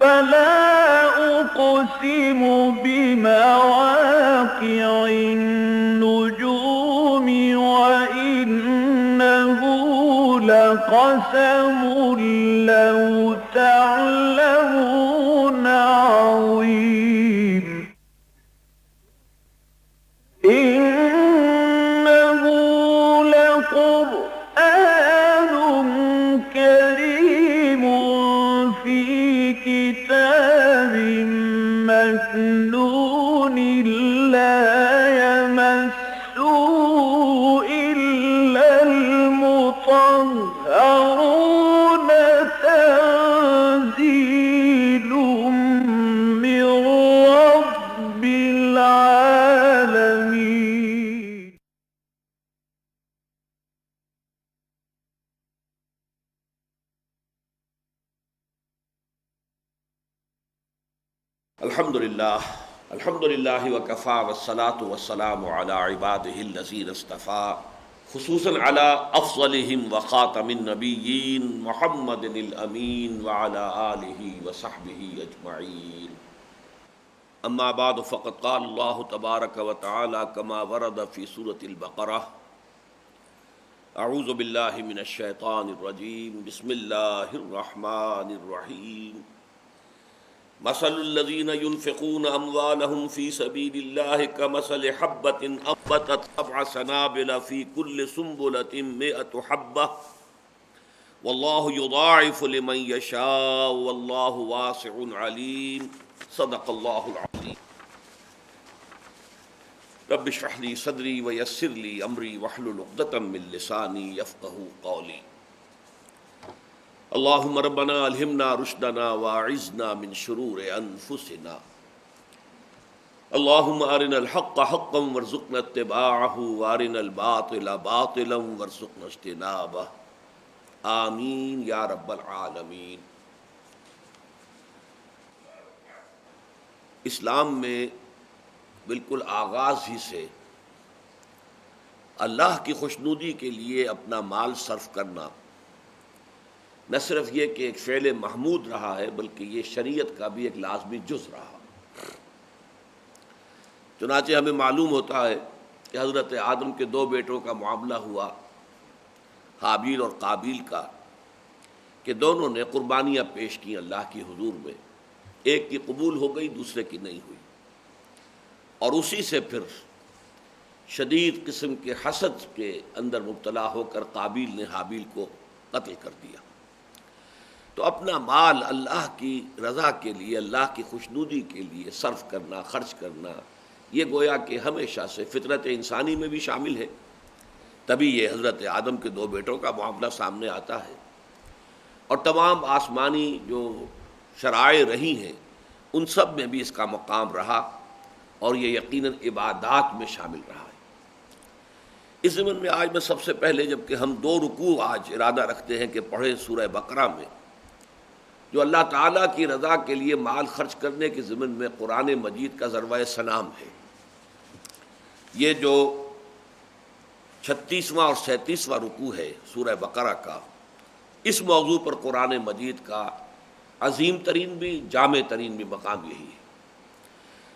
فلا أقسم بمواقع النجوم وإنه لقسم لو تعلمون عظيم إنه لقرآن كريم في كتاب مكنون لا يمسه إلا المطهرون تنزيل من رب العالمين. الحمد للہ وکفا والصلاة والسلام علی عباده الذین اصطفى خصوصاً علی افضلہم وخاتم النبیین محمد الامین وعلی آلہ وصحبہ اجمعین. اما بعد فقد قال اللہ تبارک وتعالی کما ورد فی سورة البقرہ اعوذ باللہ من الشیطان الرجیم بسم اللہ الرحمن الرحیم. مثل الذين ينفقون أموالهم في سبيل الله كمثل حبة أنبتت سبع سنابل في كل سنبلة 100 حبة والله يضاعف لمن يشاء والله واسع عليم. صدق الله العظيم. رب اشرح لي صدري ويسر لي أمري واحلل عقدة من لساني يفقهوا قولي. اللهم ربنا الہمنا رشدنا واعذنا من شرور انفسنا. اللهم ارنا الحق حقا وارزقنا اتباعه وارنا الباطل باطلا وارزقنا اجتنابه. آمین یا رب العالمین. اسلام میں بالکل آغاز ہی سے اللہ کی خوشنودی کے لیے اپنا مال صرف کرنا نہ صرف یہ کہ ایک فعل محمود رہا ہے بلکہ یہ شریعت کا بھی ایک لازمی جز رہا. چنانچہ ہمیں معلوم ہوتا ہے کہ حضرت آدم کے 2 بیٹوں کا معاملہ ہوا حابیل اور قابیل کا کہ دونوں نے قربانیاں پیش کیں اللہ کی حضور میں. ایک کی قبول ہو گئی دوسرے کی نہیں ہوئی اور اسی سے پھر شدید قسم کے حسد کے اندر مبتلا ہو کر قابیل نے حابیل کو قتل کر دیا. تو اپنا مال اللہ کی رضا کے لیے اللہ کی خوشنودی کے لیے صرف کرنا خرچ کرنا یہ گویا کہ ہمیشہ سے فطرت انسانی میں بھی شامل ہے. تبھی یہ حضرت آدم کے 2 بیٹوں کا معاملہ سامنے آتا ہے اور تمام آسمانی جو شرائع رہی ہیں ان سب میں بھی اس کا مقام رہا اور یہ یقیناً عبادات میں شامل رہا ہے. اس ضمن میں آج میں سب سے پہلے جبکہ ہم 2 رکوع آج ارادہ رکھتے ہیں کہ پڑھیں سورہ بقرہ میں جو اللہ تعالیٰ کی رضا کے لیے مال خرچ کرنے کے ضمن میں قرآن مجید کا ضربۂ سلام ہے. یہ جو 36واں اور 37واں رکوع ہے سورہ بقرہ کا اس موضوع پر قرآن مجید کا عظیم ترین بھی جامع ترین بھی مقام یہی ہے.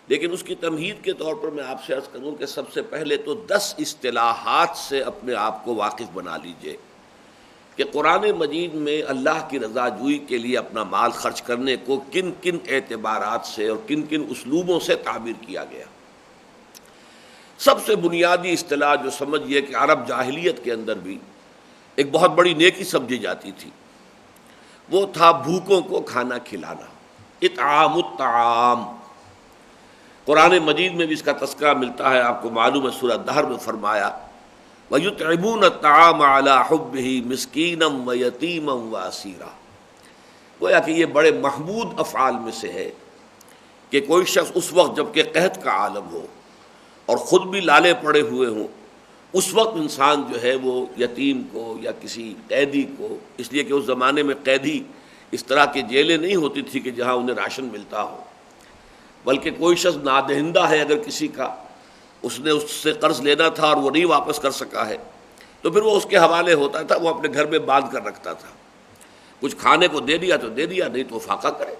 لیکن اس کی تمہید کے طور پر میں آپ سے عرض کروں کہ سب سے پہلے تو 10 اصطلاحات سے اپنے آپ کو واقف بنا لیجئے کہ قرآن مجید میں اللہ کی رضا جوئی کے لیے اپنا مال خرچ کرنے کو کن کن اعتبارات سے اور کن کن اسلوبوں سے تعبیر کیا گیا. سب سے بنیادی اصطلاح جو سمجھیے کہ عرب جاہلیت کے اندر بھی ایک بہت بڑی نیکی سمجھی جاتی تھی وہ تھا بھوکوں کو کھانا کھلانا. اطعام الطعام قرآن مجید میں بھی اس کا تذکرہ ملتا ہے. آپ کو معلوم ہے سورہ دہر میں فرمایا وَيُطْعِمُونَ الطَّعَامَ عَلَىٰ حُبِّهِ مِسْكِينًا وَيَتِيمًا وَأَسِيرًا. گویا کہ یہ بڑے محمود افعال میں سے ہے کہ کوئی شخص اس وقت جب کہ قحط کا عالم ہو اور خود بھی لالے پڑے ہوئے ہوں اس وقت انسان جو ہے وہ یتیم کو یا کسی قیدی کو، اس لیے کہ اس زمانے میں قیدی اس طرح کی جیلیں نہیں ہوتی تھی کہ جہاں انہیں راشن ملتا ہو، بلکہ کوئی شخص نادہندہ ہے اگر کسی کا اس نے اس سے قرض لینا تھا اور وہ نہیں واپس کر سکا ہے تو پھر وہ اس کے حوالے ہوتا تھا، وہ اپنے گھر میں باندھ کر رکھتا تھا. کچھ کھانے کو دے دیا تو دے دیا، نہیں تو فاقہ کرے.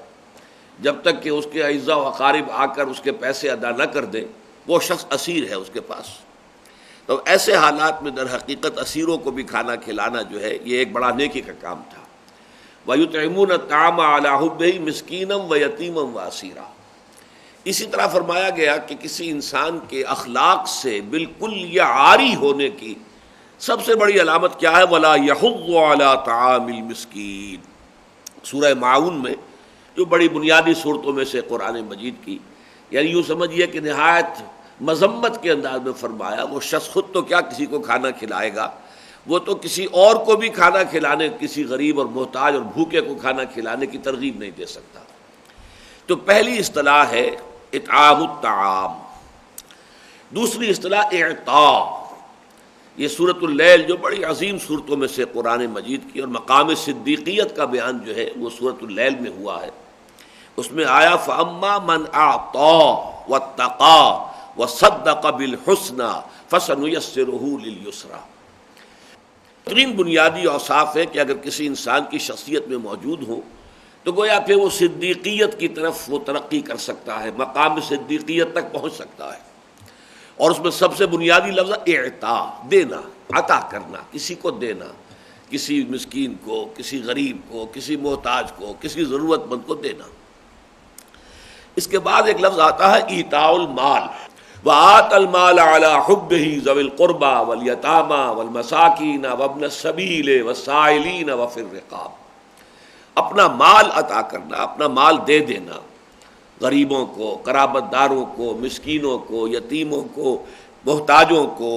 جب تک کہ اس کے اعزاء و اقارب آ کر اس کے پیسے ادا نہ کر دیں وہ شخص اسیر ہے اس کے پاس۔ تو ایسے حالات میں در حقیقت اسیروں کو بھی کھانا کھلانا جو ہے یہ ایک بڑا نیکی کا کام تھا۔ وَيُطْعِمُونَ الطَّعَامَ عَلَىٰ حُبِّهِ مِسْكِينًا وَيَتِيمًا وَأَسِيرًا۔ اسی طرح فرمایا گیا کہ کسی انسان کے اخلاق سے بالکل یا عاری ہونے کی سب سے بڑی علامت کیا ہے؟ وَلَا يَحُضُّ عَلَىٰ طَعَامِ الْمِسْكِينِ، سورہ معاون میں جو بڑی بنیادی صورتوں میں سے قرآن مجید کی، یعنی یوں سمجھیے کہ نہایت مذمت کے انداز میں فرمایا وہ شخص خود تو کیا کسی کو کھانا کھلائے گا، وہ تو کسی اور کو بھی کھانا کھلانے، کسی غریب اور محتاج اور بھوکے کو کھانا کھلانے کی ترغیب نہیں دے سکتا۔ تو پہلی اصطلاح ہے اطعام الطعام، دوسری اصطلاح اعطاء۔ یہ سورۃ اللیل جو بڑی عظیم صورتوں میں سے قرآن مجید کی اور مقام صدیقیت کا بیان جو ہے وہ سورۃ اللیل میں ہوا ہے، اس میں آیا فَأَمَّا مَنْ أَعْطَىٰ وَاتَّقَىٰ وَصَدَّقَ بِالْحُسْنَىٰ فَسَنُيَسِّرُهُ لِلْيُسْرَىٰ۔ ترین بنیادی اوصاف ہے کہ اگر کسی انسان کی شخصیت میں موجود ہو تو گویا پھر وہ صدیقیت کی طرف وہ ترقی کر سکتا ہے، مقام صدیقیت تک پہنچ سکتا ہے۔ اور اس میں سب سے بنیادی لفظ اعطاء، دینا، عطا کرنا، کسی کو دینا، کسی مسکین کو، کسی غریب کو، کسی محتاج کو، کسی ضرورت مند کو دینا۔ اس کے بعد ایک لفظ آتا ہے ایتاء المال، وآتى المال على حبه ذوي القربى واليتامى والمساکین وابن السبیل والسائلین وفی الرقاب، اپنا مال عطا کرنا، اپنا مال دے دینا غریبوں کو، قرابت داروں کو، مسکینوں کو، یتیموں کو، محتاجوں کو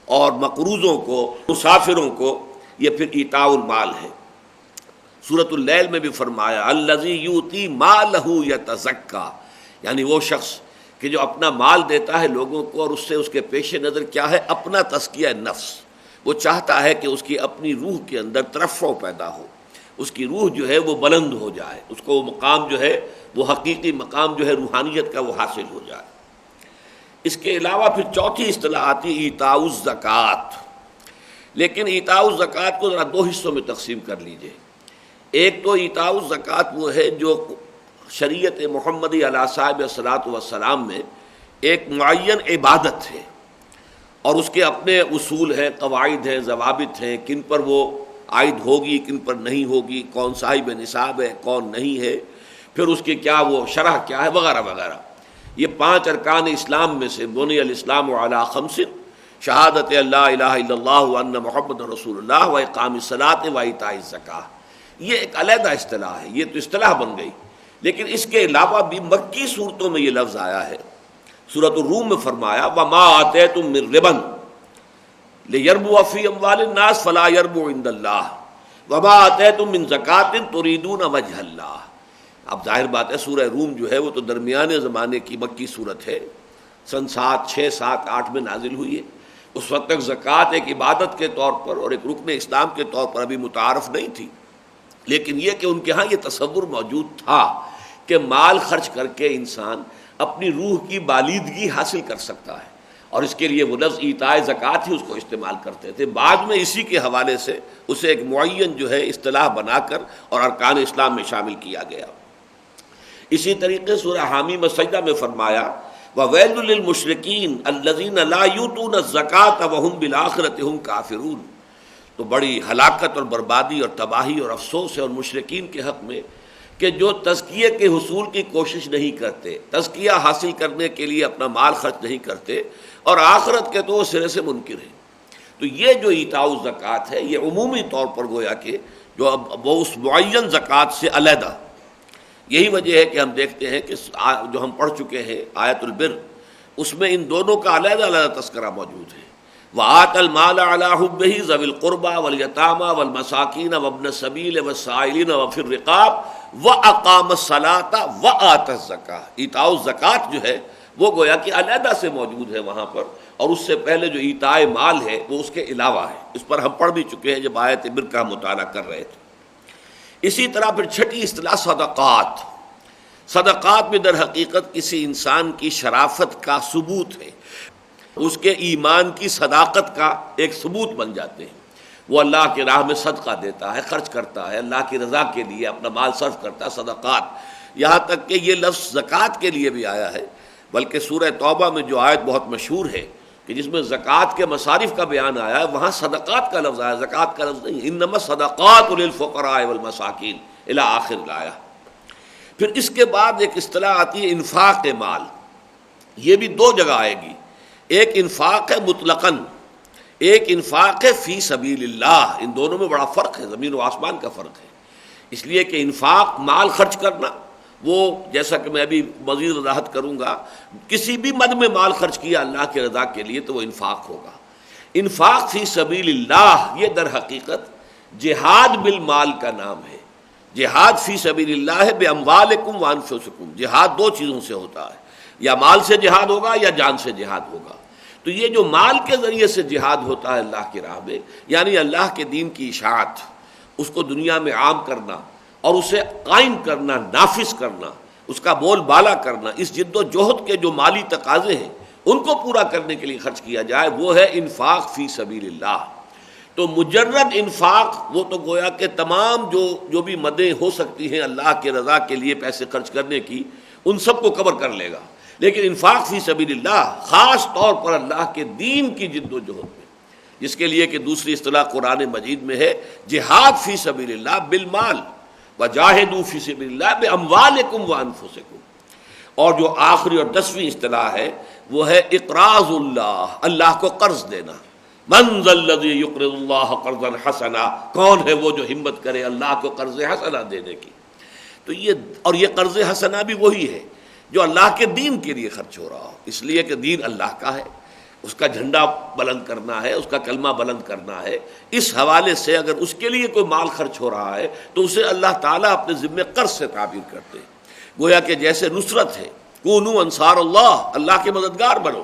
اور مقروضوں کو، مسافروں کو، یہ پھر ایتاء المال ہے۔ سورۃ اللیل میں بھی فرمایا الذی یؤتی مالہ یتزکیٰ، یعنی وہ شخص کہ جو اپنا مال دیتا ہے لوگوں کو اور اس سے اس کے پیش نظر کیا ہے؟ اپنا تزکیہ نفس، وہ چاہتا ہے کہ اس کی اپنی روح کے اندر ترفع پیدا ہو، اس کی روح جو ہے وہ بلند ہو جائے، اس کو وہ مقام جو ہے وہ حقیقی مقام جو ہے روحانیت کا وہ حاصل ہو جائے۔ اس کے علاوہ پھر چوتھی اصطلاح آتی ایتاء الزکوٰۃ، لیکن ایتاء الزکوٰۃ کو ذرا دو حصوں میں تقسیم کر لیجئے۔ ایک تو ایتاء الزکوٰۃ وہ ہے جو شریعت محمدی علیہ صاحب الصلاۃ والسلام میں ایک معین عبادت ہے اور اس کے اپنے اصول ہیں، قواعد ہیں، ضوابط ہیں، کن پر وہ عائد ہوگی، کن پر نہیں ہوگی، کون صاحب نصاب ہے، کون نہیں ہے، پھر اس کی کیا وہ شرح کیا ہے، وغیرہ وغیرہ۔ یہ 5 ارکان اسلام میں سے بنی الاسلام علی 5، شہادت اللہ الہ الا اللہ وان محمد رسول اللہ و اقام الصلاۃ و ایتاء الزکاۃ، یہ ایک علیحدہ اصطلاح ہے، یہ تو اصطلاح بن گئی۔ لیکن اس کے علاوہ بھی مکی صورتوں میں یہ لفظ آیا ہے۔ سورۃ الروم میں فرمایا وما آتیتم من ربا لیربو فی اموال الناس فلا یربو عند اللہ وما آتیتم من زکاۃ تریدون وجہ اللہ۔ اب ظاہر بات ہے سورہ روم جو ہے وہ تو درمیانے زمانے کی مکی صورت ہے، سن 7، 6، 7، 8 میں نازل ہوئی ہے۔ اس وقت تک زکوٰۃ ایک عبادت کے طور پر اور ایک رکن اسلام کے طور پر ابھی متعارف نہیں تھی، لیکن یہ کہ ان کے ہاں یہ تصور موجود تھا کہ مال خرچ کر کے انسان اپنی روح کی بالیدگی حاصل کر سکتا ہے، اور اس کے لیے وہ لفظ ایتاء زکوٰۃ ہی اس کو استعمال کرتے تھے۔ بعد میں اسی کے حوالے سے اسے ایک معین جو ہے اصطلاح بنا کر اور ارکان اسلام میں شامل کیا گیا۔ اسی طریقے سورہ حامیم السجدہ میں فرمایا وَوَيْلٌ لِّلْمُشْرِكِينَ الَّذِينَ لَا يُؤْتُونَ الزَّكَاةَ وَهُمْ بِالْآخِرَةِ هُمْ كَافِرُونَ۔ تو بڑی ہلاکت اور بربادی اور تباہی اور افسوس ہے اور مشرکین کے حق میں کہ جو تزکیے کے حصول کی کوشش نہیں کرتے، تزکیہ حاصل کرنے کے لیے اپنا مال خرچ نہیں کرتے، اور آخرت کے تو وہ سرے سے منکر ہیں۔ تو یہ جو ایتاء الزکوٰۃ ہے یہ عمومی طور پر گویا کہ جو اب وہ اس معین زکوٰۃ سے علیحدہ، یہی وجہ ہے کہ ہم دیکھتے ہیں کہ جو ہم پڑھ چکے ہیں آیت البر، اس میں ان دونوں کا علیحدہ علیحدہ تذکرہ موجود ہے۔ وَآتَى الْمَالَ عَلَىٰ حُبِّهِ ذَوِي الْقُرْبَىٰ وَالْيَتَامَىٰ وَالْمَسَاكِينَ وَابْنَ السَّبِيلِ وَالسَّائِلِينَ وَفِي الرِّقَابِ وَأَقَامَ الصَّلَاةَ وَآتَى الزَّكَاةَ۔ ایتاء الزکوٰۃ جو ہے وہ گویا کہ علیحدہ سے موجود ہے وہاں پر، اور اس سے پہلے جو ایتاء مال ہے وہ اس کے علاوہ ہے۔ اس پر ہم پڑھ بھی چکے ہیں جب آیت بر کا مطالعہ کر رہے تھے۔ اسی طرح پھر چھٹی اصطلاح صدقات۔ صدقات میں در حقیقت کسی انسان کی شرافت کا ثبوت ہے، اس کے ایمان کی صداقت کا ایک ثبوت بن جاتے ہیں۔ وہ اللہ کی راہ میں صدقہ دیتا ہے، خرچ کرتا ہے، اللہ کی رضا کے لیے اپنا مال صرف کرتا ہے، صدقات۔ یہاں تک کہ یہ لفظ زکوٰۃ کے لیے بھی آیا ہے، بلکہ سورہ توبہ میں جو آیت بہت مشہور ہے کہ جس میں زکوٰۃ کے مصارف کا بیان آیا ہے، وہاں صدقات کا لفظ آیا، زکوٰۃ کا لفظ نہیں، انما الصدقات للفقراء والمساکین الی آخر الآیہ۔ پھر اس کے بعد ایک اصطلاح آتی ہے انفاق مال، یہ بھی دو جگہ آئے گی، ایک انفاق ہے مطلقاً، ایک انفاق ہے فی سبیل اللہ، ان دونوں میں بڑا فرق ہے، زمین و آسمان کا فرق ہے۔ اس لیے کہ انفاق مال خرچ کرنا، وہ جیسا کہ میں ابھی مزید وضاحت کروں گا، کسی بھی مد میں مال خرچ کیا اللہ کی رضا کے لیے تو وہ انفاق ہوگا۔ انفاق فی سبیل اللہ یہ در حقیقت جہاد بالمال کا نام ہے۔ جہاد فی سبیل اللہ ہے باموالکم وانفسکم، جہاد دو چیزوں سے ہوتا ہے، یا مال سے جہاد ہوگا یا جان سے جہاد ہوگا۔ تو یہ جو مال کے ذریعے سے جہاد ہوتا ہے اللہ کی راہ میں، یعنی اللہ کے دین کی اشاعت، اس کو دنیا میں عام کرنا اور اسے قائم کرنا، نافذ کرنا، اس کا بول بالا کرنا، اس جد و جہد کے جو مالی تقاضے ہیں ان کو پورا کرنے کے لیے خرچ کیا جائے، وہ ہے انفاق فی سبیل اللہ۔ تو مجرد انفاق وہ تو گویا کہ تمام جو بھی مدیں ہو سکتی ہیں اللہ کے رضا کے لیے پیسے خرچ کرنے کی، ان سب کو کور کر لے گا، لیکن انفاق فی سبیل اللہ خاص طور پر اللہ کے دین کی جد و جہد میں، جس کے لیے کہ دوسری اصطلاح قرآن مجید میں ہے جہاد فی سبیل اللہ بالمال، وجاہدوا فی سبیل اللہ باموالکم وانفسکم۔ اور جو آخری اور 10ویں اصطلاح ہے وہ ہے اقراض اللہ، اللہ کو قرض دینا۔ من ذا الذی یقرض اللہ قرضا حسنا، کون ہے وہ جو ہمت کرے اللہ کو قرض حسنا دینے کی؟ تو یہ قرض حسنا بھی وہی ہے جو اللہ کے دین کے لیے خرچ ہو رہا ہو، اس لیے کہ دین اللہ کا ہے، اس کا جھنڈا بلند کرنا ہے، اس کا کلمہ بلند کرنا ہے۔ اس حوالے سے اگر اس کے لیے کوئی مال خرچ ہو رہا ہے تو اسے اللہ تعالیٰ اپنے ذمے قرض سے تعبیر کرتے ہیں، گویا کہ جیسے نصرت ہے، کونوا انصار اللہ، اللہ کے مددگار بنو۔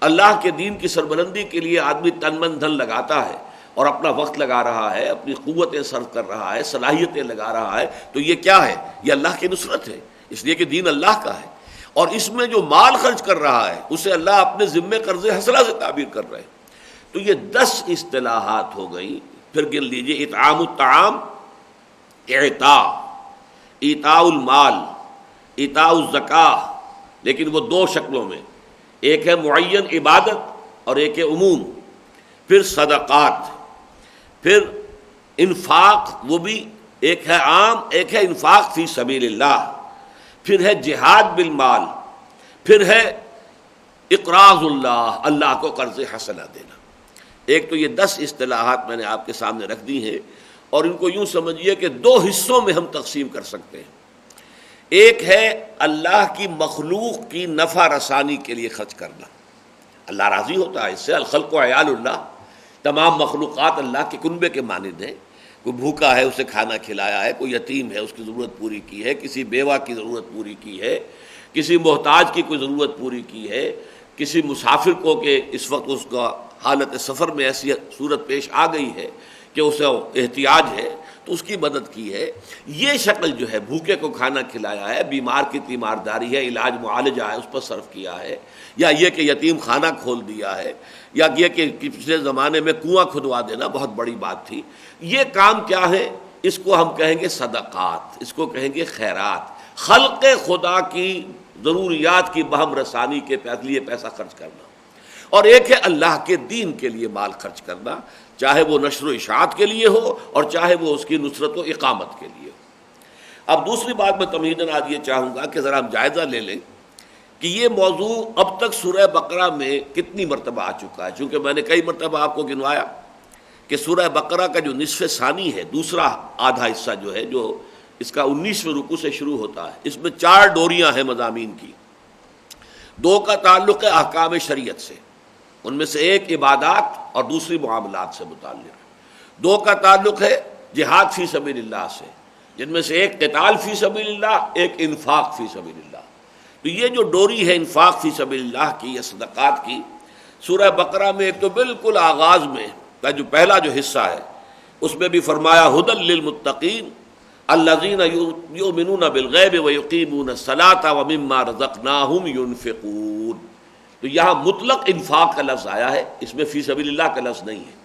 اللہ کے دین کی سربلندی کے لیے آدمی تن من دھن لگاتا ہے اور اپنا وقت لگا رہا ہے، اپنی قوتیں صرف کر رہا ہے، صلاحیتیں لگا رہا ہے، تو یہ کیا ہے؟ یہ اللہ کی نصرت ہے، اس لیے کہ دین اللہ کا ہے۔ اور اس میں جو مال خرچ کر رہا ہے اسے اللہ اپنے ذمے قرض حسنہ سے تعبیر کر رہے ہیں۔ تو یہ 10 اصطلاحات ہو گئی۔ پھر گن لیجئے، اطعام الطعام، ایتاء المال، ایتاء الزکاہ، لیکن وہ دو شکلوں میں، ایک ہے معین عبادت اور ایک ہے عموم۔ پھر صدقات، پھر انفاق، وہ بھی ایک ہے عام، ایک ہے انفاق فی سبیل اللہ، پھر ہے جہاد بالمال، پھر ہے اقراض اللہ، اللہ کو قرض حسنہ دینا۔ ایک تو یہ 10 اصطلاحات میں نے آپ کے سامنے رکھ دی ہیں، اور ان کو یوں سمجھیے کہ 2 حصوں میں ہم تقسیم کر سکتے ہیں۔ ایک ہے اللہ کی مخلوق کی نفع رسانی کے لیے خرچ کرنا، اللہ راضی ہوتا ہے اس سے، الخلق عیال اللہ، تمام مخلوقات اللہ کے کنبے کے مانند ہیں، کوئی بھوکا ہے اسے کھانا کھلایا ہے، کوئی یتیم ہے اس کی ضرورت پوری کی ہے، کسی بیوہ کی ضرورت پوری کی ہے، کسی محتاج کی کوئی ضرورت پوری کی ہے، کسی مسافر کو کہ اس وقت اس کا حالت سفر میں ایسی صورت پیش آ گئی ہے کہ اسے احتیاج ہے تو اس کی مدد کی ہے۔ یہ شکل جو ہے، بھوکے کو کھانا کھلایا ہے، بیمار کی تیمارداری ہے، علاج معالجہ ہے اس پر صرف کیا ہے، یا یہ کہ یتیم خانہ کھول دیا ہے، یا یہ کہ پچھلے زمانے میں کنواں کھدوا دینا بہت بڑی بات تھی۔ یہ کام کیا ہے؟ اس کو ہم کہیں گے صدقات، اس کو کہیں گے خیرات، خلق خدا کی ضروریات کی بہم رسانی کے لیے پیسہ خرچ کرنا۔ اور ایک ہے اللہ کے دین کے لیے مال خرچ کرنا، چاہے وہ نشر و اشاعت کے لیے ہو اور چاہے وہ اس کی نصرت و اقامت کے لیے ہو۔ اب دوسری بات میں تمہیداً آج یہ چاہوں گا کہ ذرا ہم جائزہ لے لیں کہ یہ موضوع اب تک سورہ بقرہ میں کتنی مرتبہ آ چکا ہے، چونکہ میں نے کئی مرتبہ آپ کو گنوایا کہ سورہ بقرہ کا جو نصف ثانی ہے، دوسرا آدھا حصہ جو ہے، جو اس کا 19ویں رکوع سے شروع ہوتا ہے، اس میں 4 ڈوریاں ہیں مضامین کی۔ 2 کا تعلق ہے احکام شریعت سے، ان میں سے ایک عبادات اور دوسری معاملات سے متعلق۔ 2 کا تعلق ہے جہاد فی سبیل اللہ سے، جن میں سے ایک قتال فی سبیل اللہ، ایک انفاق فی سبیل اللہ۔ تو یہ جو ڈوری ہے انفاق فی سبیل اللہ کی یا صدقات کی، سورہ بقرہ میں ایک تو بالکل آغاز میں کا جو پہلا جو حصہ ہے اس میں بھی فرمایا ھدی للمتقین الذین یؤمنون بالغیب ویقیمون الصلاۃ ومما رزقناہم ینفقون۔ تو یہاں مطلق انفاق کا لفظ آیا ہے، اس میں فی سبیل اللہ کا لفظ نہیں ہے،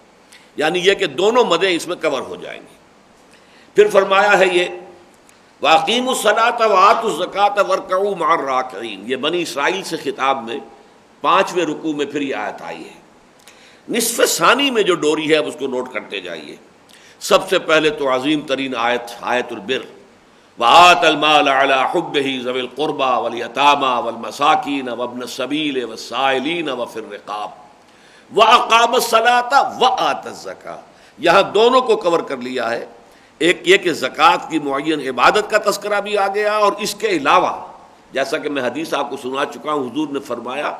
یعنی یہ کہ دونوں مدیں اس میں کور ہو جائیں گی۔ پھر فرمایا ہے یہ وَأَقِيمُوا الصَّلَاةَ وَآتُوا الزَّكَاةَ وَارْكَعُوا مَعَ الرَّاكِعِينَ، یہ بنی اسرائیل سے خطاب میں 5ویں رکوع میں پھر یہ آیت آئی ہے۔ نصف ثانی میں جو ڈوری ہے اب اس کو نوٹ کرتے جائیے۔ سب سے پہلے تو عظیم ترین آیت البر، وآت المال علی حبہ ذوی القربى والیتامى والمساکین وابن السبیل والسائلین وفی الرقاب واقام الصلاۃ وآت الزکاۃ، یہاں دونوں کو کور کر لیا ہے۔ ایک یہ کہ زکوٰۃ کی معین عبادت کا تذکرہ بھی آ گیا، اور اس کے علاوہ جیسا کہ میں حدیث آپ کو سنا چکا ہوں، حضور نے فرمایا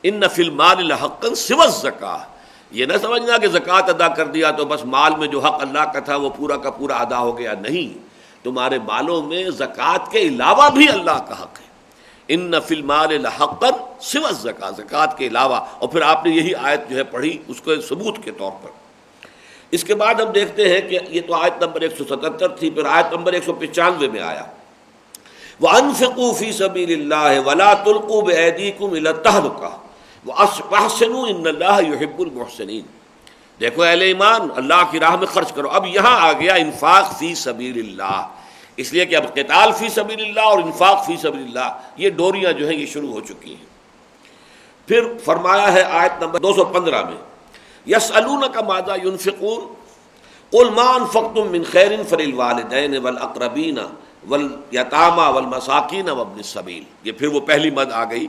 ان فی المال لحقا سوی الزکاۃ، یہ نہ سمجھنا کہ زکوٰۃ ادا کر دیا تو بس مال میں جو حق اللہ کا تھا وہ پورا کا پورا ادا ہو گیا، نہیں، تمہارے مالوں میں زکوٰۃ کے علاوہ بھی اللہ کا حق ہے۔ ان فی المال لحقا سوی الزکاۃ، زکوٰۃ کے علاوہ، اور پھر آپ نے یہی آیت جو ہے پڑھی اس کو ثبوت کے طور پر۔ اس کے بعد ہم دیکھتے ہیں کہ یہ تو آیت نمبر 177 تھی، پھر آیت نمبر 195 میں آیا وَأَنفِقُوا فِي سَبِيلِ اللَّهِ وَلَا تُلْقُوا بِأَيْدِيكُمْ إِلَى التَّهْلُكَةِ وَأَحْسِنُوا إِنَّ اللَّهَ يُحِبُّ الْمُحْسِنِينَ، دیکھو اہل ایمان، اللہ کی راہ میں خرچ کرو۔ اب یہاں آ گیا انفاق فی سبیل اللہ، اس لیے کہ اب قتال فی سبیل اللہ اور انفاق فی سبیل اللہ یہ ڈوریاں جو ہیں یہ شروع ہو چکی ہیں۔ پھر فرمایا ہے آیت نمبر 215 میں یسألونک ماذا ينفقون قل ما انفقتم من خیر فللوالدین والاقربین والیتامى والمساکین وابن السبیل، یہ پھر وہ پہلی مد آ گئی۔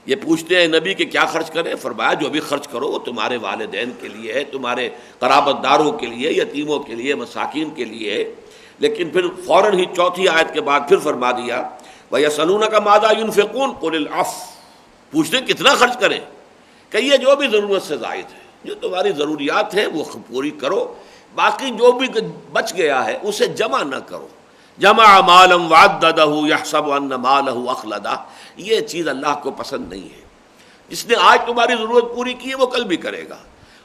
یہ پوچھتے ہیں نبی کہ کیا خرچ کریں، فرمایا جو بھی خرچ کرو وہ تمہارے والدین کے لیے ہے، تمہارے قرابت داروں کے لیے، یتیموں کے لیے، مساکین کے لیے ہے۔ لیکن پھر فوراً ہی چوتھی آیت کے بعد پھر فرما دیا وَيَسْأَلُونَكَ مَاذَا يُنْفِقُونَ قُلِ الْعَفْوَ، پوچھتے ہیں کتنا خرچ کریں، کہیے جو بھی ضرورت سے زائد ہے، جو تمہاری ضروریات ہیں وہ پوری کرو، باقی جو بھی بچ گیا ہے اسے جمع نہ کرو۔ جمع مالا وعددہ یحسب ان مالہ اخلدہ، یہ چیز اللہ کو پسند نہیں ہے۔ جس نے آج تمہاری ضرورت پوری کی ہے وہ کل بھی کرے گا۔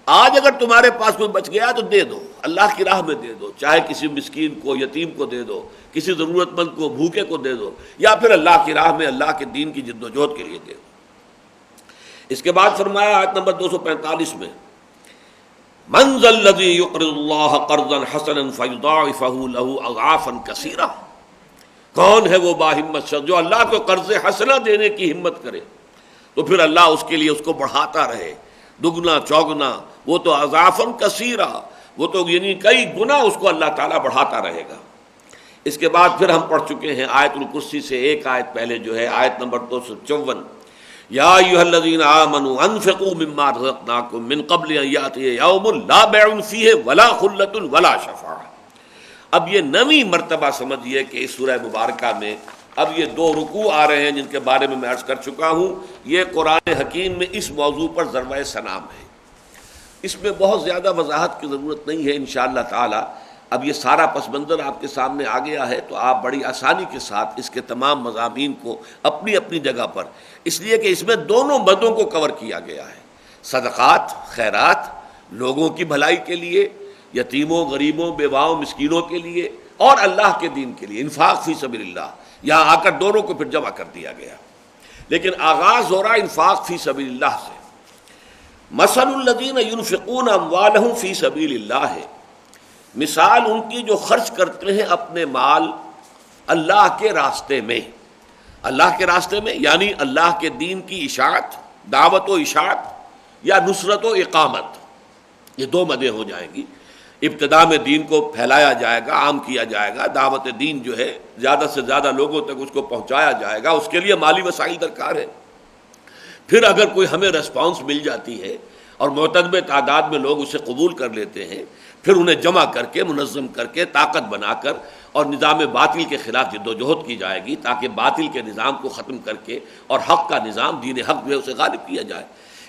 آج اگر تمہارے پاس کوئی بچ گیا تو دے دو، اللہ کی راہ میں دے دو، چاہے کسی مسکین کو، یتیم کو دے دو، کسی ضرورت مند کو، بھوکے کو دے دو، یا پھر اللہ کی راہ میں اللہ کے دین کی جد و جہد کے لیے دے دو۔ اس کے بعد فرمایا آیت نمبر 245 میں من ذا الذی یقرض اللہ قرضا حسنا فیضاعفہ لہ اضعافا کثیرہ، کون ہے وہ باہمت شخص جو اللہ کو قرض حسنہ دینے کی ہمت کرے تو پھر اللہ اس کے لیے اس کو بڑھاتا رہے، دگنا چوگنا، وہ تو اضعافا کثیرہ، وہ تو یعنی کئی گنا اس کو اللہ تعالیٰ بڑھاتا رہے گا۔ اس کے بعد پھر ہم پڑھ چکے ہیں آیت الکرسی سے ایک آیت پہلے جو ہے آیت نمبر 254 یا ایھا الذین آمنوا انفقوا مما رزقناکم من قبل ان یأتی یوم لا بیع فیہ ولا خلۃ ولا شفاعہ۔ اب یہ نویں مرتبہ سمجھیے کہ اس سورہ مبارکہ میں اب یہ 2 رکوع آ رہے ہیں جن کے بارے میں عرض کر چکا ہوں۔ یہ قرآن حکیم میں اس موضوع پر ضربۂ سلام ہے، اس میں بہت زیادہ وضاحت کی ضرورت نہیں ہے انشاءاللہ تعالی۔ اب یہ سارا پس منظر آپ کے سامنے آ گیا ہے تو آپ بڑی آسانی کے ساتھ اس کے تمام مضامین کو اپنی اپنی جگہ پر، اس لیے کہ اس میں دونوں مدوں کو کور کیا گیا ہے، صدقات، خیرات، لوگوں کی بھلائی کے لیے، یتیموں، غریبوں، بیواؤں، مسکینوں کے لیے، اور اللہ کے دین کے لیے، انفاق فی سبیل اللہ۔ یہاں آ کر دونوں کو پھر جمع کر دیا گیا، لیکن آغاز ہو رہا انفاق فی سبیل اللہ سے۔ مثل الذین ینفقون اموالہم فی سبیل اللہ ہے، مثال ان کی جو خرچ کرتے ہیں اپنے مال اللہ کے راستے میں، اللہ کے راستے میں یعنی اللہ کے دین کی اشاعت، دعوت و اشاعت یا نصرت و اقامت، یہ 2 مدیں ہو جائیں گی۔ ابتدا میں دین کو پھیلایا جائے گا، عام کیا جائے گا، دعوت دین جو ہے زیادہ سے زیادہ لوگوں تک اس کو پہنچایا جائے گا، اس کے لیے مالی وسائل درکار ہے۔ پھر اگر کوئی ہمیں ریسپانس مل جاتی ہے اور معتدب تعداد میں لوگ اسے قبول کر لیتے ہیں، پھر انہیں جمع کر کے، منظم کر کے، طاقت بنا کر اور نظام باطل کے خلاف جد و جہد کی جائے گی تاکہ باطل کے نظام کو ختم کر کے اور حق کا نظام، دین حق جو ہے اسے غالب کیا جائے۔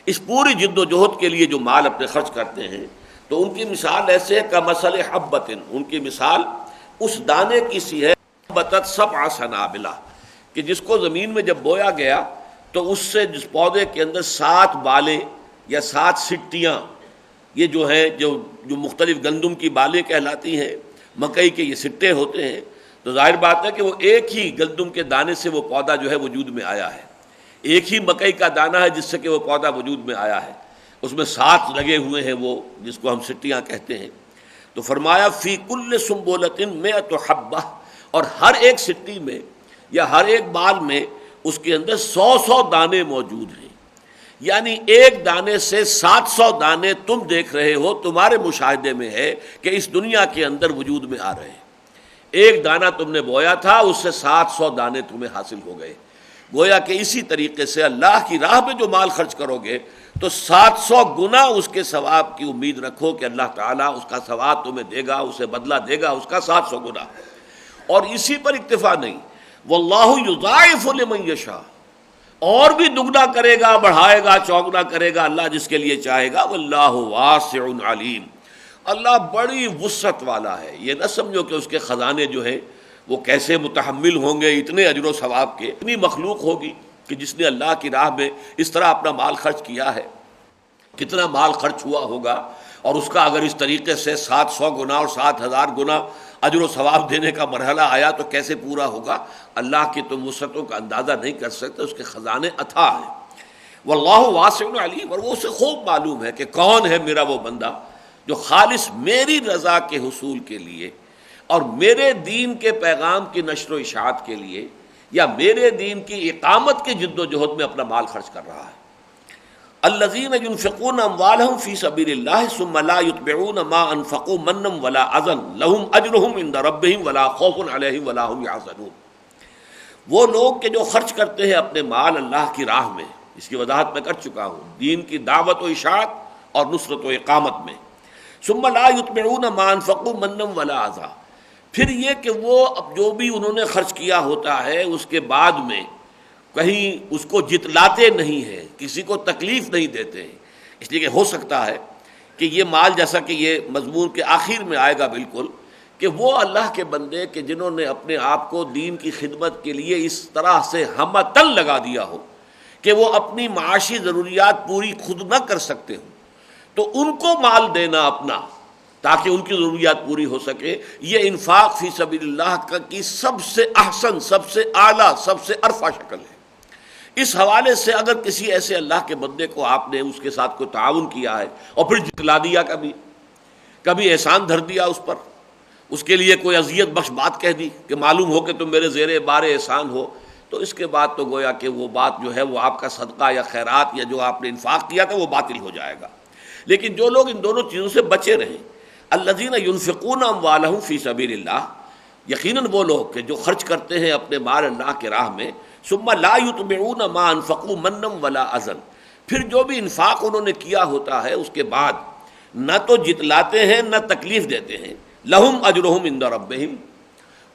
اس پوری جد و جہد کے لیے جو مال اپنے خرچ کرتے ہیں تو ان کی مثال ایسے ہے کمثل حبۃ، ان کی مثال اس دانے کی سی ہے بتت 7 سنابل، کہ جس کو زمین میں جب بویا گیا تو اس سے جس پودے کے اندر 7 بالیں یا 7 سٹیاں، یہ جو ہیں جو مختلف گندم کی بالیں کہلاتی ہیں، مکئی کے یہ سٹے ہوتے ہیں، تو ظاہر بات ہے کہ وہ ایک ہی گندم کے دانے سے وہ پودا جو ہے وجود میں آیا ہے، ایک ہی مکئی کا دانہ ہے جس سے کہ وہ پودا وجود میں آیا ہے، اس میں 7 لگے ہوئے ہیں وہ جس کو ہم سٹیاں کہتے ہیں۔ تو فرمایا فی کل سنبلۃ 100 حبہ، اور ہر ایک سٹی میں یا ہر ایک بال میں اس کے اندر 100 دانے موجود ہیں، یعنی ایک دانے سے 700 دانے تم دیکھ رہے ہو، تمہارے مشاہدے میں ہے کہ اس دنیا کے اندر وجود میں آ رہے ہیں۔ ایک دانہ تم نے بویا تھا، اس سے 700 دانے تمہیں حاصل ہو گئے۔ گویا کہ اسی طریقے سے اللہ کی راہ میں جو مال خرچ کرو گے تو 700 گنا اس کے ثواب کی امید رکھو کہ اللہ تعالیٰ اس کا ثواب تمہیں دے گا، اسے بدلہ دے گا اس کا 700 گنا۔ اور اسی پر اکتفا نہیں، واللہ یضاعف لمن یشاء، اور بھی دگنا کرے گا، بڑھائے گا، چوگنا کرے گا اللہ جس کے لیے چاہے گا۔ واللہ واسع علیم، اللہ بڑی وسعت والا ہے۔ یہ نہ سمجھو کہ اس کے خزانے جو ہیں وہ کیسے متحمل ہوں گے اتنے اجر و ثواب کے، اتنی مخلوق ہوگی کہ جس نے اللہ کی راہ میں اس طرح اپنا مال خرچ کیا ہے، کتنا مال خرچ ہوا ہوگا، اور اس کا اگر اس طریقے سے 700 گنا اور 7000 گنا اجر و ثواب دینے کا مرحلہ آیا تو کیسے پورا ہوگا۔ اللہ کی تم وسعتوں کا اندازہ نہیں کر سکتے، اس کے خزانے اتھاہ ہیں۔ واللہ واسع علیم، اور وہ اسے خوب معلوم ہے کہ کون ہے میرا وہ بندہ جو خالص میری رضا کے حصول کے لیے اور میرے دین کے پیغام کی نشر و اشاعت کے لیے یا میرے دین کی اقامت کی جد و جہد میں اپنا مال خرچ کر رہا ہے۔ الذین ينفقون اموالهم فی سبیل اللہ ثم لا یتبعون ما انفقوا منا ولا اذى لهم اجرهم عند ربهم ولا خوف علیہم ولا هم يحزنون، وہ لوگ کہ جو خرچ کرتے ہیں اپنے مال اللہ کی راہ میں، اس کی وضاحت میں کر چکا ہوں، دین کی دعوت و اشاعت اور نصرت و اقامت میں۔ ثم لا یتبعون ما انفقوا منا ولا اذى، پھر یہ کہ وہ اب جو بھی انہوں نے خرچ کیا ہوتا ہے اس کے بعد میں کہیں اس کو جتلاتے نہیں ہیں، کسی کو تکلیف نہیں دیتے ہیں، اس لیے کہ ہو سکتا ہے کہ یہ مال، جیسا کہ یہ مضمون کے آخر میں آئے گا بالکل، کہ وہ اللہ کے بندے کہ جنہوں نے اپنے آپ کو دین کی خدمت کے لیے اس طرح سے ہمتن لگا دیا ہو کہ وہ اپنی معاشی ضروریات پوری خود نہ کر سکتے ہوں، تو ان کو مال دینا اپنا تاکہ ان کی ضروریات پوری ہو سکے، یہ انفاق فی سبیل اللہ کی سب سے احسن، سب سے اعلیٰ، سب سے ارفع شکل ہے۔ اس حوالے سے اگر کسی ایسے اللہ کے بندے کو آپ نے اس کے ساتھ کوئی تعاون کیا ہے اور پھر جتلا دیا، کبھی احسان دھر دیا اس پر، اس کے لیے کوئی اذیت بخش بات کہہ دی کہ معلوم ہو کہ تم میرے زیر بار احسان ہو، تو اس کے بعد تو گویا کہ وہ بات جو ہے وہ آپ کا صدقہ یا خیرات یا جو آپ نے انفاق کیا تھا وہ باطل ہو جائے گا۔ لیکن جو لوگ ان دونوں چیزوں سے بچے رہیں، الذین ينفقون اموالهم فی سبیل اللہ، یقیناً وہ لوگ کہ جو خرچ کرتے ہیں اپنے مال اللہ کے راہ میں، ثم لا یتبعون ما انفقوا منا ولا اذى، پھر جو بھی انفاق انہوں نے کیا ہوتا ہے اس کے بعد نہ تو جتلاتے ہیں نہ تکلیف دیتے ہیں، لہم اجرہم عند ربہم،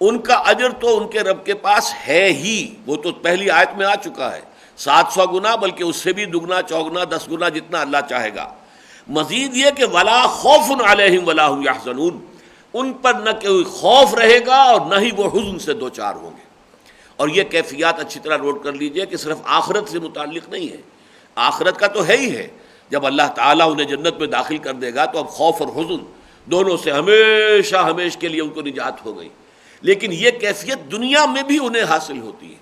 ان کا اجر تو ان کے رب کے پاس ہے ہی، وہ تو پہلی آیت میں آ چکا ہے، 700 گنا، بلکہ اس سے بھی دگنا چوگنا 10 گنا جتنا اللہ چاہے گا۔ مزید یہ کہ ولا خوف علیہم ولا هم یحزنون، ان پر نہ کوئی خوف رہے گا اور نہ ہی وہ حزن سے دوچار ہوں گے۔ اور یہ کیفیات اچھی طرح نوٹ کر لیجئے کہ صرف آخرت سے متعلق نہیں ہے، آخرت کا تو ہے ہی ہے، جب اللہ تعالیٰ انہیں جنت میں داخل کر دے گا تو اب خوف اور حزن دونوں سے ہمیشہ ہمیشہ کے لیے ان کو نجات ہو گئی، لیکن یہ کیفیت دنیا میں بھی انہیں حاصل ہوتی ہے۔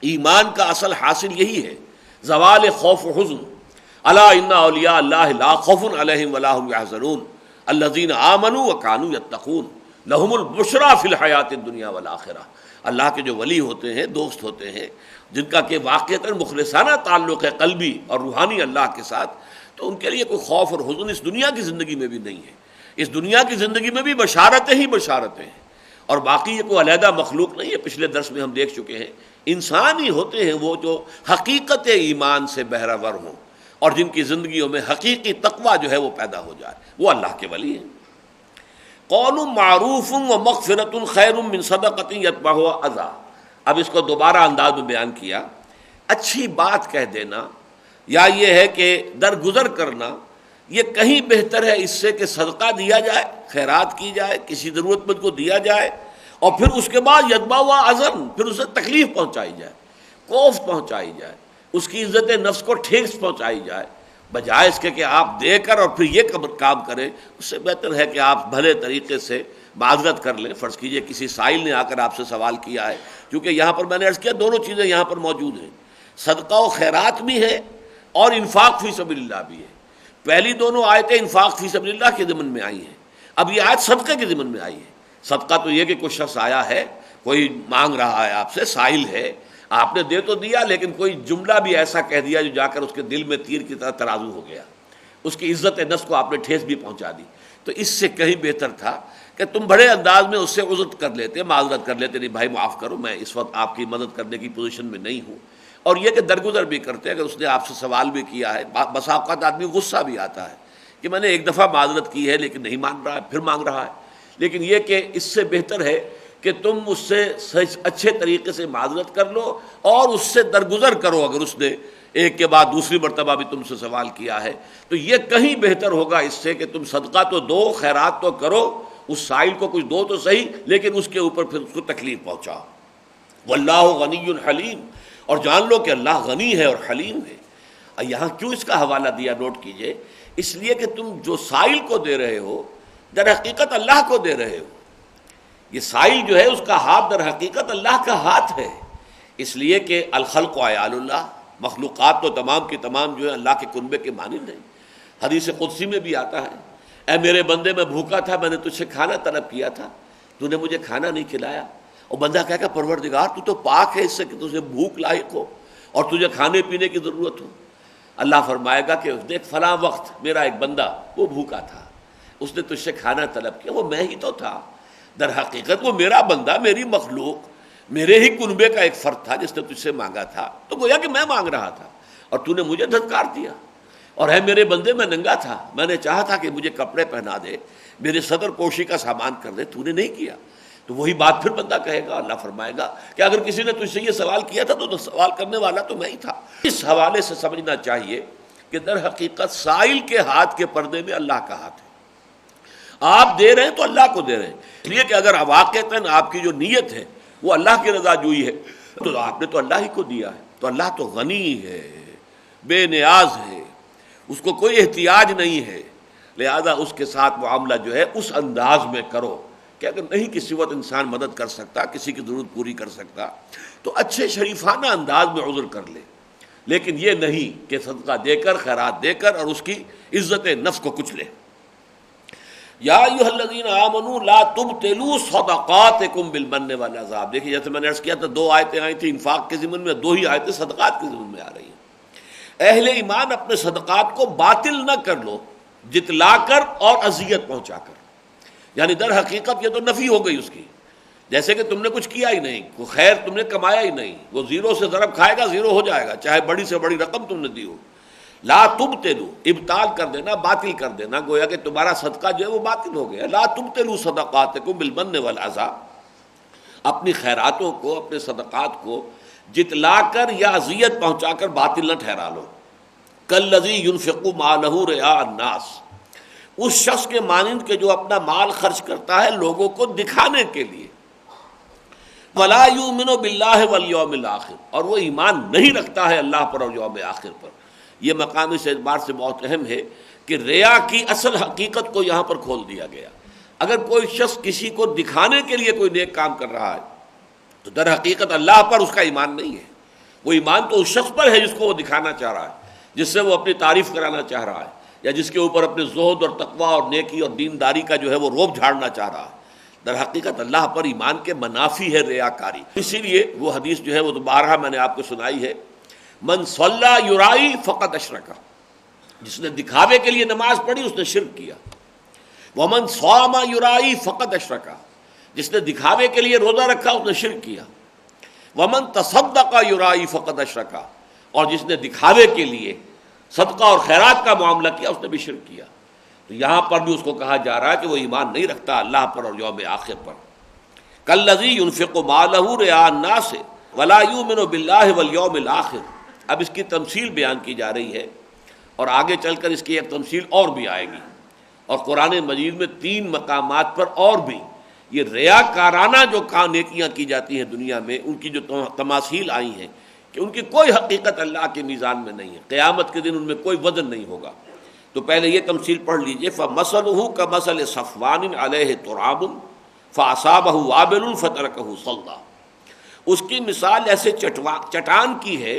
ایمان کا اصل حاصل یہی ہے، زوال خوف و حزن۔ الا ان اولیاء اللہ لا خوف علیہم ولا هم یحزنون الذین آمنوا وکانوا یتقون لہم البشریٰ فی الحیات الدنیا والآخرہ۔ اللہ کے جو ولی ہوتے ہیں، دوست ہوتے ہیں، جن کا کہ واقعتاً مخلصانہ تعلق ہے قلبی اور روحانی اللہ کے ساتھ، تو ان کے لیے کوئی خوف اور حزن اس دنیا کی زندگی میں بھی نہیں ہے۔ اس دنیا کی زندگی میں بھی بشارتیں ہی بشارتیں ہیں، اور باقی یہ کوئی علیحدہ مخلوق نہیں ہے۔ پچھلے درس میں ہم دیکھ چکے ہیں، انسان ہی ہوتے ہیں وہ جو حقیقت ایمان سے بہرہ ور ہوں اور جن کی زندگیوں میں حقیقی تقویٰ جو ہے وہ پیدا ہو جائے، وہ اللہ کے ولی ہیں۔ قول معروف و مغفرۃ خیر من صدقۃ یتبعھا اذی، اب اس کو دوبارہ انداز میں بیان کیا، اچھی بات کہہ دینا یا یہ ہے کہ درگزر کرنا، یہ کہیں بہتر ہے اس سے کہ صدقہ دیا جائے، خیرات کی جائے، کسی ضرورت مند کو دیا جائے، اور پھر اس کے بعد یتبعھا اذی، پھر اسے تکلیف پہنچائی جائے، کوفت پہنچائی جائے، اس کی عزت نفس کو ٹھیس پہنچائی جائے، بجائے اس کے کہ آپ دے کر اور پھر یہ کام کریں، اس سے بہتر ہے کہ آپ بھلے طریقے سے معذرت کر لیں۔ فرض کیجئے کسی سائل نے آ کر آپ سے سوال کیا ہے، کیونکہ یہاں پر میں نے عرض کیا دونوں چیزیں یہاں پر موجود ہیں، صدقہ و خیرات بھی ہے اور انفاق فی سبیل اللہ بھی ہے۔ پہلی دونوں آیتیں انفاق فی سبیل اللہ کے ضمن میں آئی ہیں، اب یہ آیت صدقے کے ضمن میں آئی ہے۔ صدقہ تو یہ کہ کوئی شخص آیا ہے کوئی مانگ رہا ہے آپ سے، سائل ہے، آپ نے دے تو دیا لیکن کوئی جملہ بھی ایسا کہہ دیا جو جا کر اس کے دل میں تیر کی طرح ترازو ہو گیا، اس کی عزت نفس کو آپ نے ٹھیس بھی پہنچا دی، تو اس سے کہیں بہتر تھا کہ تم بڑے انداز میں اس سے عذر کر لیتے، معذرت کر لیتے، نہیں بھائی معاف کرو، میں اس وقت آپ کی مدد کرنے کی پوزیشن میں نہیں ہوں، اور یہ کہ درگزر بھی کرتے، اگر اس نے آپ سے سوال بھی کیا ہے، بسا اوقات آدمی غصہ بھی آتا ہے کہ میں نے ایک دفعہ معذرت کی ہے لیکن نہیں مان رہا ہے، پھر مانگ رہا ہے، لیکن یہ کہ اس سے بہتر ہے کہ تم اس سے اچھے طریقے سے معذرت کر لو اور اس سے درگزر کرو، اگر اس نے ایک کے بعد دوسری مرتبہ بھی تم سے سوال کیا ہے تو یہ کہیں بہتر ہوگا اس سے کہ تم صدقہ تو دو، خیرات تو کرو، اس سائل کو کچھ دو تو صحیح، لیکن اس کے اوپر پھر اس کو تکلیف پہنچاؤ۔ واللہ غنی حلیم، اور جان لو کہ اللہ غنی ہے اور حلیم ہے۔ یہاں کیوں اس کا حوالہ دیا نوٹ کیجئے، اس لیے کہ تم جو سائل کو دے رہے ہو در حقیقت اللہ کو دے رہے ہو، یہ سائل جو ہے اس کا ہاتھ در حقیقت اللہ کا ہاتھ ہے، اس لیے کہ الخلق عیال اللہ، مخلوقات تو تمام کی تمام جو ہے اللہ کے کنبے کے مانند ہیں۔ حدیث قدسی میں بھی آتا ہے، اے میرے بندے میں بھوکا تھا، میں نے تجھ سے کھانا طلب کیا تھا، تو نے مجھے کھانا نہیں کھلایا، اور بندہ کہے گا پروردگار تو تو پاک ہے اس سے کہ تجھے بھوک لاحق ہو اور تجھے کھانے پینے کی ضرورت ہو۔ اللہ فرمائے گا کہ دیکھ فلاں وقت میرا ایک بندہ وہ بھوکا تھا، اس نے تجھ سے کھانا طلب کیا، وہ میں ہی تو تھا، در حقیقت وہ میرا بندہ، میری مخلوق، میرے ہی کنبے کا ایک فرد تھا جس نے تجھ سے مانگا تھا، تو گویا کہ میں مانگ رہا تھا اور تو نے مجھے دھتکار دیا، اور ہے میرے بندے میں ننگا تھا، میں نے چاہا تھا کہ مجھے کپڑے پہنا دے، میرے صدر پوشی کا سامان کر دے، تو نے نہیں کیا۔ تو وہی بات پھر بندہ کہے گا، اللہ فرمائے گا کہ اگر کسی نے تجھ سے یہ سوال کیا تھا تو سوال کرنے والا تو میں ہی تھا۔ اس حوالے سے سمجھنا چاہیے کہ در حقیقت سائل کے ہاتھ کے پردے میں اللہ کا ہاتھ ہے، آپ دے رہے ہیں تو اللہ کو دے رہے ہیں، اس لیے کہ اگر واقعتاً آپ کی جو نیت ہے وہ اللہ کی رضا جوئی ہے تو آپ نے تو اللہ ہی کو دیا ہے، تو اللہ تو غنی ہے، بے نیاز ہے، اس کو کوئی احتیاج نہیں ہے، لہذا اس کے ساتھ معاملہ جو ہے اس انداز میں کرو کہ اگر نہیں کسی وقت انسان مدد کر سکتا، کسی کی ضرورت پوری کر سکتا تو اچھے شریفانہ انداز میں عذر کر لے، لیکن یہ نہیں کہ صدقہ دے کر، خیرات دے کر اور اس کی عزت نفس کو کچلے۔ یا ایھا الذین آمنوا لا تبطلوا صدقاتکم بالمن والعذاب۔ دیکھیے جیسے میں نے عرض کیا تھا، دو آیتیں آئی تھیں انفاق کے ضمن میں، دو ہی آیتیں صدقات کے ضمن میں آ رہی ہیں۔ اہل ایمان اپنے صدقات کو باطل نہ کر لو، جتلا کر اور اذیت پہنچا کر، یعنی در حقیقت یہ تو نفی ہو گئی اس کی، جیسے کہ تم نے کچھ کیا ہی نہیں، کوئی خیر تم نے کمایا ہی نہیں، وہ زیرو سے ضرب کھائے گا زیرو ہو جائے گا، چاہے بڑی سے بڑی رقم تم نے دی ہو۔ لا تبطلوا، ابطال کر دینا، باطل کر دینا، گویا کہ تمہارا صدقہ جو ہے وہ باطل ہو گیا۔ لا تبطلوا صدقاتکم بالمن والعذا، اپنی خیراتوں کو، اپنے صدقات کو جتلا کر یا اذیت پہنچا کر باطل نہ ٹھہرا لو۔ کالذی ينفق مالہ رئاء الناس، اس شخص کے مانند کے جو اپنا مال خرچ کرتا ہے لوگوں کو دکھانے کے لیے۔ ولا یؤمن باللہ والیوم الآخر، اور وہ ایمان نہیں رکھتا ہے اللہ پر اور یوم آخر پر۔ یہ مقام اس اعتبار سے بہت اہم ہے کہ ریا کی اصل حقیقت کو یہاں پر کھول دیا گیا۔ اگر کوئی شخص کسی کو دکھانے کے لیے کوئی نیک کام کر رہا ہے تو در حقیقت اللہ پر اس کا ایمان نہیں ہے، وہ ایمان تو اس شخص پر ہے جس کو وہ دکھانا چاہ رہا ہے، جس سے وہ اپنی تعریف کرانا چاہ رہا ہے، یا جس کے اوپر اپنے زہد اور تقویٰ اور نیکی اور دینداری کا جو ہے وہ روب جھاڑنا چاہ رہا ہے۔ در حقیقت اللہ پر ایمان کے منافی ہے ریاکاری۔ اسی لیے وہ حدیث جو ہے وہ دوبارہ میں نے آپ کو سنائی ہے، من صلی یرائی فقد اشرک، جس نے دکھاوے کے لیے نماز پڑھی اس نے شرک کیا۔ ومن صام یرائی فقد اشرک، جس نے دکھاوے کے لیے روزہ رکھا اس نے شرک کیا۔ ومن تصدق یرائی فقد اشرک، اور جس نے دکھاوے کے لیے صدقہ اور خیرات کا معاملہ کیا اس نے بھی شرک کیا۔ تو یہاں پر بھی اس کو کہا جا رہا ہے کہ وہ ایمان نہیں رکھتا اللہ پر اور یوم آخر پر۔ کالذی ينفق مالہ رئاء الناس ولا یؤمن باللہ والیوم الآخر۔ اب اس کی تمثیل بیان کی جا رہی ہے، اور آگے چل کر اس کی ایک تمثیل اور بھی آئے گی، اور قرآن مجید میں 3 مقامات پر اور بھی یہ ریاکارانہ جو نیکیاں کی جاتی ہیں دنیا میں، ان کی جو تماثیل آئی ہیں کہ ان کی کوئی حقیقت اللہ کے میزان میں نہیں ہے، قیامت کے دن ان میں کوئی وزن نہیں ہوگا۔ تو پہلے یہ تمثیل پڑھ لیجئے، فَمَثَلُهُ كَمَثَلِ صَفْوَانٍ عَلَيْهِ تُرَابٌ فَأَصَابَهُ وَابِلٌ فَتَرَكَهُ صَلْدًا۔ اس کی مثال ایسے چٹان کی ہے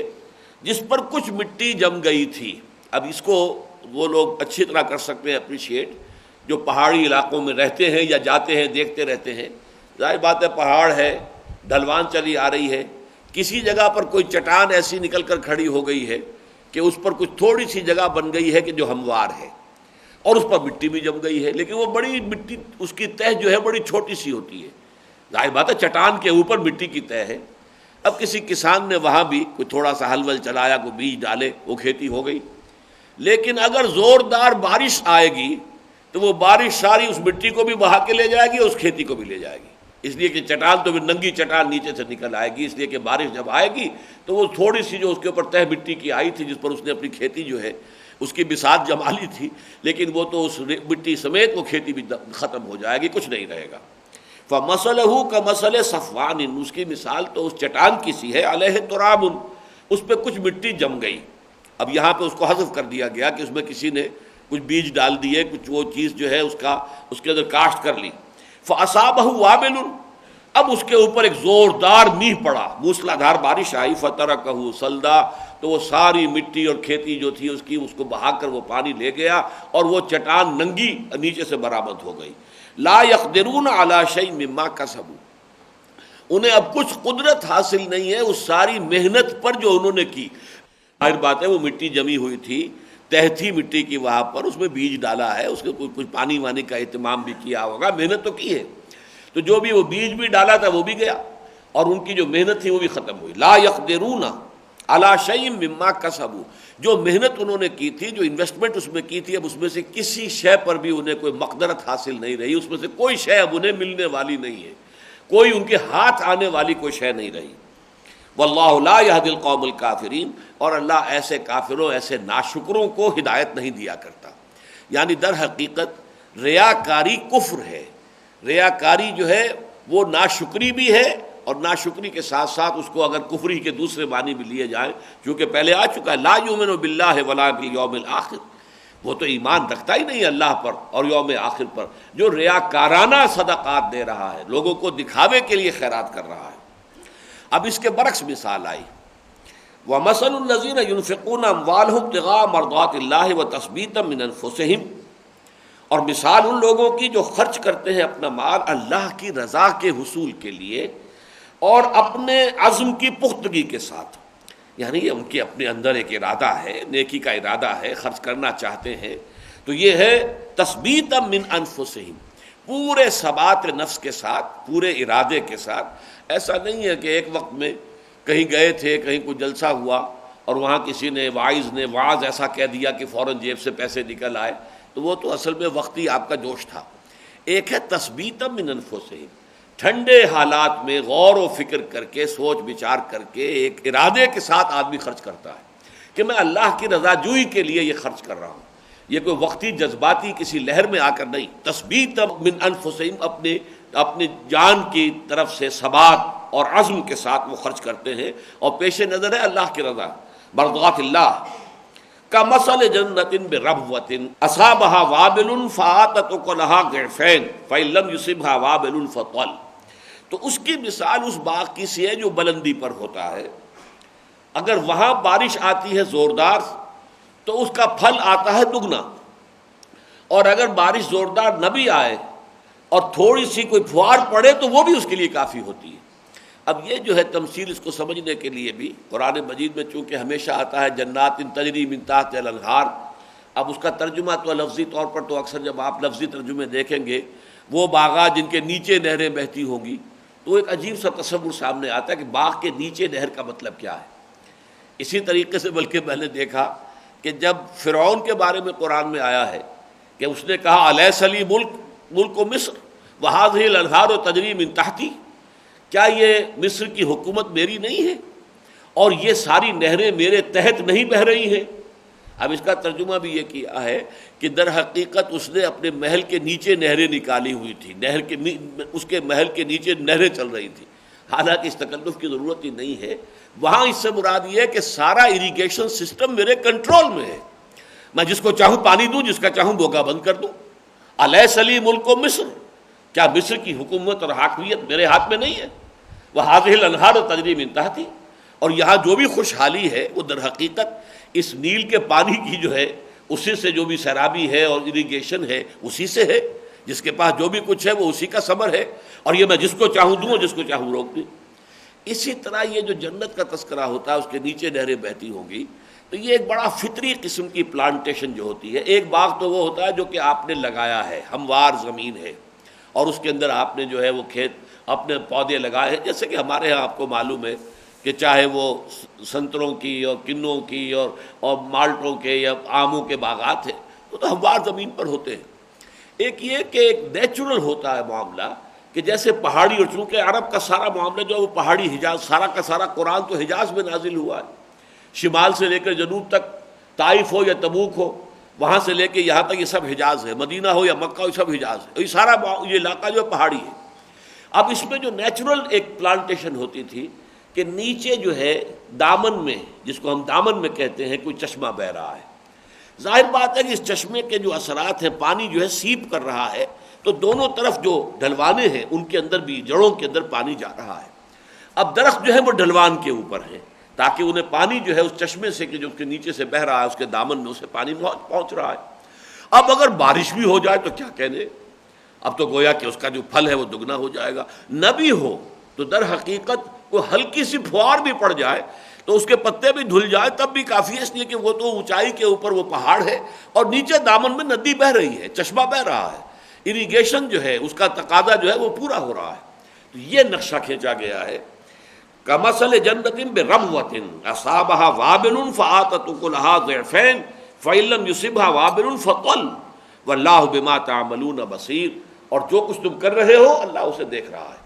جس پر کچھ مٹی جم گئی تھی۔ اب اس کو وہ لوگ اچھی طرح کر سکتے ہیں اپریشیٹ جو پہاڑی علاقوں میں رہتے ہیں یا جاتے ہیں دیکھتے رہتے ہیں۔ ظاہر بات ہے پہاڑ ہے ڈھلوان چلی آ رہی ہے، کسی جگہ پر کوئی چٹان ایسی نکل کر کھڑی ہو گئی ہے کہ اس پر کچھ تھوڑی سی جگہ بن گئی ہے کہ جو ہموار ہے، اور اس پر مٹی بھی جم گئی ہے، لیکن وہ بڑی مٹی، اس کی تہ جو ہے بڑی چھوٹی سی ہوتی ہے، ظاہر بات ہے چٹان کے اوپر مٹی کی تہ ہے۔ اب کسی کسان نے وہاں بھی کوئی تھوڑا سا ہل ول چلایا، کوئی بیج ڈالے، وہ کھیتی ہو گئی۔ لیکن اگر زوردار بارش آئے گی تو وہ بارش ساری اس مٹی کو بھی بہا کے لے جائے گی اور اس کھیتی کو بھی لے جائے گی، اس لیے کہ چٹان تو پھر ننگی چٹان نیچے سے نکل آئے گی، اس لیے کہ بارش جب آئے گی تو وہ تھوڑی سی جو اس کے اوپر تہ مٹی کی آئی تھی جس پر اس نے اپنی کھیتی جو ہے اس کی بساط جما لی تھی، لیکن وہ تو اس مٹی سمیت وہ کھیتی بھی ختم ہو جائے گی، کچھ نہیں رہے گا۔ فَمَثَلُهُ كَمَثَلِ صَفْوَانٍ، اس کی مثال تو اس چٹان کی سی ہے، علیہ تراب، اس پہ کچھ مٹی جم گئی۔ اب یہاں پہ اس کو حذف کر دیا گیا کہ اس میں کسی نے کچھ بیج ڈال دیے، کچھ وہ چیز جو ہے اس کے اندر کاشت کر لی۔ فَأَصَابَهُ وَابِلٌ، اب اس کے اوپر ایک زوردار میہ پڑا، موسلا دھار بارش آئی، فَتَرَكَهُ صَلْدًا، تو وہ ساری مٹی اور کھیتی جو تھی اس کو بہا کر وہ پانی لے گیا اور وہ چٹان ننگی نیچے سے برآمد ہو گئی۔ لا يقدرون على شيء مما كسبوا، انہیں اب کچھ قدرت حاصل نہیں ہے اس ساری محنت پر جو انہوں نے کی۔ ظاہر بات ہے وہ مٹی جمی ہوئی تھی، تہ تھی مٹی کی وہاں پر، اس میں بیج ڈالا ہے، اس کے کچھ پانی وانی کا اہتمام بھی کیا ہوگا، محنت تو کی ہے، تو جو بھی وہ بیج بھی ڈالا تھا وہ بھی گیا اور ان کی جو محنت تھی وہ بھی ختم ہوئی۔ لا يقدرون علی شیء مما کسبوا، جو محنت انہوں نے کی تھی، جو انویسٹمنٹ اس میں کی تھی، اب اس میں سے کسی شے پر بھی انہیں کوئی مقدرت حاصل نہیں رہی، اس میں سے کوئی شے اب انہیں ملنے والی نہیں ہے، کوئی ان کے ہاتھ آنے والی کوئی شے نہیں رہی۔ واللہ لا یہدی القوم الکافرین، اور اللہ ایسے کافروں، ایسے ناشکروں کو ہدایت نہیں دیا کرتا۔ یعنی در حقیقت ریاکاری کفر ہے، ریاکاری جو ہے وہ ناشکری بھی ہے، اور ناشکری کے ساتھ ساتھ اس کو اگر کفری کے دوسرے معنی بھی لیے جائیں، چونکہ پہلے آ چکا ہے لا یؤمن باللہ ولا بالیوم الآخر، وہ تو ایمان رکھتا ہی نہیں اللہ پر اور یوم آخر پر، جو ریاکارانہ صدقات دے رہا ہے، لوگوں کو دکھاوے کے لیے خیرات کر رہا ہے۔ اب اس کے برعکس مثال آئی، وَمَثَلُ الَّذِينَ يُنْفِقُونَ أَمْوَالَهُمْ ابْتِغَاءَ مَرْضَاتِ اللَّهِ وَتَثْبِيتًا مِنْ أَنفُسِهِمْ، اور مثال ان لوگوں کی جو خرچ کرتے ہیں اپنا مال اللہ کی رضا کے حصول کے لیے اور اپنے عزم کی پختگی کے ساتھ، یعنی ان کے اپنے اندر ایک ارادہ ہے، نیکی کا ارادہ ہے، خرچ کرنا چاہتے ہیں، تو یہ ہے تثبیتا من انفسہم، پورے ثبات نفس کے ساتھ، پورے ارادے کے ساتھ۔ ایسا نہیں ہے کہ ایک وقت میں کہیں گئے تھے، کہیں کوئی جلسہ ہوا اور وہاں کسی نے واعظ نے وعظ ایسا کہہ دیا کہ فوراً جیب سے پیسے نکل آئے، تو وہ تو اصل میں وقتی آپ کا جوش تھا۔ ایک ہے تثبیتا من انفسہم، ٹھنڈے حالات میں غور و فکر کر کے، سوچ بچار کر کے ایک ارادے کے ساتھ آدمی خرچ کرتا ہے کہ میں اللہ کی رضا جوئی کے لیے یہ خرچ کر رہا ہوں، یہ کوئی وقتی جذباتی کسی لہر میں آ کر نہیں۔ تثبیت من انفسہم، اپنے جان کی طرف سے ثبات اور عزم کے ساتھ وہ خرچ کرتے ہیں، اور پیش نظر ہے اللہ کی رضا، مرضات اللہ۔ کمثل جنۃ بربوۃ اصابها وابل فآتت اکلها ضعفین فإن لم یصبها وابل فطل، تو اس کی مثال اس باغ کی سی ہے جو بلندی پر ہوتا ہے، اگر وہاں بارش آتی ہے زوردار تو اس کا پھل آتا ہے دگنا، اور اگر بارش زوردار نہ بھی آئے اور تھوڑی سی کوئی پھوار پڑے تو وہ بھی اس کے لیے کافی ہوتی ہے۔ اب یہ جو ہے تمثیل، اس کو سمجھنے کے لیے بھی قرآن مجید میں چونکہ ہمیشہ آتا ہے جنات تجری من تحتہا الانہار، اب اس کا ترجمہ تو لفظی طور پر تو اکثر جب آپ لفظی ترجمے دیکھیں گے وہ باغات جن کے نیچے نہریں بہتی ہوں گی، تو ایک عجیب سا تصور سامنے آتا ہے کہ باغ کے نیچے نہر کا مطلب کیا ہے۔ اسی طریقے سے بلکہ میں نے دیکھا کہ جب فرعون کے بارے میں قرآن میں آیا ہے کہ اس نے کہا الیس لی ملک مصر وہذہ الانہار تجری من تحتی، کیا یہ مصر کی حکومت میری نہیں ہے اور یہ ساری نہریں میرے تحت نہیں بہہ رہی ہیں؟ اب اس کا ترجمہ بھی یہ کیا ہے کہ در حقیقت اس نے اپنے محل کے نیچے نہریں نکالی ہوئی تھی، اس کے محل کے نیچے نہریں چل رہی تھیں، حالانکہ اس تکلف کی ضرورت ہی نہیں ہے۔ وہاں اس سے مراد یہ ہے کہ سارا اریگیشن سسٹم میرے کنٹرول میں ہے، میں جس کو چاہوں پانی دوں، جس کا چاہوں بوگا بند کر دوں۔ الیس لی ملک مصر، کیا مصر کی حکومت اور حاکمیت میرے ہاتھ میں نہیں ہے؟ وہذہ الانہار تجری من تحتی، اور یہاں جو بھی خوشحالی ہے وہ در حقیقت اس نیل کے پانی کی جو ہے اسی سے، جو بھی سیرابی ہے اور اریگیشن ہے اسی سے ہے، جس کے پاس جو بھی کچھ ہے وہ اسی کا ثمر ہے، اور یہ میں جس کو چاہوں دوں اور جس کو چاہوں روک دوں۔ اسی طرح یہ جو جنت کا تذکرہ ہوتا ہے اس کے نیچے نہریں بہتی ہوں گی، تو یہ ایک بڑا فطری قسم کی پلانٹیشن جو ہوتی ہے. ایک باغ تو وہ ہوتا ہے جو کہ آپ نے لگایا ہے، ہموار زمین ہے اور اس کے اندر آپ نے جو ہے وہ کھیت اپنے پودے لگائے ہیں. جیسے کہ ہمارے ہاں آپ کو معلوم ہے کہ چاہے وہ سنتروں کی اور کنوں کی اور مالٹوں کے یا آموں کے باغات ہیں، وہ تو ہموار زمین پر ہوتے ہیں. ایک یہ کہ ایک نیچرل ہوتا ہے معاملہ کہ جیسے پہاڑی، اور چونکہ عرب کا سارا معاملہ جو ہے وہ پہاڑی حجاز، سارا کا سارا قرآن تو حجاز میں نازل ہوا ہے، شمال سے لے کر جنوب تک، طائف ہو یا تبوک ہو، وہاں سے لے کے یہاں تک یہ سب حجاز ہے، مدینہ ہو یا مکہ ہو یہ سب حجاز ہے، یہ سارا یہ علاقہ جو ہے پہاڑی ہے. اب اس میں جو نیچرل ایک پلانٹیشن ہوتی تھی کہ نیچے جو ہے دامن میں، جس کو ہم دامن میں کہتے ہیں، کوئی چشمہ بہہ رہا ہے. ظاہر بات ہے کہ اس چشمے کے جو اثرات ہیں، پانی جو ہے سیپ کر رہا ہے، تو دونوں طرف جو ڈھلوانے ہیں ان کے اندر بھی، جڑوں کے اندر پانی جا رہا ہے. اب درخت جو ہے وہ ڈھلوان کے اوپر ہیں تاکہ انہیں پانی جو ہے اس چشمے سے کہ جو اس کے نیچے سے بہہ رہا ہے، اس کے دامن میں اسے پانی پہنچ رہا ہے. اب اگر بارش بھی ہو جائے تو کیا کہنے، اب تو گویا کہ اس کا جو پھل ہے وہ دگنا ہو جائے گا. نہ بھی ہو تو در حقیقت کوئی ہلکی سی پھوار بھی پڑ جائے تو اس کے پتے بھی دھل جائے تب بھی کافی ہے، اس لیے کہ وہ تو اونچائی کے اوپر وہ پہاڑ ہے اور نیچے دامن میں ندی بہہ رہی ہے، چشمہ بہہ رہا ہے، اریگیشن جو ہے اس کا تقاضا جو ہے وہ پورا ہو رہا ہے. تو یہ نقشہ کھینچا گیا ہے. کمثل جنت بربوۃ اصابها وابل فآتت اکلها ضعفین فإن لم يصبها وابل فطل واللہ بما تعملون بصیر. اور جو کچھ تم کر رہے ہو اللہ اسے دیکھ رہا ہے.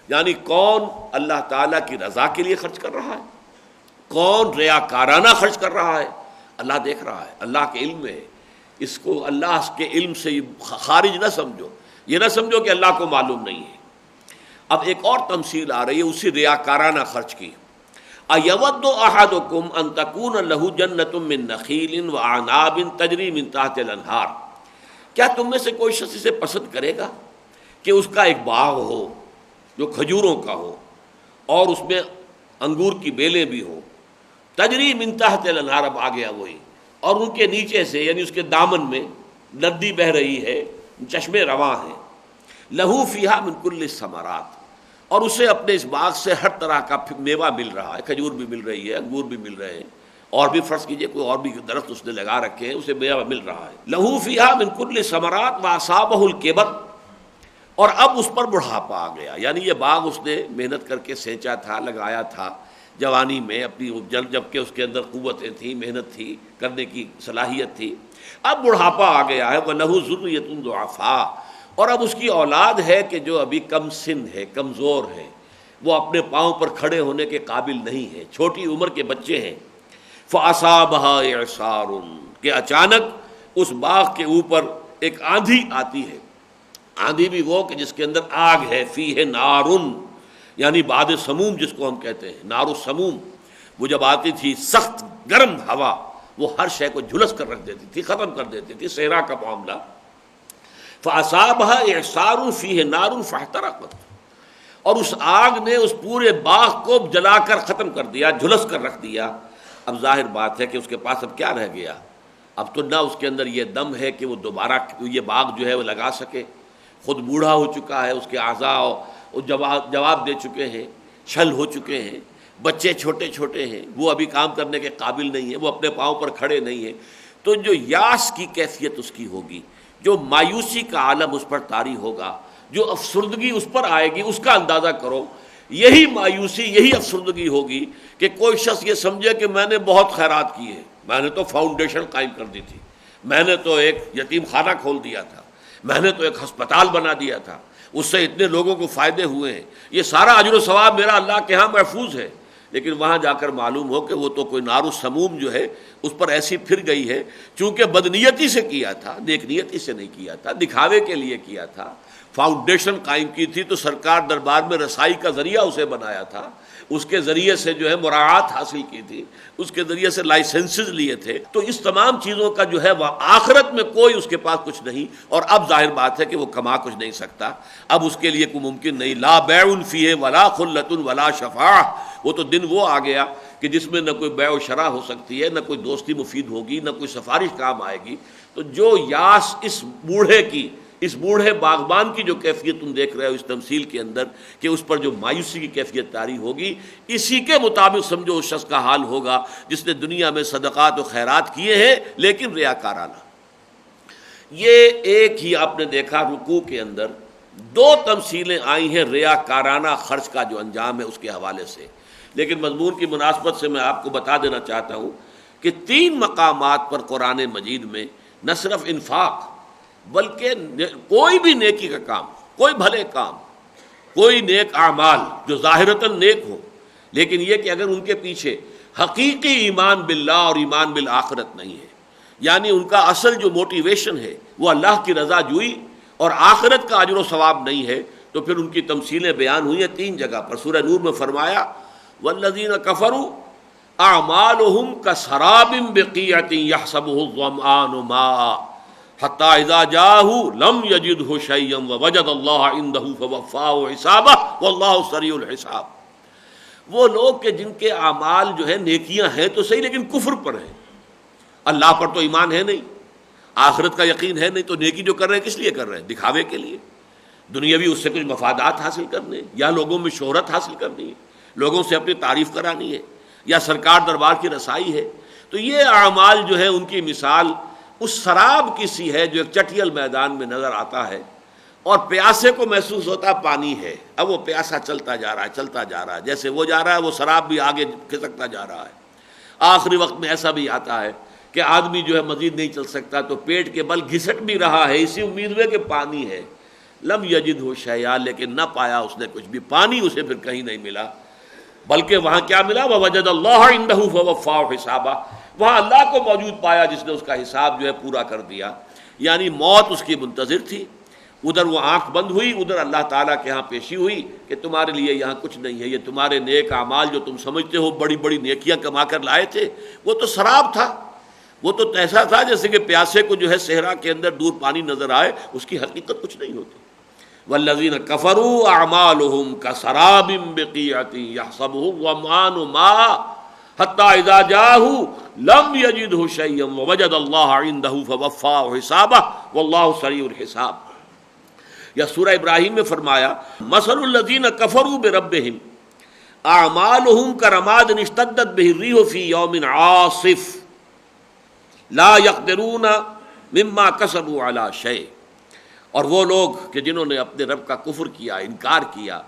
یعنی کون اللہ تعالیٰ کی رضا کے لیے خرچ کر رہا ہے، کون ریاکارانہ خرچ کر رہا ہے، اللہ دیکھ رہا ہے، اللہ کے علم میں ہے. اس کو اللہ کے علم سے خارج نہ سمجھو، یہ نہ سمجھو کہ اللہ کو معلوم نہیں ہے. اب ایک اور تمثیل آ رہی ہے اسی ریاکارانہ خرچ کی. اَيَوَدُّ أَحَدُكُمْ أَن تَكُونَ لَهُ جَنَّةٌ مِّن نَخِيلٍ وَأَعْنَابٍ تَجْرِي مِن تَحْتِهَا الْأَنْهَارُ. کیا تم میں سے کوئی شخص اسے پسند کرے گا کہ اس کا ایک باغ ہو جو کھجوروں کا ہو اور اس میں انگور کی بیلیں بھی ہوں، تجری من تحت الانہار، اب آ گیا وہی، اور ان کے نیچے سے یعنی اس کے دامن میں ندی بہہ رہی ہے، چشمے رواں ہیں. لہو فیہا من کل الثمرات، اور اسے اپنے اس باغ سے ہر طرح کا میوہ مل رہا ہے، کھجور بھی مل رہی ہے، انگور بھی مل رہے ہیں، اور بھی فرض کیجئے کوئی اور بھی درخت اس نے لگا رکھے ہیں، اسے میوہ مل رہا ہے. لہو فیہا من کل الثمرات واصابہ الکبر، اور اب اس پر بڑھاپا آ گیا. یعنی یہ باغ اس نے محنت کر کے سینچا تھا، لگایا تھا جوانی میں اپنی، جب کہ اس کے اندر قوتیں تھیں، محنت تھی، کرنے کی صلاحیت تھی. اب بڑھاپا آ گیا ہے. وَلَهُ ذُرِّيَّةٌ ضُعَفَاء، اور اب اس کی اولاد ہے کہ جو ابھی کم سن ہے، کمزور ہے، وہ اپنے پاؤں پر کھڑے ہونے کے قابل نہیں ہے، چھوٹی عمر کے بچے ہیں. فَأَصَابَهَا إِعْصَارٌ، کہ اچانک اس باغ کے اوپر ایک آندھی آتی ہے. آندھی بھی وہ کہ جس کے اندر آگ ہے، فیہ نارن، یعنی باد سموم جس کو ہم کہتے ہیں، نار السموم. وہ جب آتی تھی سخت گرم ہوا، وہ ہر شے کو جھلس کر رکھ دیتی تھی، ختم کر دیتی تھی، صحرا کا معاملہ. فَأَصَابَهَا إِعْصَارٌ فِيهِ نَارٌ فَاحْتَرَقَتْ، اور اس آگ نے اس پورے باغ کو جلا کر ختم کر دیا، جھلس کر رکھ دیا. اب ظاہر بات ہے کہ اس کے پاس اب کیا رہ گیا، اب تو نہ اس کے اندر یہ دم ہے کہ وہ دوبارہ یہ باغ جو ہے وہ لگا سکے. خود بوڑھا ہو چکا ہے، اس کے اعضاء جواب دے چکے ہیں، چھل ہو چکے ہیں، بچے چھوٹے چھوٹے ہیں، وہ ابھی کام کرنے کے قابل نہیں ہیں، وہ اپنے پاؤں پر کھڑے نہیں ہیں. تو جو یاس کی کیفیت اس کی ہوگی، جو مایوسی کا عالم اس پر طاری ہوگا، جو افسردگی اس پر آئے گی، اس کا اندازہ کرو. یہی مایوسی، یہی افسردگی ہوگی کہ کوئی شخص یہ سمجھے کہ میں نے بہت خیرات کی ہے، میں نے تو فاؤنڈیشن قائم کر دی تھی، میں نے تو ایک یتیم خانہ کھول دیا تھا، میں نے تو ایک ہسپتال بنا دیا تھا، اس سے اتنے لوگوں کو فائدے ہوئے ہیں، یہ سارا اجر و ثواب میرا اللہ کے ہاں محفوظ ہے. لیکن وہاں جا کر معلوم ہو کہ وہ تو کوئی نار السموم جو ہے اس پر ایسی پھر گئی ہے، چونکہ بدنیتی سے کیا تھا، نیک نیتی سے نہیں کیا تھا، دکھاوے کے لیے کیا تھا. فاؤنڈیشن قائم کی تھی تو سرکار دربار میں رسائی کا ذریعہ اسے بنایا تھا، اس کے ذریعے سے جو ہے مراعات حاصل کی تھی، اس کے ذریعے سے لائسنسز لیے تھے. تو اس تمام چیزوں کا جو ہے وہ آخرت میں کوئی اس کے پاس کچھ نہیں، اور اب ظاہر بات ہے کہ وہ کما کچھ نہیں سکتا، اب اس کے لیے کوئی ممکن نہیں. لا بیع فیہ ولا خلۃ ولا شفاعہ، وہ تو دن وہ آ گیا کہ جس میں نہ کوئی بیع و شرع ہو سکتی ہے، نہ کوئی دوستی مفید ہوگی، نہ کوئی سفارش کام آئے گی. تو جو یاس اس بوڑھے کی، اس بوڑھے باغبان کی جو کیفیت تم دیکھ رہے ہو اس تمثیل کے اندر کہ اس پر جو مایوسی کی کیفیت طاری ہوگی، اسی کے مطابق سمجھو اس شخص کا حال ہوگا جس نے دنیا میں صدقات و خیرات کیے ہیں لیکن ریاکارانہ۔ یہ ایک ہی آپ نے دیکھا رکوع کے اندر دو تمثیلیں آئی ہیں ریاکارانہ خرچ کا جو انجام ہے اس کے حوالے سے، لیکن مضمون کی مناسبت سے میں آپ کو بتا دینا چاہتا ہوں کہ 3 مقامات پر قرآن مجید میں نہ صرف انفاق بلکہ کوئی بھی نیکی کا کام، کوئی بھلے کام، کوئی نیک اعمال جو ظاہرتاً نیک ہو لیکن یہ کہ اگر ان کے پیچھے حقیقی ایمان باللہ اور ایمان بالآخرت نہیں ہے، یعنی ان کا اصل جو موٹیویشن ہے وہ اللہ کی رضا جوئی اور آخرت کا اجر و ثواب نہیں ہے، تو پھر ان کی تمثیلیں بیان ہوئی ہیں 3 جگہ پر۔ سورہ نور میں فرمایا والذین کفروا اعمالهم کسراب بقیعۃ یحسبہ الظمآن ماء حتی اذا جاءہ لم یجدہ شیئا ووجد اللہ عندہ فوفاہ حسابہ واللہ سریع الحساب۔ وہ لوگ کہ جن کے اعمال جو ہے نیکیاں ہیں تو صحیح لیکن کفر پر ہیں، اللہ پر تو ایمان ہے نہیں، آخرت کا یقین ہے نہیں، تو نیکی جو کر رہے ہیں کس لیے کر رہے ہیں؟ دکھاوے کے لیے، دنیاوی اس سے کچھ مفادات حاصل کرنے، یا لوگوں میں شہرت حاصل کرنی ہے، لوگوں سے اپنی تعریف کرانی ہے، یا سرکار دربار کی رسائی ہے۔ تو یہ اعمال جو ہے ان کی مثال اس سراب کی سی ہے جو ایک چٹیل میدان میں نظر آتا ہے اور پیاسے کو محسوس ہوتا ہے پانی ہے، اب وہ پیاسا چلتا جا رہا ہے چلتا جا رہا ہے، جیسے وہ جا رہا ہے وہ سراب بھی آگے کھسکتا جا رہا ہے۔ آخری وقت میں ایسا بھی آتا ہے کہ آدمی جو ہے مزید نہیں چل سکتا تو پیٹ کے بل گھسٹ بھی رہا ہے اسی امید میں کہ پانی ہے، لم یجدہ شیئا، لیکن نہ پایا اس نے کچھ بھی، پانی اسے پھر کہیں نہیں ملا، بلکہ وہاں کیا ملا؟ ووجد اللہ عندہ فوفاہ حسابہ، وہاں اللہ کو موجود پایا جس نے اس کا حساب جو ہے پورا کر دیا۔ یعنی موت اس کی منتظر تھی، ادھر وہ آنکھ بند ہوئی، ادھر اللہ تعالیٰ کے ہاں پیشی ہوئی کہ تمہارے لیے یہاں کچھ نہیں ہے، یہ تمہارے نیک اعمال جو تم سمجھتے ہو بڑی بڑی نیکیاں کما کر لائے تھے وہ تو سراب تھا، وہ تو ایسا تھا جیسے کہ پیاسے کو جو ہے صحرا کے اندر دور پانی نظر آئے، اس کی حقیقت کچھ نہیں ہوتی۔ والذین کفروا اعمالهم کسراب بقیعۃ یحسبہ الظمآن ماء حتی اذا جاءہ لم یجدہ شیئا ووجد اللہ عندہ فوفاہ حسابہ واللہ سریع الحساب۔ یا سورہ ابراہیم میں فرمایا مثل الذین کفروا بربہم اعمالهم کرماد اشتدت بہ الریح فی یوم عاصف لا یقدرون مما کسبوا علی شیء۔ اور وہ لوگ کہ جنہوں نے اپنے رب کا کفر کیا، انکار کیا،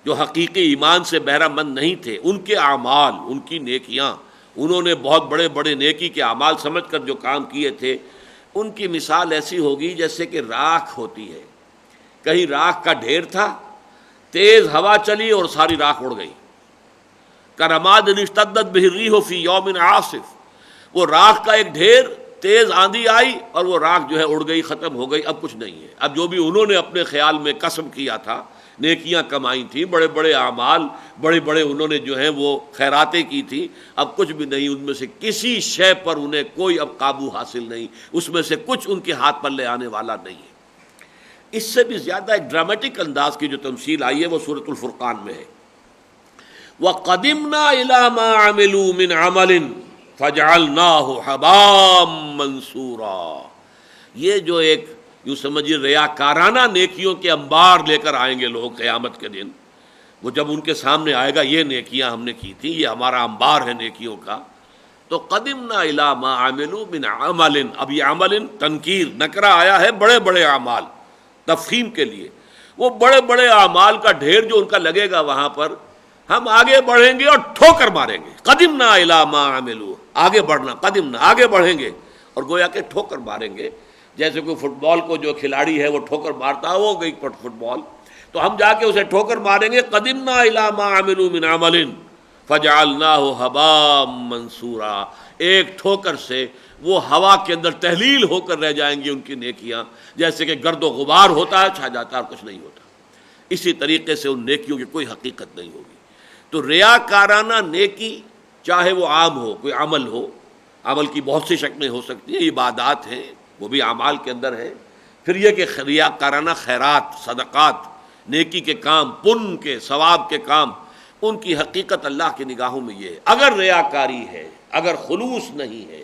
جو حقیقی ایمان سے بہرہ مند نہیں تھے، ان کے اعمال، ان کی نیکیاں، انہوں نے بہت بڑے بڑے نیکی کے اعمال سمجھ کر جو کام کیے تھے، ان کی مثال ایسی ہوگی جیسے کہ راکھ ہوتی ہے، کہیں راکھ کا ڈھیر تھا، تیز ہوا چلی اور ساری راکھ اڑ گئی۔ کرماد اشتدت بہ الریح فی یوم عاصف، وہ راکھ کا ایک ڈھیر، تیز آندھی آئی اور وہ راکھ جو ہے اڑ گئی، ختم ہو گئی، اب کچھ نہیں ہے۔ اب جو بھی انہوں نے اپنے خیال میں کسب کیا تھا، نیکیاں کمائی تھیں، بڑے بڑے اعمال، بڑے بڑے انہوں نے جو ہیں وہ خیراتیں کی تھیں، اب کچھ بھی نہیں، ان میں سے کسی شے پر انہیں کوئی اب قابو حاصل نہیں، اس میں سے کچھ ان کے ہاتھ پلے آنے والا نہیں ہے۔ اس سے بھی زیادہ ایک ڈرامٹک انداز کی جو تمثیل آئی ہے وہ سورۃ الفرقان میں ہے۔ وَقَدِمْنَا إِلَىٰ مَا عَمِلُوا مِنْ عَمَلٍ فَجَعَلْنَاهُ حَبَاءً مَنْثُورًا۔ یہ جو ایک یوں سمجھیے ریاکارانہ نیکیوں کے انبار لے کر آئیں گے لوگ قیامت کے دن، وہ جب ان کے سامنے آئے گا یہ نیکیاں ہم نے کی تھی، یہ ہمارا انبار ہے نیکیوں کا، تو قدمنا الی ما عملوا من عمل، اب یہ عمل تنکیر نکرہ آیا ہے، بڑے بڑے اعمال تفخیم کے لیے، وہ بڑے بڑے اعمال کا ڈھیر جو ان کا لگے گا وہاں پر، ہم آگے بڑھیں گے اور ٹھوکر ماریں گے۔ قدمنا الی ما عملوا، آگے بڑھنا، قدمنا آگے بڑھیں گے اور گویا کہ ٹھوکر ماریں گے، جیسے کوئی فٹ بال کو جو کھلاڑی ہے وہ ٹھوکر مارتا ہے، وہ گئی فٹ بال، تو ہم جا کے اسے ٹھوکر ماریں گے۔ قدمنا الی ما عملوا من عمل فجعلناہ حباء منثورا، ایک ٹھوکر سے وہ ہوا کے اندر تحلیل ہو کر رہ جائیں گی ان کی نیکیاں، جیسے کہ گرد و غبار ہوتا ہے، چھا جاتا ہے اور کچھ نہیں ہوتا۔ اسی طریقے سے ان نیکیوں کی کوئی حقیقت نہیں ہوگی۔ تو ریاکارانہ نیکی چاہے وہ عام ہو، کوئی عمل ہو، عمل کی بہت سی شکلیں ہو سکتی ہیں، عبادات ہیں وہ بھی اعمال کے اندر ہے، پھر یہ کہ ریاکارانہ خیرات، صدقات، نیکی کے کام، پن کے، ثواب کے کام، ان کی حقیقت اللہ کی نگاہوں میں یہ ہے۔ اگر ریاکاری ہے، اگر خلوص نہیں ہے،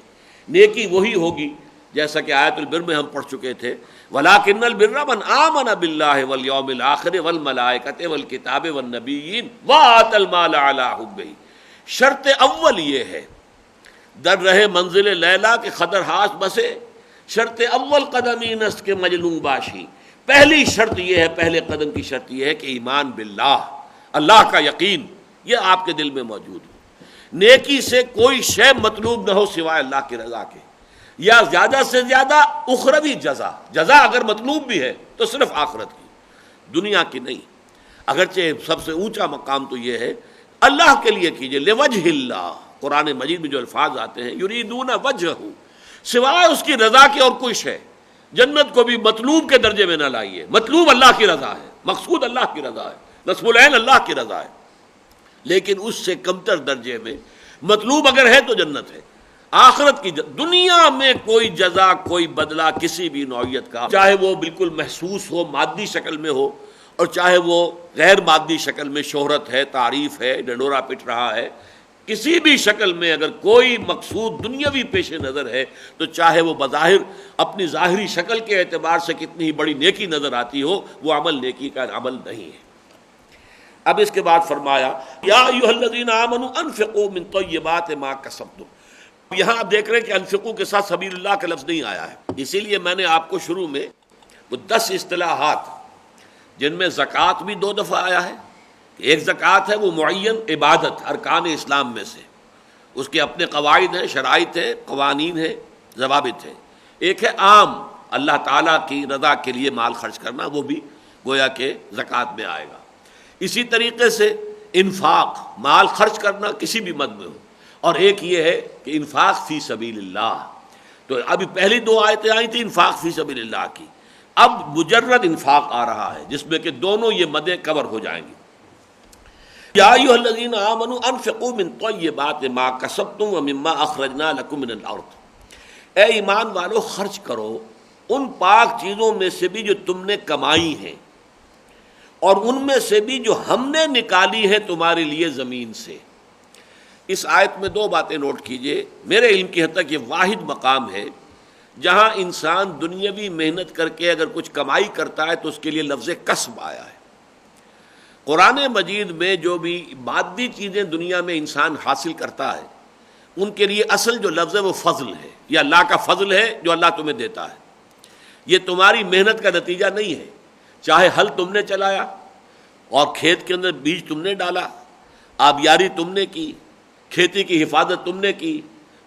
نیکی وہی ہوگی جیسا کہ آیت البر میں ہم پڑھ چکے تھے، وَلَٰكِنَّ الْبِرَّ مَنْ آمَنَ بِاللَّهِ وَالْيَوْمِ الْآخِرِ وَالْمَلَائِكَةِ وَالْكِتَابِ وَالنَّبِيِّينَ وَآتَى الْمَالَ عَلَىٰ حُبِّهِ۔ شرط اول یہ ہے، در رہے منزل لیلا کے خدر ہاس بسے، شرط اول قدمین است کے مجنون باشی۔ پہلی شرط یہ ہے، پہلے قدم کی شرط یہ ہے کہ ایمان باللہ، اللہ کا یقین یہ آپ کے دل میں موجود ہو۔ نیکی سے کوئی شے مطلوب نہ ہو سوائے اللہ کی رضا کے، یا زیادہ سے زیادہ اخروی جزا، جزا اگر مطلوب بھی ہے تو صرف آخرت کی، دنیا کی نہیں۔ اگرچہ سب سے اونچا مقام تو یہ ہے اللہ کے لیے کیجئے، لوجہ اللہ۔ قرآن مجید میں جو الفاظ آتے ہیں، یریدون وجہہ، سوائے اس کی رضا کے اور کوئی شے۔ جنت کو بھی مطلوب کے درجے میں نہ لائیے، مطلوب اللہ کی رضا ہے، مقصود اللہ کی رضا ہے، نصب العین اللہ کی رضا ہے، لیکن اس سے کمتر درجے میں مطلوب اگر ہے تو جنت ہے۔ آخرت کی دنیا میں کوئی جزا، کوئی بدلہ کسی بھی نوعیت کا، چاہے وہ بالکل محسوس ہو، مادی شکل میں ہو، اور چاہے وہ غیر مادی شکل میں شہرت ہے، تعریف ہے، ڈنڈورا پٹ رہا ہے، کسی بھی شکل میں اگر کوئی مقصود دنیاوی پیش نظر ہے تو چاہے وہ بظاہر اپنی ظاہری شکل کے اعتبار سے کتنی ہی بڑی نیکی نظر آتی ہو، وہ عمل نیکی کا عمل نہیں ہے۔ اب اس کے بعد فرمایا یا ایھا الذین آمنوا انفقوا من طیبات ما کسبتم۔ یہاں آپ دیکھ رہے ہیں کہ انفقوا کے ساتھ سبیل اللہ کا لفظ نہیں آیا ہے، اسی لیے میں نے آپ کو شروع میں وہ 10 اصطلاحات، جن میں زکوٰۃ بھی 2 دفعہ آیا ہے، ایک زکوٰۃ ہے وہ معین عبادت ارکان اسلام میں سے، اس کے اپنے قواعد ہیں، شرائط ہیں، قوانین ہیں، ضوابط ہیں۔ ایک ہے عام، اللہ تعالیٰ کی رضا کے لیے مال خرچ کرنا، وہ بھی گویا کہ زکوٰۃ میں آئے گا۔ اسی طریقے سے انفاق، مال خرچ کرنا کسی بھی مد میں ہو، اور ایک یہ ہے کہ انفاق فی سبیل اللہ۔ تو ابھی پہلی 2 آیتیں آئی تھیں انفاق فی سبیل اللہ کی، اب مجرد انفاق آ رہا ہے جس میں کہ دونوں یہ مدیں کور ہو جائیں گی۔ یا ایھا الذین آمنوا انفقوا من طیبات ما کسبتم ومما اخرجنا لکم من الارض۔ اے ایمان والو، خرچ کرو ان پاک چیزوں میں سے بھی جو تم نے کمائی ہیں، اور ان میں سے بھی جو ہم نے نکالی ہے تمہارے لیے زمین سے۔ اس آیت میں 2 باتیں نوٹ کیجئے۔ میرے علم کی حد تک یہ واحد مقام ہے جہاں انسان دنیاوی محنت کر کے اگر کچھ کمائی کرتا ہے تو اس کے لیے لفظ کسب آیا ہے۔ قرآن مجید میں جو بھی مادی چیزیں دنیا میں انسان حاصل کرتا ہے، ان کے لیے اصل جو لفظ ہے وہ فضل ہے، یہ اللہ کا فضل ہے جو اللہ تمہیں دیتا ہے۔ یہ تمہاری محنت کا نتیجہ نہیں ہے، چاہے ہل تم نے چلایا اور کھیت کے اندر بیج تم نے ڈالا، آبیاری تم نے کی، کھیتی کی حفاظت تم نے کی،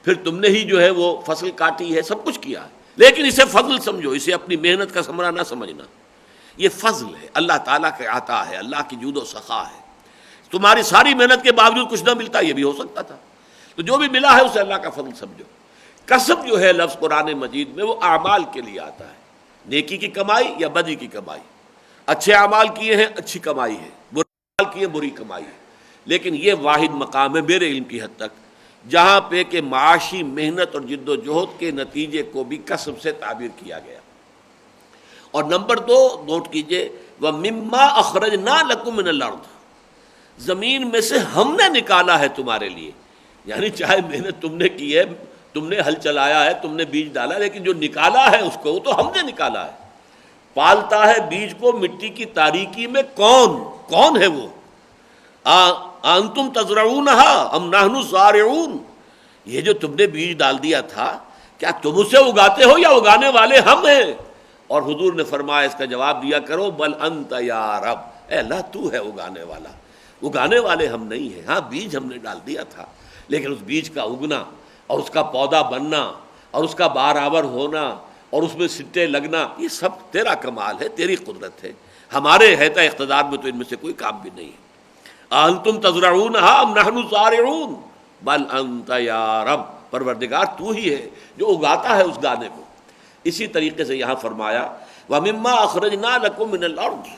پھر تم نے ہی جو ہے وہ فصل کاٹی ہے، سب کچھ کیا ہے، لیکن اسے فضل سمجھو، اسے اپنی محنت کا ثمرہ نہ سمجھنا۔ یہ فضل ہے، اللہ تعالیٰ کا عطا ہے، اللہ کی جود و سخا ہے۔ تمہاری ساری محنت کے باوجود کچھ نہ ملتا، یہ بھی ہو سکتا تھا، تو جو بھی ملا ہے اسے اللہ کا فضل سمجھو۔ کسب جو ہے لفظ قرآن مجید میں وہ اعمال کے لیے آتا ہے، نیکی کی کمائی یا بدی کی کمائی۔ اچھے اعمال کیے ہیں اچھی کمائی ہے، برے اعمال کیے بری کمائی ہے، لیکن یہ واحد مقام ہے میرے علم کی حد تک جہاں پہ کہ معاشی محنت اور جد و جہد کے نتیجے کو بھی کسب سے تعبیر کیا گیا۔ اور نمبر 2 نوٹ کیجئے، وَمِمَّا أَخْرَجْنَا لَكُم مِّنَ الْأَرْضِ، زمین میں سے ہم نے نکالا ہے تمہارے لیے، یعنی چاہے محنت تم نے کی ہے، تم نے ہل چلایا ہے، تم نے بیج ڈالا، لیکن جو نکالا ہے اس کو وہ تو ہم نے نکالا ہے۔ پالتا ہے بیج کو مٹی کی تاریکی میں کون ہے وہ؟ أَأَنْتُمْ تَزْرَعُونَهَا أَمْ نَحْنُ الزَّارِعُونَ، یہ جو تم نے بیج ڈال دیا تھا کیا تم اسے اگاتے ہو یا اگانے والے ہم ہیں؟ اور حضور نے فرمایا اس کا جواب دیا کرو، بل انت یا رب، اے اللہ تو ہے اگانے والا، اگانے والے ہم نہیں ہیں۔ ہاں بیج ہم نے ڈال دیا تھا، لیکن اس بیج کا اگنا اور اس کا پودا بننا اور اس کا بارآور ہونا اور اس میں سٹے لگنا، یہ سب تیرا کمال ہے، تیری قدرت ہے، ہمارے حیطہ اقتدار میں تو ان میں سے کوئی کام بھی نہیں ہے۔ أَأَنْتُمْ تَزْرَعُونَهَا أَمْ نَحْنُ الزَّارِعُونَ بل انت یا رب، پروردگار تو ہی ہے جو اگاتا ہے اس دانے کو۔ اسی طریقے سے یہاں فرمایا وَمِمَّا أَخْرَجْنَا لَكُم مِّنَ الْأَرْضِ،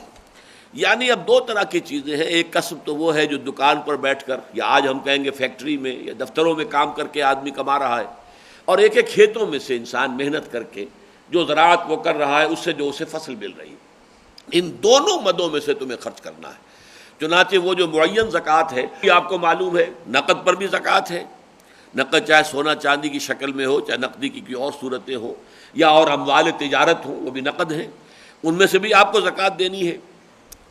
یعنی اب 2 طرح کی چیزیں ہیں۔ ایک کسب تو وہ ہے جو دکان پر بیٹھ کر یا آج ہم کہیں گے فیکٹری میں یا دفتروں میں کام کر کے آدمی کما رہا ہے، اور ایک کھیتوں میں سے انسان محنت کر کے جو زراعت وہ کر رہا ہے اس سے جو اسے فصل مل رہی ہے۔ ان دونوں مدوں میں سے تمہیں خرچ کرنا ہے۔ چنانچہ وہ جو معین زکوٰۃ ہے یہ آپ کو معلوم ہے، نقد پر بھی زکوٰۃ ہے، نقد چاہے سونا چاندی کی شکل میں ہو، چاہے نقدی کی کوئی اور صورتیں ہوں، یا اور اموال تجارت ہوں، وہ بھی نقد ہیں، ان میں سے بھی آپ کو زکوٰۃ دینی ہے۔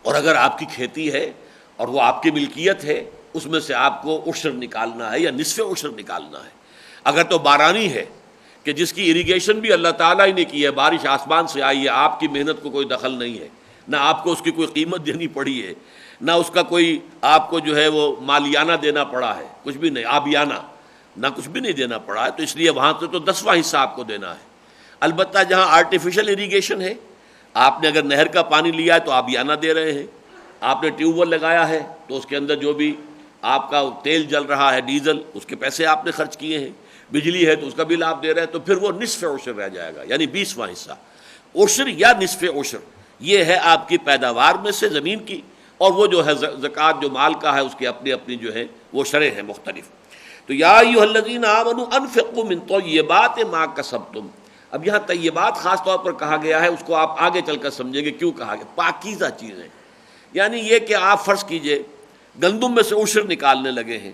اور اگر آپ کی کھیتی ہے اور وہ آپ کی ملکیت ہے، اس میں سے آپ کو عشر نکالنا ہے یا نصف عشر نکالنا ہے۔ اگر تو بارانی ہے کہ جس کی اریگیشن بھی اللہ تعالیٰ ہی نے کی ہے، بارش آسمان سے آئی ہے، آپ کی محنت کو کوئی دخل نہیں ہے، نہ آپ کو اس کی کوئی قیمت دینی پڑی ہے، نہ اس کا کوئی آپ کو جو ہے وہ مالیانہ دینا پڑا ہے، کچھ بھی نہیں، آبیانہ نہ کچھ بھی نہیں دینا پڑا ہے، تو اس لیے وہاں سے تو 10واں حصہ آپ کو دینا ہے۔ البتہ جہاں آرٹیفیشل اریگیشن ہے، آپ نے اگر نہر کا پانی لیا ہے تو آبیانہ دے رہے ہیں، آپ نے ٹیوب ویل لگایا ہے تو اس کے اندر جو بھی آپ کا تیل جل رہا ہے، ڈیزل، اس کے پیسے آپ نے خرچ کیے ہیں، بجلی ہے تو اس کا بل آپ دے رہے ہیں، تو پھر وہ نصف عشر رہ جائے گا، یعنی 20واں حصہ۔ عشر یا نصف عشر یہ ہے آپ کی پیداوار میں سے زمین کی، اور وہ جو ہے زکوٰۃ جو مال کا ہے اس کی اپنی اپنی جو ہے وہ شرح ہے مختلف۔ تو یا ایھا الذین آمنوا انفقوا من طیبات ما کسبتم، اب یہاں طیبات خاص طور پر کہا گیا ہے، اس کو آپ آگے چل کر سمجھیں گے کیوں کہا گیا۔ پاکیزہ چیزیں، یعنی یہ کہ آپ فرض کیجئے گندم میں سے عشر نکالنے لگے ہیں،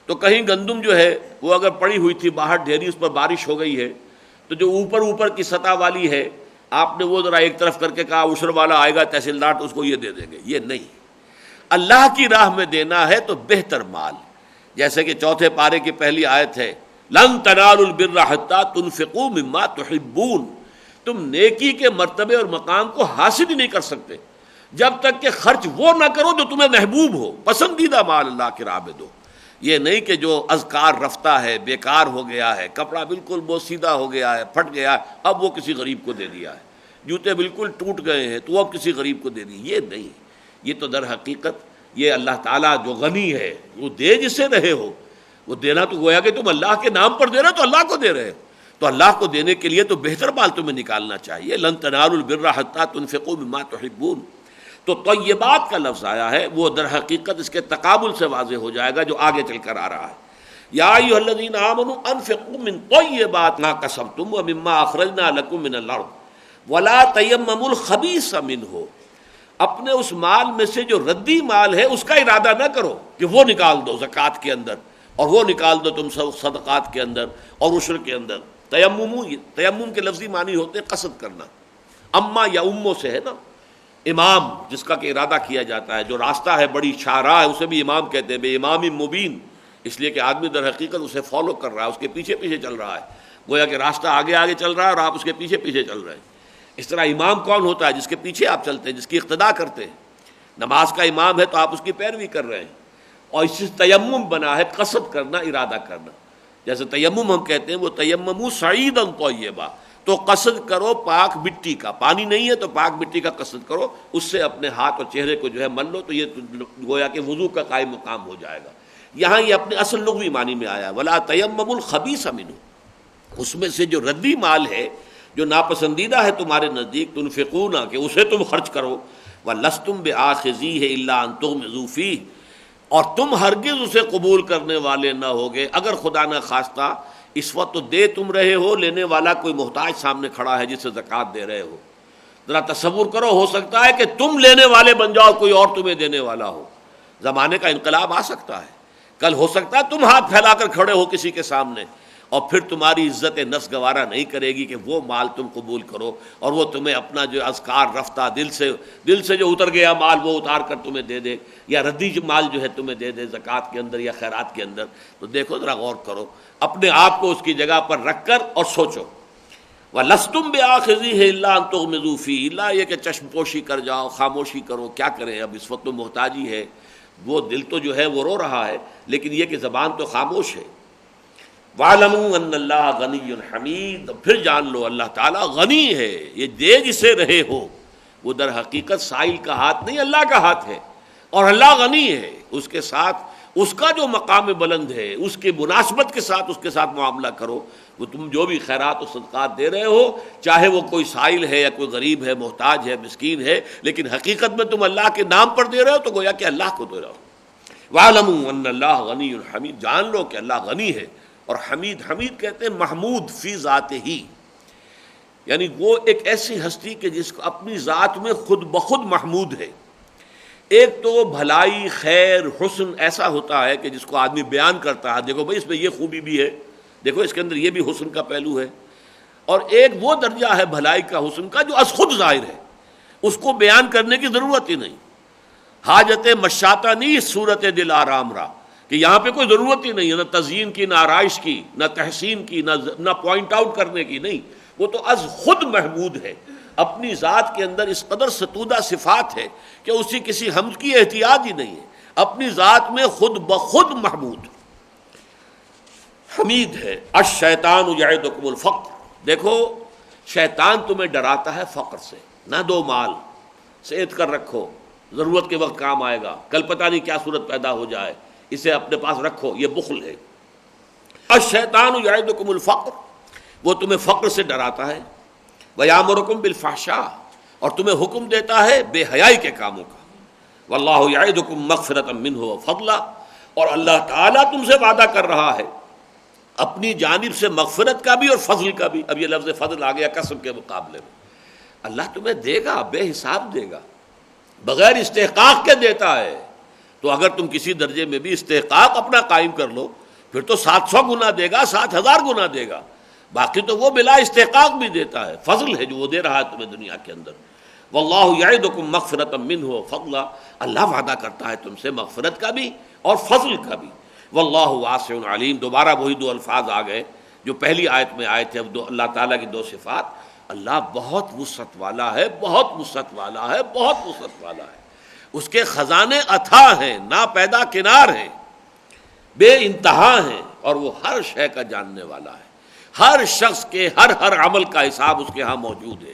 تو کہیں گندم جو ہے وہ اگر پڑی ہوئی تھی باہر ڈھیری، اس پر بارش ہو گئی ہے، تو جو اوپر کی سطح والی ہے آپ نے وہ ذرا ایک طرف کر کے کہا عشر والا آئے گا تحصیلدار تو اس کو یہ دے دیں گے، یہ نہیں۔ اللہ کی راہ میں دینا ہے تو بہتر مال، جیسے کہ چوتھے پارے کی پہلی آیت ہے لن تنالوا البر حتى تنفقوا مما تحبون، تم نیکی کے مرتبے اور مقام کو حاصل ہی نہیں کر سکتے جب تک کہ خرچ وہ نہ کرو جو تمہیں محبوب ہو، پسندیدہ مال اللہ کی راہ میں دو۔ یہ نہیں کہ جو اذکار رفتہ ہے، بیکار ہو گیا ہے، کپڑا بالکل بوسیدہ ہو گیا ہے، پھٹ گیا ہے، اب وہ کسی غریب کو دے دیا ہے، جوتے بالکل ٹوٹ گئے ہیں تو وہ اب کسی غریب کو دے دی، یہ نہیں۔ یہ تو در حقیقت یہ اللہ تعالیٰ جو غنی ہے وہ دے جسے رہے ہو، وہ دینا تو گویا کہ تم اللہ کے نام پر دے رہے ہو تو اللہ کو دے رہے ہو، تو اللہ کو دینے کے لیے تو بہتر مال تمہیں نکالنا چاہیے۔ لن تنالوا البر حتى تنفقوا مما تحبون، تو طیبات کا لفظ آیا ہے، وہ در حقیقت اس کے تقابل سے واضح ہو جائے گا جو آگے چل کر آ رہا ہے۔ یا ایھا الذین آمنوا انفقوا من طیبات ما کسبتم ومما اخرجنا لکم من الارض ولا تیمموا الخبیث منہ، اپنے اس مال میں سے جو ردی مال ہے اس کا ارادہ نہ کرو کہ وہ نکال دو زکوٰۃ کے اندر، اور وہ نکال دو تم صدقات کے اندر اور عشر کے اندر۔ تیمم کے لفظی معنی ہوتے ہیں قصد کرنا، اما یا امو سے ہے نا، امام جس کا کہ ارادہ کیا جاتا ہے، جو راستہ ہے بڑی شاہراہ ہے اسے بھی امام کہتے ہیں، بے امام مبین، اس لیے کہ آدمی در حقیقت اسے فالو کر رہا ہے، اس کے پیچھے پیچھے چل رہا ہے، گویا کہ راستہ آگے آگے چل رہا ہے اور آپ اس کے پیچھے پیچھے چل رہے ہیں۔ اس طرح امام کون ہوتا ہے؟ جس کے پیچھے آپ چلتے ہیں، جس کی اقتداء کرتے ہیں۔ نماز کا امام ہے تو آپ اس کی پیروی کر رہے ہیں۔ اور اس سے تیمم بنا ہے قصد کرنا، ارادہ کرنا، جیسے تیمم ہم کہتے ہیں وہ تیمموا صعیدا طیبا، تو قصد کرو پاک مٹی کا، پانی نہیں ہے تو پاک مٹی کا قصد کرو، اس سے اپنے ہاتھ اور چہرے کو جو ہے مل لو، تو یہ گویا کہ وضو کا قائم مقام ہو جائے گا۔ یہاں یہ اپنے اصل لغوی معنی میں آیا ولا تیمموا الخبیث منہ، اس میں سے جو ردی مال ہے جو ناپسندیدہ ہے تمہارے نزدیک، تنفقون کہ اسے تم خرچ کرو، ولستم بآخذیہ الا ان تغمضوا فیہ، اور تم ہرگز اسے قبول کرنے والے نہ ہوگے اگر خدا نہ خواستہ اس وقت تو دے تم رہے ہو، لینے والا کوئی محتاج سامنے کھڑا ہے جسے زکوٰۃ دے رہے ہو۔ ذرا تصور کرو، ہو سکتا ہے کہ تم لینے والے بن جاؤ، کوئی اور تمہیں دینے والا ہو، زمانے کا انقلاب آ سکتا ہے، کل ہو سکتا ہے تم ہاتھ پھیلا کر کھڑے ہو کسی کے سامنے، اور پھر تمہاری عزت نفس گوارا نہیں کرے گی کہ وہ مال تم قبول کرو، اور وہ تمہیں اپنا جو اذکار رفتہ دل سے جو اتر گیا مال وہ اتار کر تمہیں دے دے، یا ردی مال جو ہے تمہیں دے دے زکوٰۃ کے اندر یا خیرات کے اندر۔ تو دیکھو ذرا غور کرو اپنے آپ کو اس کی جگہ پر رکھ کر اور سوچو۔ وَلَسْتُمْ بِآخِذِيهِ إِلَّا أَن تُغْمِضُوا فِيهِ، الا یہ کہ چشم پوشی کر جاؤ، خاموشی کرو، کیا کریں، اب اس وقت تو محتاجی ہے، وہ دل تو جو ہے وہ رو رہا ہے، لیکن یہ کہ زبان تو خاموش ہے۔ وَاعْلَمُوا أَنَّ اللَّهَ غَنِيٌّ حَمِيدٌ، پھر جان لو اللہ تعالیٰ غنی ہے، یہ دے جسے رہے ہو، وہ در حقیقت سائل کا ہاتھ نہیں اللہ کا ہاتھ ہے، اور اللہ غنی ہے، اس کے ساتھ اس کا جو مقام بلند ہے اس کی مناسبت کے ساتھ اس کے ساتھ معاملہ کرو۔ وہ تم جو بھی خیرات و صدقات دے رہے ہو، چاہے وہ کوئی سائل ہے یا کوئی غریب ہے، محتاج ہے، مسکین ہے، لیکن حقیقت میں تم اللہ کے نام پر دے رہے ہو تو گویا کہ اللہ کو دے رہے ہو۔ وَاعْلَمُوا أَنَّ اللَّهَ غَنِيٌّ حَمِيدٌ، جان لو کہ اللہ غنی ہے اور حمید کہتے ہیں محمود فی ذات ہی، یعنی وہ ایک ایسی ہستی کہ جس کو اپنی ذات میں خود بخود محمود ہے، ایک تو بھلائی، خیر، حسن ایسا ہوتا ہے کہ جس کو آدمی بیان کرتا ہے، دیکھو بھائی اس میں یہ خوبی بھی ہے، دیکھو اس کے اندر یہ بھی حسن کا پہلو ہے. اور ایک وہ درجہ ہے بھلائی کا، حسن کا، جو از خود ظاہر ہے، اس کو بیان کرنے کی ضرورت ہی نہیں. حاجت مشاطہ نہیں اس صورت دل آرام را، کہ یہاں پہ کوئی ضرورت ہی نہیں ہے، نہ تزئین کی، نہ آرائش کی، نہ تحسین کی، نہ پوائنٹ آؤٹ کرنے کی، نہیں، وہ تو از خود محمود ہے. اپنی ذات کے اندر اس قدر ستودہ صفات ہے کہ اسی کسی حمد کی احتیاج ہی نہیں ہے، اپنی ذات میں خود بخود محمود حمید ہے. الشیطان یعدکم الفقر، دیکھو شیطان تمہیں ڈراتا ہے فقر سے، نہ دو مال، صحت کر رکھو، ضرورت کے وقت کام آئے گا، کل پتہ نہیں کیا صورت پیدا ہو جائے، اسے اپنے پاس رکھو، یہ بخل ہے. الشیطان یعدکم الفقر، وہ تمہیں فقر سے ڈراتا ہے. وَيَأْمُرُكُمْ بِالْفَحْشَاءِ، اور تمہیں حکم دیتا ہے بے حیائی کے کاموں کا. وَاللَّهُ يَعِدُكُمْ مَغْفِرَةً مِّنْهُ وَفَضْلًا، اور اللہ تعالیٰ تم سے وعدہ کر رہا ہے اپنی جانب سے مغفرت کا بھی اور فضل کا بھی. اب یہ لفظ فضل آ گیا قسم کے مقابلے میں. اللہ تمہیں دے گا، بے حساب دے گا، بغیر استحقاق کے دیتا ہے. تو اگر تم کسی درجے میں بھی استحقاق اپنا قائم کر لو پھر تو 700 گنا دے گا، 7,000 گنا دے گا. باقی تو وہ بلا استحقاق بھی دیتا ہے، فضل ہے جو وہ دے رہا ہے تمہیں دنیا کے اندر. واللہ یعدکم مغفرۃ منہ وفضلا، اللہ وعدہ کرتا ہے تم سے مغفرت کا بھی اور فضل کا بھی. واللہ واسع علیم، دوبارہ وہی دو الفاظ آ گئے جو پہلی آیت میں آئے تھے. اللہ تعالیٰ کی دو صفات، اللہ بہت وسعت والا ہے، بہت وسعت والا ہے، بہت وسعت والا ہے. اس کے خزانے اتھاہ ہیں، ناپیدا کنار ہیں، بے انتہا ہیں، اور وہ ہر شے کا جاننے والا ہے. ہر شخص کے ہر عمل کا حساب اس کے ہاں موجود ہے.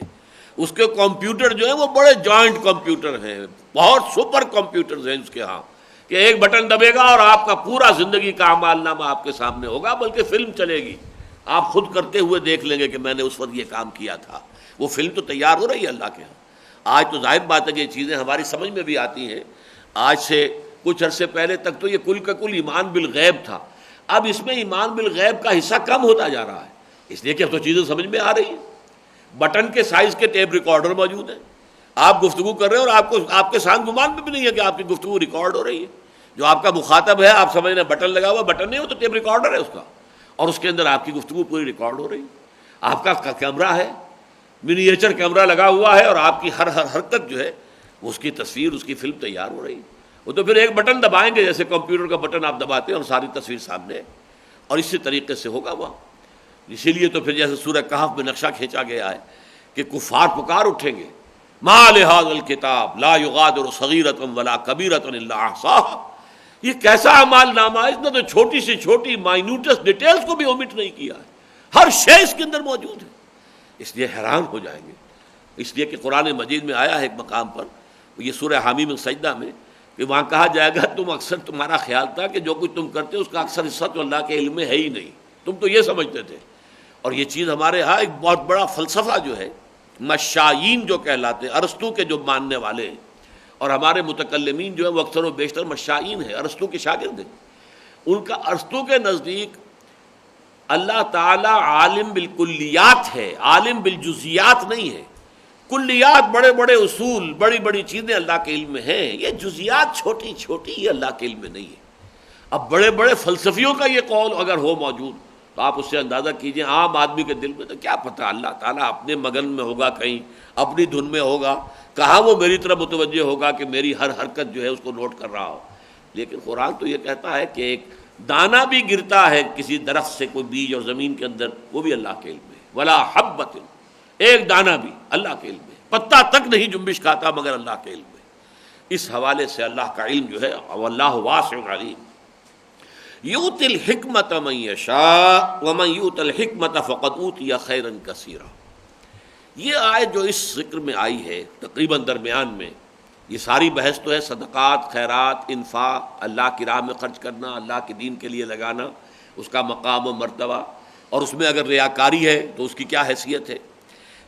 اس کے کمپیوٹر جو ہیں وہ بڑے جوائنٹ کمپیوٹر ہیں، بہت سپر کمپیوٹرز ہیں اس کے ہاں، کہ ایک بٹن دبے گا اور آپ کا پورا زندگی کا اعمال نامہ آپ کے سامنے ہوگا، بلکہ فلم چلے گی، آپ خود کرتے ہوئے دیکھ لیں گے کہ میں نے اس وقت یہ کام کیا تھا. وہ فلم تو تیار ہو رہی ہے اللہ کے ہاں. آج تو ظاہر بات ہے کہ یہ چیزیں ہماری سمجھ میں بھی آتی ہیں. آج سے کچھ عرصے پہلے تک تو یہ کل کا کل ایمان بالغیب تھا. اب اس میں ایمان بالغیب کا حصہ کم ہوتا جا رہا ہے، اس لیے کہ اب تو چیزیں سمجھ میں آ رہی ہیں. بٹن کے سائز کے ٹیپ ریکارڈر موجود ہیں، آپ گفتگو کر رہے ہیں اور آپ کے ساتھ گمان بھی نہیں ہے کہ آپ کی گفتگو ریکارڈ ہو رہی ہے. جو آپ کا مخاطب ہے، آپ سمجھ رہے بٹن لگا ہوا، بٹن نہیں ہو تو ٹیپ ریکارڈر ہے اس کا، اور اس کے اندر آپ کی گفتگو پوری ریکارڈ ہو رہی ہے. آپ کا کیمرہ ہے، منیچر کیمرہ لگا ہوا ہے، اور آپ کی ہر حرکت جو ہے اس کی تصویر، اس کی فلم تیار ہو رہی ہے. وہ تو پھر ایک بٹن دبائیں گے، جیسے کمپیوٹر کا بٹن آپ دباتے ہیں اور ساری تصویر سامنے ہے، اور اسی طریقے سے ہوگا وہاں. اسی لیے تو پھر جیسے سورہ کہف میں نقشہ کھینچا گیا ہے کہ کفار پکار اٹھیں گے، ما لہذا الکتاب لا یغادر صغیرۃ ولا کبیرۃ الا احصاها، یہ کیسا اعمال نامہ ہے، اس نے تو چھوٹی سے چھوٹی مائنیوٹس ڈیٹیلز کو بھی اومٹ نہیں کیا ہے، ہر شے اس کے اندر موجود ہے. اس لیے حیران ہو جائیں گے. اس لیے کہ قرآن مجید میں آیا ہے ایک مقام پر، یہ سورہ حامی میں سجدہ میں، کہ وہاں کہا جائے گا تمہارا خیال تھا کہ جو کچھ تم کرتے اس کا اکثر حصہ تو اللہ کے علم میں ہے ہی نہیں، تم تو یہ سمجھتے تھے. اور یہ چیز ہمارے ہاں ایک بہت بڑا فلسفہ جو ہے، مشائین جو کہلاتے ہیں، ارسطو کے جو ماننے والے ہیں، اور ہمارے متکلمین جو ہیں وہ اکثر و بیشتر مشائین ہیں، ارسطو کے شاگرد ہیں. ان کا ارسطو کے نزدیک اللہ تعالیٰ عالم بالکلیات ہے، عالم بالجزیات نہیں ہے. کلیات، بڑے بڑے اصول، بڑی بڑی چیزیں اللہ کے علم میں ہیں، یہ جزیات چھوٹی چھوٹی یہ اللہ کے علم میں نہیں ہے. اب بڑے بڑے فلسفیوں کا یہ قول اگر ہو موجود تو آپ اس سے اندازہ کیجئے عام آدمی کے دل میں تو کیا پتہ، اللہ تعالیٰ اپنے مگن میں ہوگا، کہیں اپنی دھن میں ہوگا، کہاں وہ میری طرف متوجہ ہوگا کہ میری ہر حرکت جو ہے اس کو نوٹ کر رہا ہو. لیکن قرآن تو یہ کہتا ہے کہ ایک دانہ بھی گرتا ہے کسی درخت سے، کوئی بیج اور زمین کے اندر، وہ بھی اللہ کے علم میں. ولا حبۃ، ایک دانہ بھی اللہ کے علم میں، پتا تک نہیں جنبش کھاتا مگر اللہ کے علم میں. اس حوالے سے اللہ کا علم جو ہے، واللہ واسع علیم. یؤتی الحکمت من یشاء ومن یؤت الحکمت فقد اوتی خیرا کثیرا. یہ آیت جو اس ذکر میں آئی ہے تقریباً درمیان میں، یہ ساری بحث تو ہے صدقات، خیرات، انفاق، اللہ کی راہ میں خرچ کرنا، اللہ کے دین کے لیے لگانا، اس کا مقام و مرتبہ، اور اس میں اگر ریاکاری ہے تو اس کی کیا حیثیت ہے.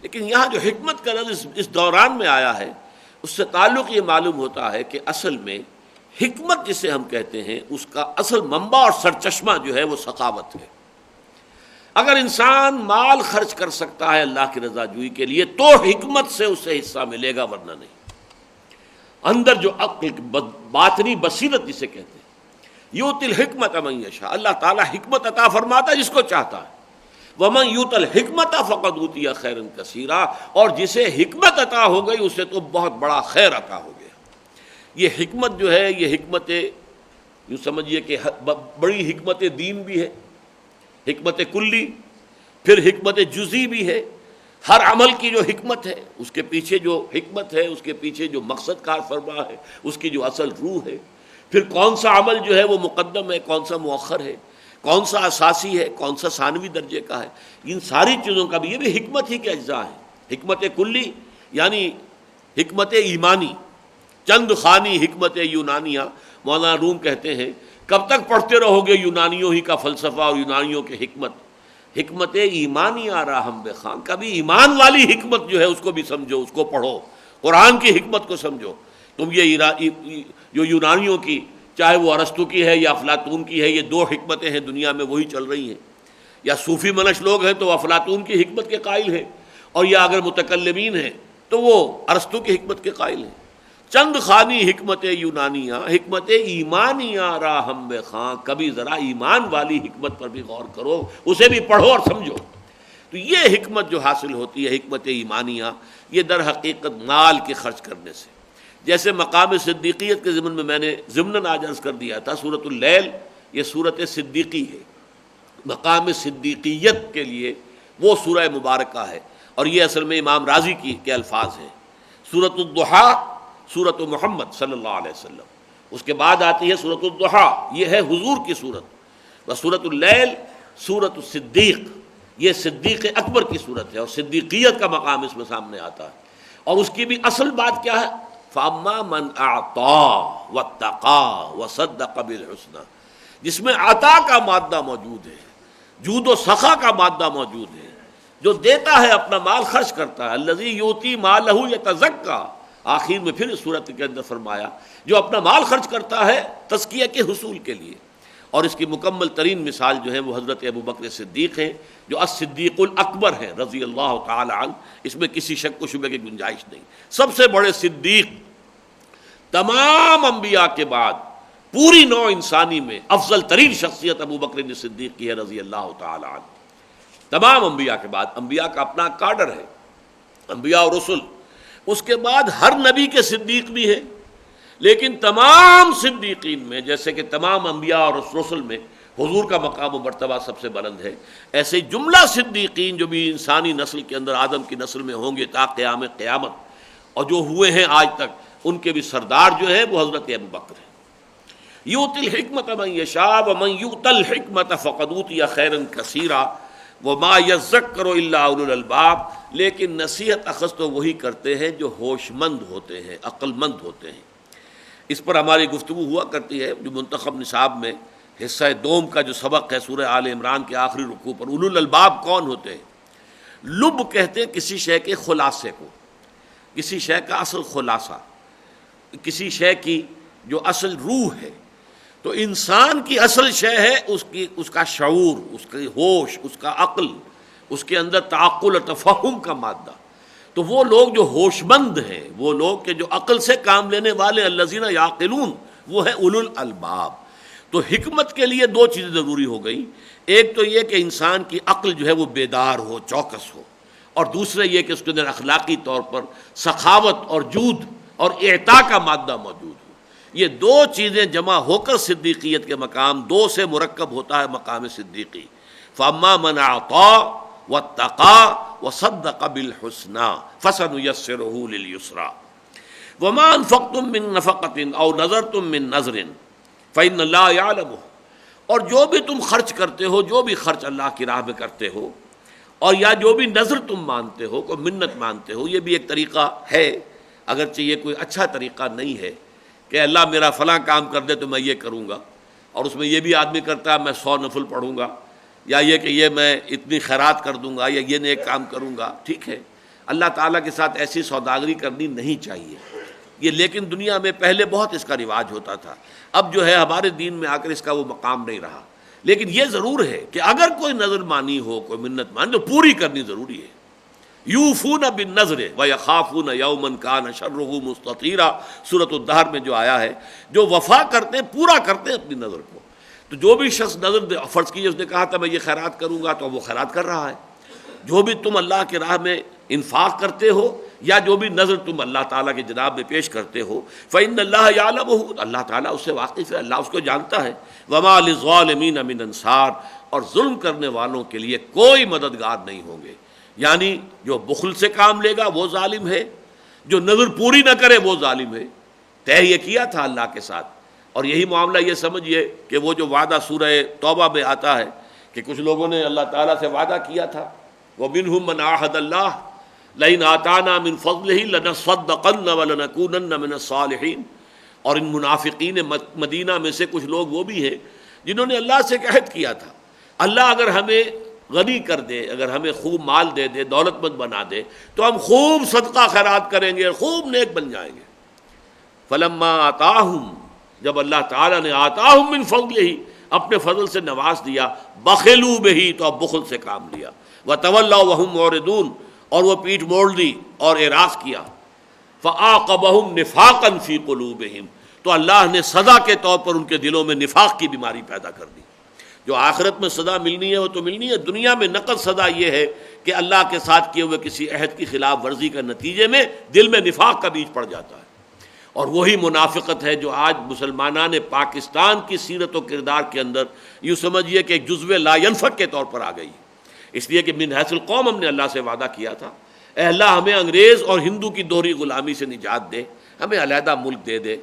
لیکن یہاں جو حکمت کا لفظ اس دوران میں آیا ہے، اس سے تعلق یہ معلوم ہوتا ہے کہ اصل میں حکمت جسے ہم کہتے ہیں اس کا اصل منبع اور سرچشمہ جو ہے وہ سخاوت ہے. اگر انسان مال خرچ کر سکتا ہے اللہ کی رضا جوئی کے لیے تو حکمت سے اسے حصہ ملے گا، ورنہ نہیں. اندر جو عقل باطنی بصیرت جسے کہتے ہیں، یؤتی الحکمت من یشاء، اللہ تعالیٰ حکمت عطا فرماتا ہے جس کو چاہتا ہے، ومن یؤت الحکمت فقد اوتی خیرا کثیرا، اور جسے حکمت عطا ہو گئی اسے تو بہت بڑا خیر عطا ہو گیا۔ یہ حکمت جو ہے یہ حکمت، یوں سمجھیے کہ بڑی حکمت دین بھی ہے، حکمت کلی، پھر حکمت جزئی بھی ہے۔ ہر عمل کی جو حکمت ہے اس کے پیچھے جو حکمت ہے، اس کے پیچھے جو مقصد کار فرما ہے، اس کی جو اصل روح ہے، پھر کون سا عمل جو ہے وہ مقدم ہے، کون سا مؤخر ہے، کون سا اساسی ہے، کون سا ثانوی درجے کا ہے، ان ساری چیزوں کا بھی یہ بھی حکمت ہی کے اجزاء ہیں۔ حکمت کلی یعنی حکمت ایمانی، چند خانی حکمت یونانیہ، مولانا روم کہتے ہیں کب تک پڑھتے رہو گے یونانیوں ہی کا فلسفہ اور یونانیوں کی حکمت؟ حکمت ایمانی آراہم بے خان، کبھی ایمان والی حکمت جو ہے اس کو بھی سمجھو، اس کو پڑھو، قرآن کی حکمت کو سمجھو۔ تم یہ جو یونانیوں کی، چاہے وہ ارسطو کی ہے یا افلاطون کی ہے، یہ دو حکمتیں ہیں دنیا میں وہی چل رہی ہیں، یا صوفی منش لوگ ہیں تو افلاطون کی حکمت کے قائل ہیں، اور یا اگر متکلمین ہیں تو وہ ارسطو کی حکمت کے قائل ہیں۔ چند خانی حکمت یونانیہ، حکمت ایمانیہ راہم بے خان، کبھی ذرا ایمان والی حکمت پر بھی غور کرو، اسے بھی پڑھو اور سمجھو۔ تو یہ حکمت جو حاصل ہوتی ہے حکمت ایمانیہ، یہ در حقیقت مال کے خرچ کرنے سے، جیسے مقام صدیقیت کے ضمن میں میں نے ضمناً آج عرض کر دیا تھا، سورۃ اللیل یہ سورۃ صدیقی ہے، مقام صدیقیت کے لیے وہ سورہ مبارکہ ہے، اور یہ اصل میں امام رازی کے الفاظ ہیں۔ سورۃ الضحیٰ سورۃ محمد صلی اللہ علیہ وسلم، اس کے بعد آتی ہے سورۃ الضحیٰ، یہ ہے حضور کی صورت، و سورۃ اللیل سورۃ الصدیق، یہ صدیق اکبر کی صورت ہے، اور صدیقیت کا مقام اس میں سامنے آتا ہے۔ اور اس کی بھی اصل بات کیا ہے؟ فَأَمَّا مَنْ أَعْطَىٰ وَاتَّقَىٰ وَصَدَّقَ بِالْحُسْنَىٰ، جس میں عطا کا مادہ موجود ہے، جود و سخا کا مادہ موجود ہے، جو دیتا ہے اپنا مال خرچ کرتا ہے، الذی یؤتی مالہ یتزکیٰ، آخر میں پھر اس صورت کے اندر فرمایا جو اپنا مال خرچ کرتا ہے تزکیہ کے حصول کے لیے۔ اور اس کی مکمل ترین مثال جو ہے وہ حضرت ابوبکر صدیق ہیں، جو الصدیق الاکبر ہیں رضی اللہ تعالی عنہ، اس میں کسی شک و شبہ کی گنجائش نہیں، سب سے بڑے صدیق، تمام انبیاء کے بعد پوری نوع انسانی میں افضل ترین شخصیت ابوبکر صدیق کی ہے رضی اللہ تعالی عنہ۔ تمام انبیاء کے بعد، انبیاء کا اپنا کاڈر ہے، انبیاء اور رسل، اس کے بعد ہر نبی کے صدیق بھی ہیں، لیکن تمام صدیقین میں، جیسے کہ تمام انبیاء اور رسل میں حضور کا مقام و مرتبہ سب سے بلند ہے، ایسے جملہ صدیقین جو بھی انسانی نسل کے اندر آدم کی نسل میں ہوں گے تا قیام قیامت، اور جو ہوئے ہیں آج تک، ان کے بھی سردار جو ہے وہ حضرت ابوبکر ہیں۔ یؤتی الحکمت من یشاء ومن یؤت الحکمت فقد اوتی خیرا کثیرا وما یذکر الا اولو الالباب، لیکن نصیحت اخذ تو وہی کرتے ہیں جو ہوش مند ہوتے ہیں، عقل مند ہوتے ہیں۔ اس پر ہماری گفتگو ہوا کرتی ہے، جو منتخب نصاب میں حصہ دوم کا جو سبق ہے سورہ آل عمران کے آخری رکوع پر، اولو الالباب کون ہوتے ہیں؟ لب کہتے ہیں کسی شے کے خلاصے کو، کسی شے کا اصل خلاصہ، کسی شے کی جو اصل روح ہے۔ تو انسان کی اصل شے ہے اس کا شعور، اس کی ہوش، اس کا عقل، اس کے اندر تعقل اور تفہم کا مادہ۔ تو وہ لوگ جو ہوش مند ہیں، وہ لوگ کہ جو عقل سے کام لینے والے، الذین یعقلون، وہ ہے اولو الالباب۔ تو حکمت کے لیے دو چیزیں ضروری ہو گئی، ایک تو یہ کہ انسان کی عقل جو ہے وہ بیدار ہو، چوکس ہو، اور دوسرا یہ کہ اس کے اندر اخلاقی طور پر سخاوت اور جود اور اعطاء کا مادہ موجود ہو۔ یہ دو چیزیں جمع ہو کر صدیقیت کے مقام، دو سے مرکب ہوتا ہے مقام صدیقی۔ فَأَمَّا مَنْ أَعْطَىٰ وَاتَّقَىٰ وَصَدَّقَ بِالْحُسْنَىٰ فَسَنُيَسِّرُهُ لِلْيُسْرَىٰ وَمَا أَنفَقْتُم مِّن نَّفَقَةٍ أَوْ نَذَرْتُم مِّن نَّذْرٍ فَإِنَّ اللَّهَ يَعْلَمُهُ، اور جو بھی تم خرچ کرتے ہو، جو بھی خرچ اللہ کی راہ میں کرتے ہو، اور یا جو بھی نظر تم مانتے ہو، کوئی منت مانتے ہو، یہ بھی ایک طریقہ ہے، اگرچہ یہ کوئی اچھا طریقہ نہیں ہے کہ اللہ میرا فلاں کام کر دے تو میں یہ کروں گا، اور اس میں یہ بھی آدمی کرتا ہے میں 100 نفل پڑھوں گا، یا یہ کہ یہ میں اتنی خیرات کر دوں گا، یا یہ نیک کام کروں گا۔ ٹھیک ہے، اللہ تعالیٰ کے ساتھ ایسی سوداگری کرنی نہیں چاہیے یہ، لیکن دنیا میں پہلے بہت اس کا رواج ہوتا تھا، اب جو ہے ہمارے دین میں آ کر اس کا وہ مقام نہیں رہا۔ لیکن یہ ضرور ہے کہ اگر کوئی نظر مانی ہو، کوئی منت مانی، تو پوری کرنی ضروری ہے، یوفون بالنذر ویخافون یوما کان شرہ مستطیرا، سورۃ الدہر میں جو آیا ہے، جو وفا کرتے ہیں، پورا کرتے ہیں اپنی نظر کو. تو جو بھی شخص نظر فرض کیجیے اس نے کہا تھا میں یہ خیرات کروں گا، تو وہ خیرات کر رہا ہے. جو بھی تم اللہ کی راہ میں انفاق کرتے ہو یا جو بھی نظر تم اللہ تعالیٰ کی جناب میں پیش کرتے ہو، فإن اللہ یعلمہ، اللہ تعالیٰ اس سے واقف ہے، اللہ اس کو جانتا ہے. وما للظالمین من انصار، اور ظلم کرنے والوں کے لیے کوئی مددگار نہیں ہوں گے. یعنی جو بخل سے کام لے گا وہ ظالم ہے، جو نظر پوری نہ کرے وہ ظالم ہے. طے یہ کیا تھا اللہ کے ساتھ. اور یہی معاملہ یہ سمجھیے کہ وہ جو وعدہ سورہ توبہ میں آتا ہے کہ کچھ لوگوں نے اللہ تعالیٰ سے وعدہ کیا تھا، وَمِنْهُمْ مَنْ عَاهَدَ اللَّهَ لَئِنْ آتَانَا مِنْ فَضْلِهِ لَنَصَّدَّقَنَّ وَلَنَكُونَنَّ مِنَ الصَّالِحِينَ. اور ان منافقین مدینہ میں سے کچھ لوگ وہ بھی ہیں جنہوں نے اللہ سے عہد کیا تھا، اللہ اگر ہمیں غنی کر دے، اگر ہمیں خوب مال دے دے، دولت مند بنا دے، تو ہم خوب صدقہ خیرات کریں گے اور خوب نیک بن جائیں گے. فَلَمَّا آتَاهُمْ، جب اللہ تعالیٰ نے آتاہم من فضلہ، اپنے فضل سے نواز دیا، بخلوا بہ، تو اب بخل سے کام لیا. وتولوا وهم معرضون، اور وہ پیٹھ موڑ دی اور اعراض کیا. فعاقبہم نفاقا فی قلوبہم، تو اللہ نے سزا کے طور پر ان کے دلوں میں نفاق کی بیماری پیدا کر دی. جو آخرت میں سزا ملنی ہے وہ تو ملنی ہے، دنیا میں نقد سزا یہ ہے کہ اللہ کے ساتھ کیے ہوئے کسی عہد کی خلاف ورزی کا نتیجے میں دل میں نفاق کا بیج پڑ جاتا ہے. اور وہی منافقت ہے جو آج مسلمانان پاکستان کی سیرت و کردار کے اندر یوں سمجھیے کہ ایک جزو لا ینفک کے طور پر آ گئی. اس لیے کہ من حیث القوم ہم نے اللہ سے وعدہ کیا تھا، اے اللہ ہمیں انگریز اور ہندو کی دوہری غلامی سے نجات دے، ہمیں علیحدہ ملک دے دے،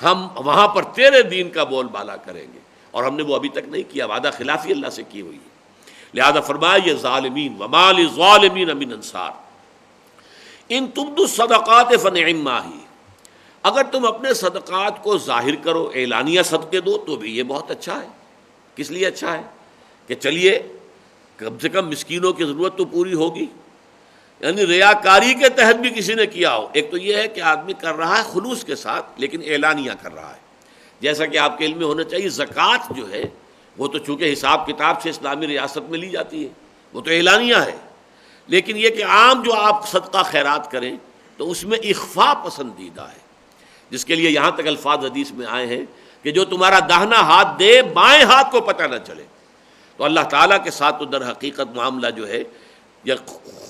ہم وہاں پر تیرے دین کا بول بالا کریں گے. اور ہم نے وہ ابھی تک نہیں کیا، وعدہ خلافی اللہ سے کی ہوئی ہے. لہذا فرمایا یہ ظالمین، وما للظالمین من انصار. ان تبدوا الصدقات فنعما ہی، اگر تم اپنے صدقات کو ظاہر کرو، اعلانیہ صدقے دو، تو بھی یہ بہت اچھا ہے. کس لیے اچھا ہے؟ کہ چلیے کم سے کم مسکینوں کی ضرورت تو پوری ہوگی. یعنی ریاکاری کے تحت بھی کسی نے کیا ہو، ایک تو یہ ہے کہ آدمی کر رہا ہے خلوص کے ساتھ لیکن اعلانیہ کر رہا ہے. جیسا کہ آپ کے علم میں ہونا چاہیے، زکوٰۃ جو ہے وہ تو چونکہ حساب کتاب سے اسلامی ریاست میں لی جاتی ہے، وہ تو اعلانیہ ہے. لیکن یہ کہ عام جو آپ صدقہ خیرات کریں تو اس میں اخفاء پسندیدہ ہے، جس کے لیے یہاں تک الفاظ حدیث میں آئے ہیں کہ جو تمہارا داہنا ہاتھ دے بائیں ہاتھ کو پتہ نہ چلے. تو اللہ تعالیٰ کے ساتھ تو در حقیقت معاملہ جو ہے یا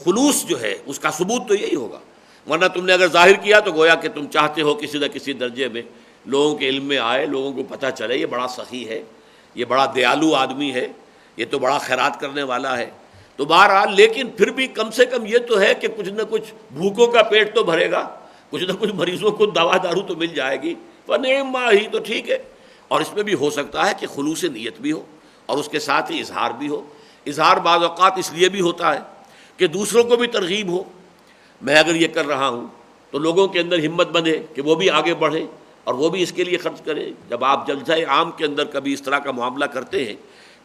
خلوص جو ہے اس کا ثبوت تو یہی ہوگا. ورنہ تم نے اگر ظاہر کیا تو گویا کہ تم چاہتے ہو کسی نہ کسی درجے میں لوگوں کے علم میں آئے، لوگوں کو پتہ چلے یہ بڑا سخی ہے، یہ بڑا دیالو آدمی ہے، یہ تو بڑا خیرات کرنے والا ہے. تو بہرحال لیکن پھر بھی کم سے کم یہ تو ہے کہ کچھ نہ کچھ بھوکوں کا پیٹ تو بھرے گا، کچھ نہ کچھ مریضوں کو دوا دارو تو مل جائے گی. فنعما ہی، تو ٹھیک ہے. اور اس میں بھی ہو سکتا ہے کہ خلوص نیت بھی ہو اور اس کے ساتھ ہی اظہار بھی ہو. اظہار بعض اوقات اس لیے بھی ہوتا ہے کہ دوسروں کو بھی ترغیب ہو. میں اگر یہ کر رہا ہوں تو لوگوں کے اندر ہمت بنے کہ وہ بھی آگے بڑھیں اور وہ بھی اس کے لیے خرچ کریں. جب آپ جلسہ عام کے اندر کبھی اس طرح کا معاملہ کرتے ہیں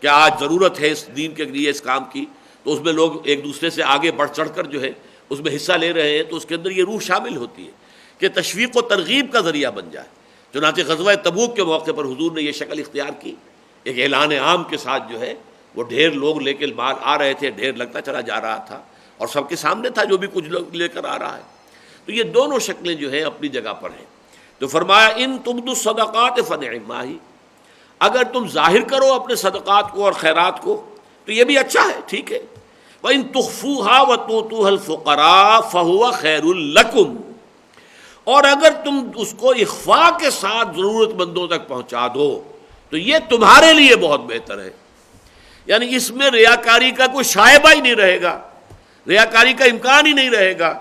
کہ آج ضرورت ہے اس دین کے لیے اس کام کی، تو اس میں لوگ ایک دوسرے سے آگے بڑھ چڑھ کر جو ہے اس میں حصہ لے رہے ہیں، تو اس کے اندر یہ روح شامل ہوتی ہے کہ تشویق و ترغیب کا ذریعہ بن جائے. چنانچہ غزوہ تبوک کے موقع پر حضور نے یہ شکل اختیار کی، ایک اعلان عام کے ساتھ جو ہے وہ ڈھیر لوگ لے کے بعد آ رہے تھے، ڈھیر لگتا چلا جا رہا تھا اور سب کے سامنے تھا جو بھی کچھ لوگ لے کر آ رہا ہے. تو یہ دونوں شکلیں جو ہیں اپنی جگہ پر ہیں. تو فرمایا ان تبدوا الصدقات فنعما ہی، اگر تم ظاہر کرو اپنے صدقات کو اور خیرات کو تو یہ بھی اچھا ہے، ٹھیک ہے. وَإِن تُخْفُوهَا وَتُؤْتُوهَا الْفُقَرَاءَ فَهُوَ خَيْرٌ لَكُمْ، اور اگر تم اس کو اخفاء کے ساتھ ضرورت مندوں تک پہنچا دو تو یہ تمہارے لیے بہت بہتر ہے. یعنی اس میں ریاکاری کا کوئی شائبہ ہی نہیں رہے گا، ریاکاری کا امکان ہی نہیں رہے گا.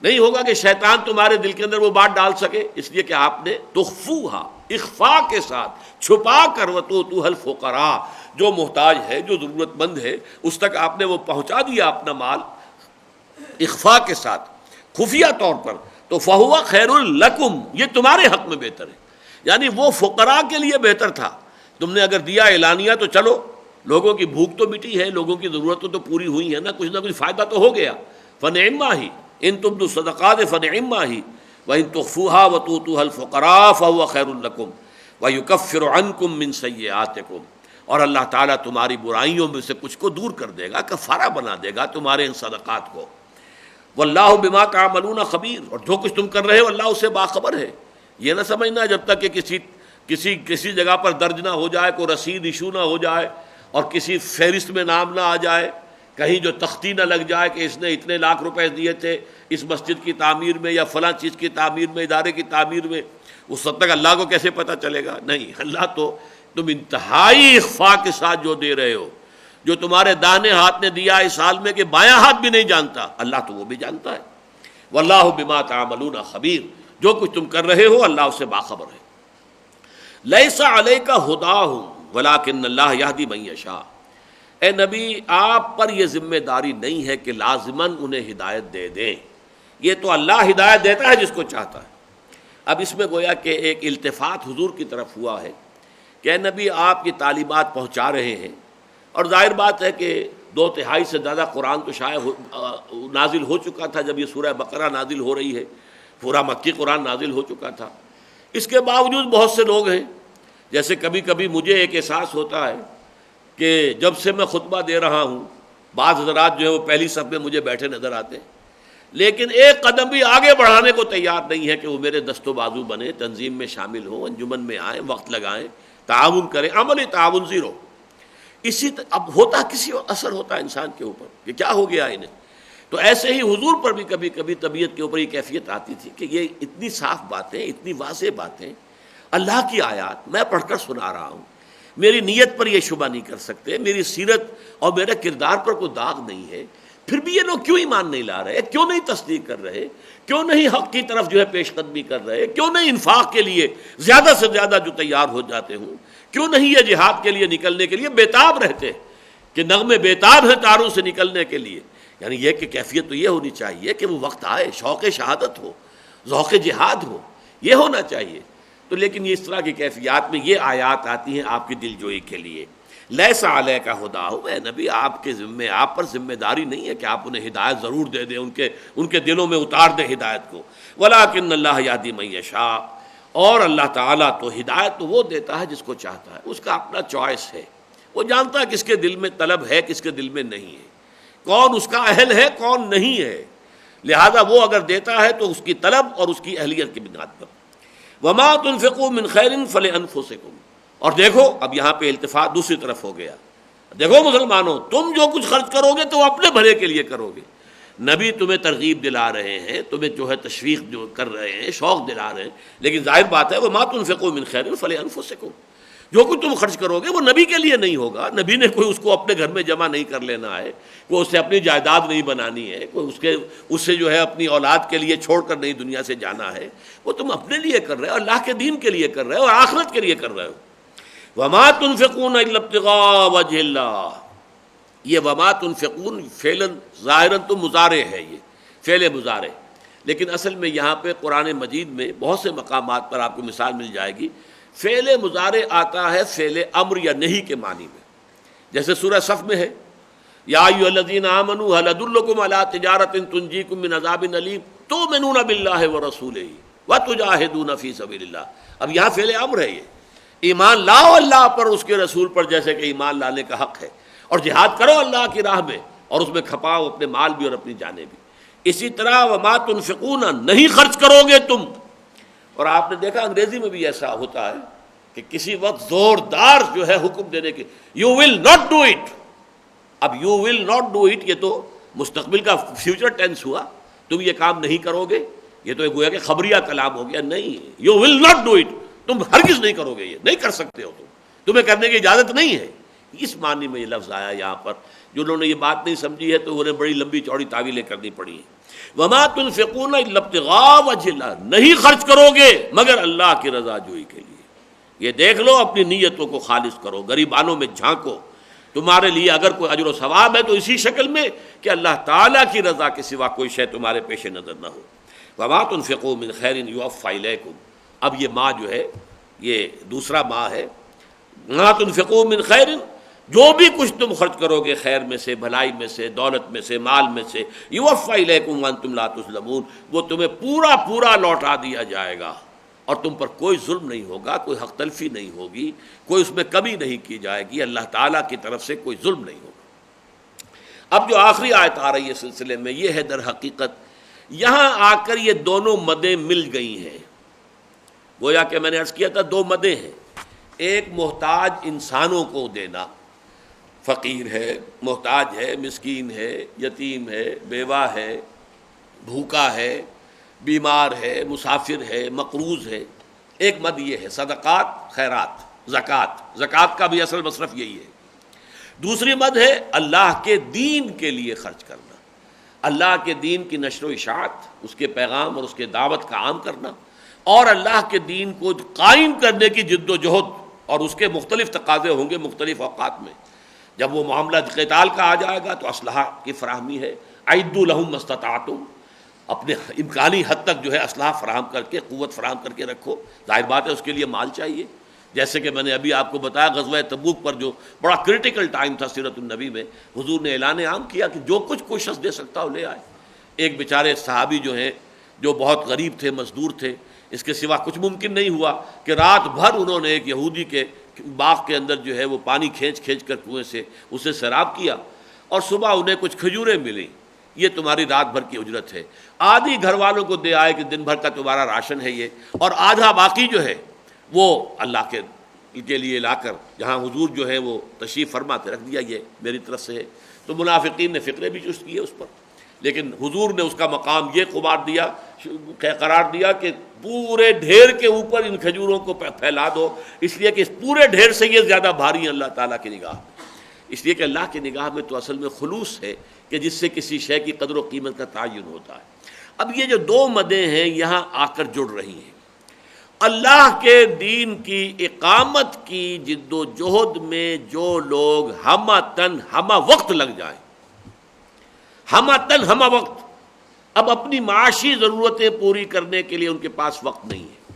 نہیں ہوگا کہ شیطان تمہارے دل کے اندر وہ بات ڈال سکے، اس لیے کہ آپ نے تخفوہا، اخفاء کے ساتھ چھپا کر، وتؤتوہا الفقراء، جو محتاج ہے جو ضرورت مند ہے اس تک آپ نے وہ پہنچا دیا اپنا مال اخفاء کے ساتھ، خفیہ طور پر. تو فہو خیر لکم، یہ تمہارے حق میں بہتر ہے. یعنی وہ فقراء کے لیے بہتر تھا. تم نے اگر دیا اعلانیہ تو چلو لوگوں کی بھوک تو مٹی ہے، لوگوں کی ضرورتیں تو پوری ہوئی ہیں نا کچھ فائدہ تو ہو گیا. فنعما ہی ان تبدوا الصدقات فنعما ہی وان تخفوها وتؤتوها الفقراء فهو خیر لکم ویکفر عنکم من سیئاتکم، اور اللہ تعالیٰ تمہاری برائیوں میں سے کچھ کو دور کر دے گا، کفارہ بنا دے گا تمہارے ان صدقات کو. واللہ بما تعملون خبیر، اور جو کچھ تم کر رہے ہو اللہ اس سے باخبر ہے۔ یہ نہ سمجھنا جب تک کہ کسی جگہ پر درج نہ ہو جائے، کوئی رسید ایشو نہ ہو جائے اور کسی فہرست میں نام نہ آ جائے، کہیں جو تختی نہ لگ جائے کہ اس نے اتنے لاکھ روپے دیے تھے اس مسجد کی تعمیر میں یا فلاں چیز کی تعمیر میں، ادارے کی تعمیر میں، اس وقت تک اللہ کو کیسے پتہ چلے گا؟ نہیں، اللہ تو تم انتہائی اخفاء کے ساتھ جو دے رہے ہو، جو تمہارے داہنے ہاتھ نے دیا اس حال میں کہ بایاں ہاتھ بھی نہیں جانتا، اللہ تو وہ بھی جانتا ہے۔ واللہ بما تعملون خبیر، جو کچھ تم کر رہے ہو اللہ اس سے باخبر ہے۔ لیس علیک ھداھم ولکن اللہ یہدی من یشاء، اے نبی آپ پر یہ ذمہ داری نہیں ہے کہ لازماً انہیں ہدایت دے دیں، یہ تو اللہ ہدایت دیتا ہے جس کو چاہتا ہے۔ اب اس میں گویا کہ ایک التفات حضور کی طرف ہوا ہے کہ اے نبی آپ کی تعلیمات پہنچا رہے ہیں، اور ظاہر بات ہے کہ 2/3 سے زیادہ قرآن تو شاید نازل ہو چکا تھا جب یہ سورہ بقرہ نازل ہو رہی ہے، پورا مکی قرآن نازل ہو چکا تھا۔ اس کے باوجود بہت سے لوگ ہیں، جیسے کبھی کبھی مجھے ایک احساس ہوتا ہے کہ جب سے میں خطبہ دے رہا ہوں بعض حضرات جو ہے وہ پہلی صف میں مجھے بیٹھے نظر آتے ہیں، لیکن ایک قدم بھی آگے بڑھانے کو تیار نہیں ہے کہ وہ میرے دست و بازو بنے، تنظیم میں شامل ہوں، انجمن میں آئیں، وقت لگائیں، تعاون کریں، عملی تعاون زیرو۔ اب ہوتا کسی اثر ہوتا ہے انسان کے اوپر کہ کیا ہو گیا انہیں، تو ایسے ہی حضور پر بھی کبھی کبھی طبیعت کے اوپر یہ کیفیت آتی تھی کہ یہ اتنی صاف باتیں، اتنی واضح باتیں، اللہ کی آیات میں پڑھ کر سنا رہا ہوں، میری نیت پر یہ شبہ نہیں کر سکتے، میری سیرت اور میرے کردار پر کوئی داغ نہیں ہے، پھر بھی یہ لوگ کیوں ایمان نہیں لا رہے، کیوں نہیں تصدیق کر رہے، کیوں نہیں حق کی طرف جو ہے پیش قدمی کر رہے، کیوں نہیں انفاق کے لیے زیادہ سے زیادہ جو تیار ہو جاتے ہوں، کیوں نہیں یہ جہاد کے لیے نکلنے کے لیے بےتاب رہتے کہ نغمے بےتاب ہیں تاروں سے نکلنے کے لیے۔ یعنی یہ کہ کیفیت تو یہ ہونی چاہیے کہ وہ وقت آئے، شوق شہادت ہو، ذوق جہاد ہو، یہ ہونا چاہیے۔ تو لیکن یہ اس طرح کی کیفیات میں یہ آیات آتی ہیں آپ کی دل جوئی کے لیے۔ لیس علیک ھداھم، اے نبی آپ کے ذمے، آپ پر ذمہ داری نہیں ہے کہ آپ انہیں ہدایت ضرور دے دیں، ان کے دلوں میں اتار دیں ہدایت کو، ولکن اللہ یہدی من یشاء، اور اللہ تعالیٰ تو ہدایت تو وہ دیتا ہے جس کو چاہتا ہے، اس کا اپنا چوائس ہے، وہ جانتا ہے کس کے دل میں طلب ہے، کس کے دل میں نہیں ہے، کون اس کا اہل ہے کون نہیں ہے، لہذا وہ اگر دیتا ہے تو اس کی طلب اور اس کی اہلیت کی بنیاد پر۔ وما تنفقوا من خیر فلانفسکم، اور دیکھو اب یہاں پہ التفات دوسری طرف ہو گیا، دیکھو مسلمانوں تم جو کچھ خرچ کرو گے تو اپنے بھلے کے لیے کرو گے، نبی تمہیں ترغیب دلا رہے ہیں، تمہیں جو ہے تشویق جو کر رہے ہیں، شوق دلا رہے ہیں، لیکن ظاہر بات ہے وما تنفقوا من خیر فلانفسکم، جو کچھ تم خرچ کرو گے وہ نبی کے لیے نہیں ہوگا، نبی نے کوئی اس کو اپنے گھر میں جمع نہیں کر لینا ہے، کوئی اس سے اپنی جائیداد نہیں بنانی ہے، کوئی اس سے جو ہے اپنی اولاد کے لیے چھوڑ کر نہیں دنیا سے جانا ہے، وہ تم اپنے لیے کر رہے ہو، اللہ کے دین کے لیے کر رہے ہو اور آخرت کے لیے کر رہے ہو۔ وما تنفقون الا ابتغاء وجہ اللہ، یہ وما تنفقون فعلاً ظاہراً تو مضارع ہے، یہ فعل مضارع، لیکن اصل میں یہاں پہ قرآن مجید میں بہت سے مقامات پر آپ کو مثال مل جائے گی، فعل مضارع آتا ہے فعل امر یا نہیں کے معنی میں، جیسے سورہ صف میں ہے یا ایھا الذین آمنوا هل ادلکم علی تجارۃ تنجیکم من عذاب علیم تؤمنون باللہ ورسولہ وتجاہدون فی سبیل اللہ۔ اب یہاں فعل امر ہے، یہ ایمان لاؤ اللہ پر، اس کے رسول پر، جیسے کہ ایمان لانے کا حق ہے، اور جہاد کرو اللہ کی راہ میں، اور اس میں کھپاؤ اپنے مال بھی اور اپنی جانیں بھی۔ اسی طرح وما تنفقون، نہیں خرچ کرو گے تم، اور آپ نے دیکھا انگریزی میں بھی ایسا ہوتا ہے کہ کسی وقت زوردار جو ہے حکم دینے کے، you will not do it, اب you will not do it یہ تو مستقبل کا فیوچر ٹینس ہوا، تم یہ کام نہیں کرو گے، یہ تو گویا کہ خبریہ کلام ہو گیا، نہیں، you will not do it, تم ہرگز نہیں کرو گے، یہ نہیں کر سکتے ہو، تمہیں کرنے کی اجازت نہیں ہے، اس معنی میں یہ لفظ آیا یہاں پر۔ جنہوں نے یہ بات نہیں سمجھی ہے تو انہیں بڑی لمبی چوڑی تعویلیں کرنی پڑی ہیں۔ وما تنفقون الا ابتغاء وجہ اللہ، نہیں خرچ کرو گے مگر اللہ کی رضا جوئی کے لیے، یہ دیکھ لو اپنی نیتوں کو خالص کرو، غریبانوں میں جھانکو، تمہارے لیے اگر کوئی اجر و ثواب ہے تو اسی شکل میں کہ اللہ تعالیٰ کی رضا کے سوا کوئی شے تمہارے پیش نظر نہ ہو۔ وما تنفقوا من خیر یوفى الیکم، اب یہ ماں جو ہے یہ دوسرا ماں ہے، وما تنفقوا من خیر، جو بھی کچھ تم خرچ کرو گے خیر میں سے، بھلائی میں سے، دولت میں سے، مال میں سے، یوفى الیکم وانتم لا تظلمون، وہ تمہیں پورا پورا لوٹا دیا جائے گا اور تم پر کوئی ظلم نہیں ہوگا، کوئی حق تلفی نہیں ہوگی، کوئی اس میں کمی نہیں کی جائے گی، اللہ تعالیٰ کی طرف سے کوئی ظلم نہیں ہوگا۔ اب جو آخری آیت آ رہی ہے سلسلے میں، یہ ہے در حقیقت یہاں آ کر یہ دونوں مدیں مل گئی ہیں. گویا کہ میں نے عرض کیا تھا دو مدیں ہیں، ایک محتاج انسانوں کو دینا، فقیر ہے، محتاج ہے، مسکین ہے، یتیم ہے، بیوہ ہے، بھوکا ہے، بیمار ہے، مسافر ہے، مقروض ہے. ایک مد یہ ہے صدقات، خیرات، زکوٰۃ کا بھی اصل مصرف یہی ہے. دوسری مد ہے اللہ کے دین کے لیے خرچ کرنا، اللہ کے دین کی نشر و اشاعت، اس کے پیغام اور اس کے دعوت کا عام کرنا، اور اللہ کے دین کو قائم کرنے کی جد و جہد. اور اس کے مختلف تقاضے ہوں گے مختلف اوقات میں. جب وہ معاملہ قتال کا آ جائے گا تو اسلحہ کی فراہمی ہے، اعدوا لہم ما استطعتم، اپنے امکانی حد تک جو ہے اسلحہ فراہم کر کے، قوت فراہم کر کے رکھو. ظاہر بات ہے اس کے لیے مال چاہیے. جیسے کہ میں نے ابھی آپ کو بتایا غزوہ تبوک پر جو بڑا کرٹیکل ٹائم تھا سیرت النبی میں، حضور نے اعلان عام کیا کہ جو کچھ کوئی شخص دے سکتا ہو لے آئے. ایک بیچارے صحابی جو ہیں جو بہت غریب تھے، مزدور تھے، اس کے سوا کچھ ممکن نہیں ہوا کہ رات بھر انہوں نے ایک یہودی کے باغ کے اندر جو ہے وہ پانی کھینچ کر کنویں سے اسے سیراب کیا، اور صبح انہیں کچھ کھجوریں ملیں. یہ تمہاری رات بھر کی اجرت ہے. آدھی گھر والوں کو دے آئے کہ دن بھر کا تمہارا راشن ہے یہ، اور آدھا باقی جو ہے وہ اللہ کے لیے لا کر جہاں حضور جو ہے وہ تشریف فرما کے رکھ دیا، یہ میری طرف سے ہے. تو منافقین نے فقرے بھی چست کیے اس پر، لیکن حضور نے اس کا مقام یہ قرار دیا کہ پورے ڈھیر کے اوپر ان کھجوروں کو پھیلا دو، اس لیے کہ اس پورے ڈھیر سے یہ زیادہ بھاری ہیں اللہ تعالیٰ کی نگاہ میں. اس لیے کہ اللہ کی نگاہ میں تو اصل میں خلوص ہے کہ جس سے کسی شے کی قدر و قیمت کا تعین ہوتا ہے. اب یہ جو دو مدیں ہیں یہاں آ کر جڑ رہی ہیں. اللہ کے دین کی اقامت کی جد و جہد میں جو لوگ ہمہ تن ہمہ وقت لگ جائیں، ہمہ تن ہمہ وقت، اب اپنی معاشی ضرورتیں پوری کرنے کے لیے ان کے پاس وقت نہیں ہے،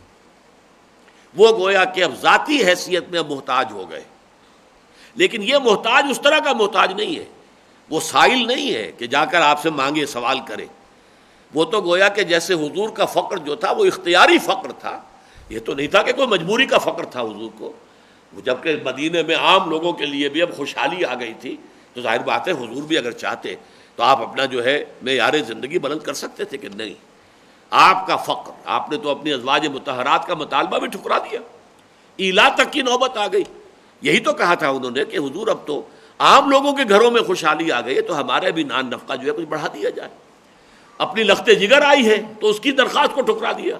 وہ گویا کہ اب ذاتی حیثیت میں محتاج ہو گئے. لیکن یہ محتاج اس طرح کا محتاج نہیں ہے، وہ سائل نہیں ہے کہ جا کر آپ سے مانگے سوال کرے. وہ تو گویا کہ جیسے حضور کا فقر جو تھا وہ اختیاری فقر تھا، یہ تو نہیں تھا کہ کوئی مجبوری کا فقر تھا حضور کو. جبکہ مدینے میں عام لوگوں کے لیے بھی اب خوشحالی آ گئی تھی، تو ظاہر بات ہے حضور بھی اگر چاہتے تو آپ اپنا جو ہے معیار زندگی بلند کر سکتے تھے کہ نہیں. آپ کا فقر، آپ نے تو اپنی ازواج مطہرات کا مطالبہ بھی ٹھکرا دیا، ایلا تک کی نوبت آ گئی. یہی تو کہا تھا انہوں نے کہ حضور اب تو عام لوگوں کے گھروں میں خوشحالی آ گئی ہے تو ہمارے بھی نان نفقہ جو ہے کچھ بڑھا دیا جائے. اپنی لخت جگر آئی ہے تو اس کی درخواست کو ٹھکرا دیا.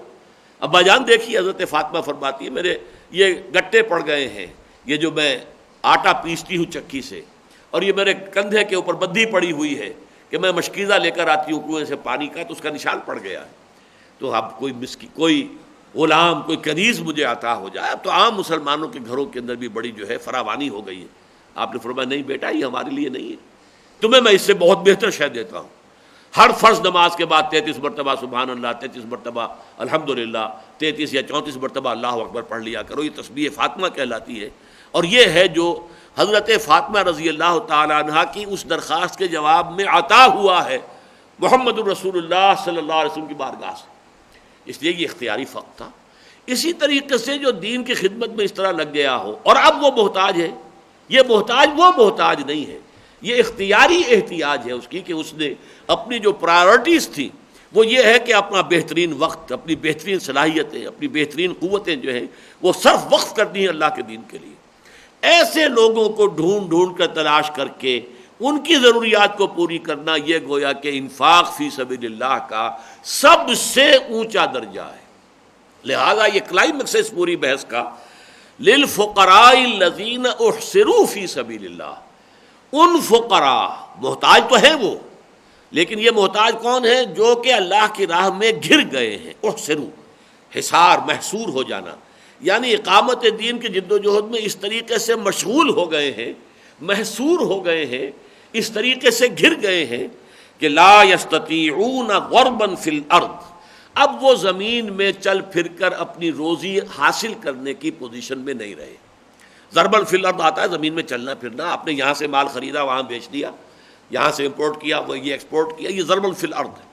ابا جان دیکھیے حضرت فاطمہ فرماتی ہے میرے یہ گٹے پڑ گئے ہیں، یہ جو میں آٹا پیستی ہوں چکی سے، اور یہ میرے کندھے کے اوپر بدھی پڑی ہوئی ہے کہ میں مشکیزہ لے کر آتی ہوں کنویں سے پانی کا تو اس کا نشان پڑ گیا ہے. تو اب کوئی غلام، کوئی کنیز مجھے عطا ہو جائے. اب تو عام مسلمانوں کے گھروں کے اندر بھی بڑی جو ہے فراوانی ہو گئی ہے. آپ نے فرمایا نہیں بیٹا یہ ہمارے لیے نہیں ہے، تمہیں میں اس سے بہت بہتر شے دیتا ہوں. ہر فرض نماز کے بعد 33 مرتبہ سبحان اللہ، 33 مرتبہ الحمدللہ، 33 یا 34 مرتبہ اللہ اکبر پڑھ لیا کرو. یہ تسبیح فاطمہ کہلاتی ہے. اور یہ ہے جو حضرت فاطمہ رضی اللہ تعالی عنہا کی اس درخواست کے جواب میں عطا ہوا ہے محمد الرسول اللہ صلی اللہ علیہ وسلم کی بارگاہ سے. اس لیے یہ اختیاری فقر تھا. اسی طریقے سے جو دین کی خدمت میں اس طرح لگ گیا ہو اور اب وہ محتاج ہے، یہ محتاج وہ محتاج نہیں ہے، یہ اختیاری احتیاج ہے اس کی کہ اس نے اپنی جو پرائرٹیز تھی وہ یہ ہے کہ اپنا بہترین وقت، اپنی بہترین صلاحیتیں، اپنی بہترین قوتیں جو ہیں وہ صرف وقف کرنی ہیں اللہ کے دین کے لیے. ایسے لوگوں کو ڈھونڈ کر تلاش کر کے ان کی ضروریات کو پوری کرنا، یہ گویا کہ انفاق فی سبیل اللہ کا سب سے اونچا درجہ ہے. لہذا یہ کلائمیکس ہے اس پوری بحث کا، للفقراء الذین احصروا فی سبیل اللہ. ان فقراء، محتاج تو ہیں وہ، لیکن یہ محتاج کون ہیں؟ جو کہ اللہ کی راہ میں گھر گئے ہیں. احصروا، حصار، محصور ہو جانا، یعنی اقامت دین کی جد و جہد میں اس طریقے سے مشغول ہو گئے ہیں، محصور ہو گئے ہیں، اس طریقے سے گھر گئے ہیں کہ لا یستطیعون غربا فی الارض. اب وہ زمین میں چل پھر کر اپنی روزی حاصل کرنے کی پوزیشن میں نہیں رہے. ضرباً فی الارض آتا ہے زمین میں چلنا پھرنا، آپ نے یہاں سے مال خریدا وہاں بیچ دیا، یہاں سے امپورٹ کیا وہ یہ ایکسپورٹ کیا، یہ ضرباً فی الارض ہے.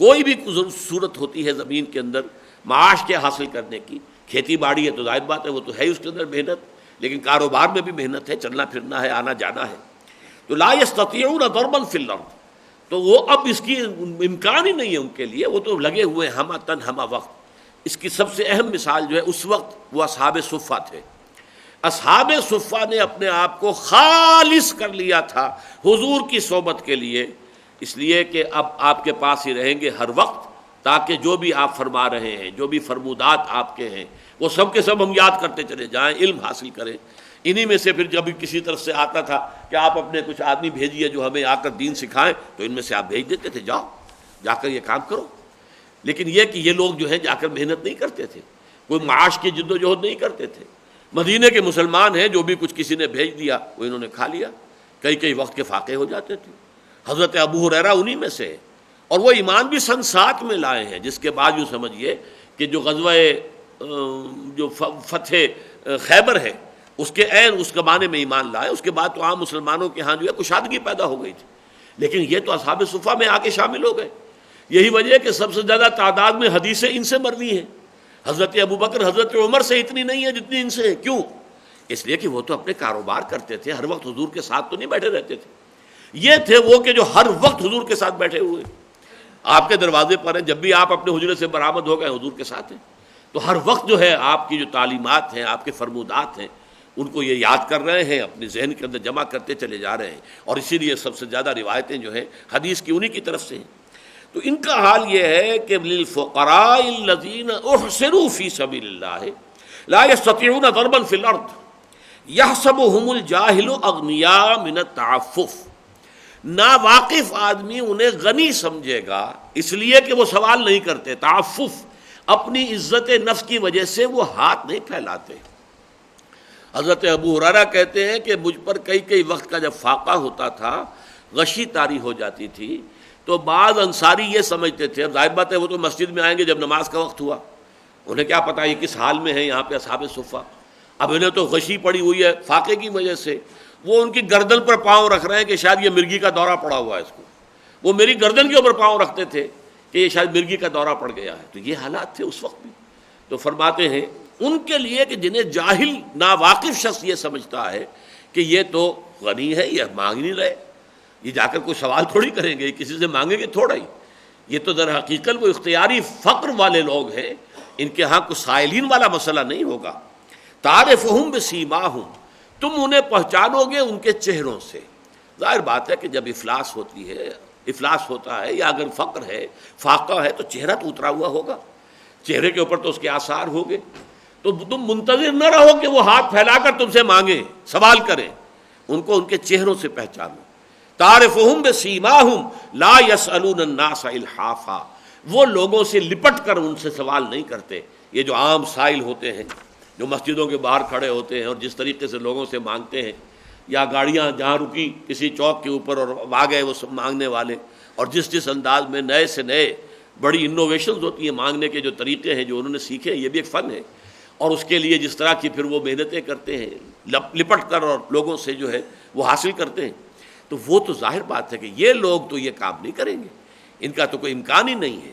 کوئی بھی صورت ہوتی ہے زمین کے اندر معاش کے حاصل کرنے کی، کھیتی باڑی ہے تو ظاہر بات ہے وہ تو ہے اس کے اندر محنت، لیکن کاروبار میں بھی محنت ہے، چلنا پھرنا ہے، آنا جانا ہے. تو لا یستطیعون ضربا فی الارض، تو وہ اب اس کی امکان ہی نہیں ہے ان کے لیے، وہ تو لگے ہوئے ہمہ تن ہمہ وقت۔ اس کی سب سے اہم مثال جو ہے اس وقت وہ اصحاب صفہ تھے۔ اصحاب صفہ نے اپنے آپ کو خالص کر لیا تھا حضور کی صحبت کے لیے، اس لیے کہ اب آپ کے پاس ہی رہیں گے ہر وقت، تاکہ جو بھی آپ فرما رہے ہیں، جو بھی فرمودات آپ کے ہیں، وہ سب کے سب ہم یاد کرتے چلے جائیں، علم حاصل کریں۔ انہی میں سے پھر جب کسی طرف سے آتا تھا کہ آپ اپنے کچھ آدمی بھیجیے جو ہمیں آ کر دین سکھائیں، تو ان میں سے آپ بھیج دیتے تھے، جاؤ جا کر یہ کام کرو۔ لیکن یہ کہ یہ لوگ جو ہیں جا کر محنت نہیں کرتے تھے، کوئی معاش کی جد و جہد نہیں کرتے تھے۔ مدینے کے مسلمان ہیں، جو بھی کچھ کسی نے بھیج دیا وہ انہوں نے کھا لیا، کئی وقت کے فاقے ہو جاتے تھے۔ حضرت ابو ہریرہ انہی میں سے ہے، اور وہ ایمان بھی سن 7 میں لائے ہیں، جس کے بعد یوں سمجھیے کہ جو غزوہ جو فتح خیبر ہے اس کے عین اس زمانے میں ایمان لائے۔ اس کے بعد تو عام مسلمانوں کے ہاں جو ہے کشادگی پیدا ہو گئی تھی، لیکن یہ تو اصحاب صفہ میں آ کے شامل ہو گئے۔ یہی وجہ ہے کہ سب سے زیادہ تعداد میں حدیثیں ان سے مروی ہیں۔ حضرت ابوبکر حضرت عمر سے اتنی نہیں ہے جتنی ان سے ہے۔ کیوں؟ اس لیے کہ وہ تو اپنے کاروبار کرتے تھے، ہر وقت حضور کے ساتھ تو نہیں بیٹھے رہتے تھے۔ یہ تھے وہ کہ جو ہر وقت حضور کے ساتھ بیٹھے ہوئے، آپ کے دروازے پر ہیں، جب بھی آپ اپنے حجرے سے برآمد ہو گئے حضور کے ساتھ ہیں، تو ہر وقت جو ہے آپ کی جو تعلیمات ہیں، آپ کے فرمودات ہیں، ان کو یہ یاد کر رہے ہیں، اپنے ذہن کے اندر جمع کرتے چلے جا رہے ہیں، اور اسی لیے سب سے زیادہ روایتیں جو ہیں حدیث کی انہی کی طرف سے ہیں۔ تو ان کا حال یہ ہے کہ للفقراء الذین احصروا فی سبیل اللہ لا یستطیعون ضربا فی الارض یحسبهم الجاہل اغنیاء من التعفف، ناواقف آدمی انہیں غنی سمجھے گا اس لیے کہ وہ سوال نہیں کرتے، تعفف، اپنی عزت نفس کی وجہ سے وہ ہاتھ نہیں پھیلاتے۔ حضرت ابو ہریرہ کہتے ہیں کہ مجھ پر کئی وقت کا جب فاقہ ہوتا تھا، غشی طاری ہو جاتی تھی، تو بعض انصاری یہ سمجھتے تھے، اب ظاہر بات ہے وہ تو مسجد میں آئیں گے جب نماز کا وقت ہوا، انہیں کیا پتا یہ کس حال میں ہیں یہاں پہ اصحاب صفہ، اب انہیں تو غشی پڑی ہوئی ہے فاقے کی وجہ سے، وہ ان کی گردن پر پاؤں رکھ رہے ہیں کہ شاید یہ مرگی کا دورہ پڑا ہوا ہے اس کو، وہ میری گردن کے اوپر پاؤں رکھتے تھے کہ یہ شاید مرگی کا دورہ پڑ گیا ہے۔ تو یہ حالات تھے اس وقت بھی۔ تو فرماتے ہیں ان کے لیے کہ جنہیں جاہل ناواقف شخص یہ سمجھتا ہے کہ یہ تو غنی ہے، یہ مانگ نہیں رہے، یہ جا کر کوئی سوال تھوڑی کریں گے، کسی سے مانگیں گے تھوڑا ہی، یہ تو در حقیقت وہ اختیاری فقر والے لوگ ہیں، ان کے ہاں کوئی سائلین والا مسئلہ نہیں ہوگا۔ تعرفہم بسیماہم، تم انہیں پہچانو گے ان کے چہروں سے۔ ظاہر بات ہے کہ جب افلاس ہوتی ہے، افلاس ہوتا ہے، یا اگر فقر ہے، فاقہ ہے، تو چہرہ تو اترا ہوا ہوگا، چہرے کے اوپر تو اس کے آثار ہوں گے، تو تم منتظر نہ رہو کہ وہ ہاتھ پھیلا کر تم سے مانگیں، سوال کریں، ان کو ان کے چہروں سے پہچانو۔ تعرفہم بسیماہم لا یسألون الناس الحافا، وہ لوگوں سے لپٹ کر ان سے سوال نہیں کرتے۔ یہ جو عام سائل ہوتے ہیں، جو مسجدوں کے باہر کھڑے ہوتے ہیں اور جس طریقے سے لوگوں سے مانگتے ہیں، یا گاڑیاں جہاں رکی کسی چوک کے اوپر اور آ گئے وہ سب مانگنے والے، اور جس انداز میں نئے سے نئے بڑی انوویشنز ہوتی ہیں مانگنے کے جو طریقے ہیں جو انہوں نے سیکھے، یہ بھی ایک فن ہے، اور اس کے لیے جس طرح کی پھر وہ محنتیں کرتے ہیں لپٹ کر اور لوگوں سے جو ہے وہ حاصل کرتے ہیں، تو وہ تو ظاہر بات ہے کہ یہ لوگ تو یہ کام نہیں کریں گے، ان کا تو کوئی امکان ہی نہیں ہے۔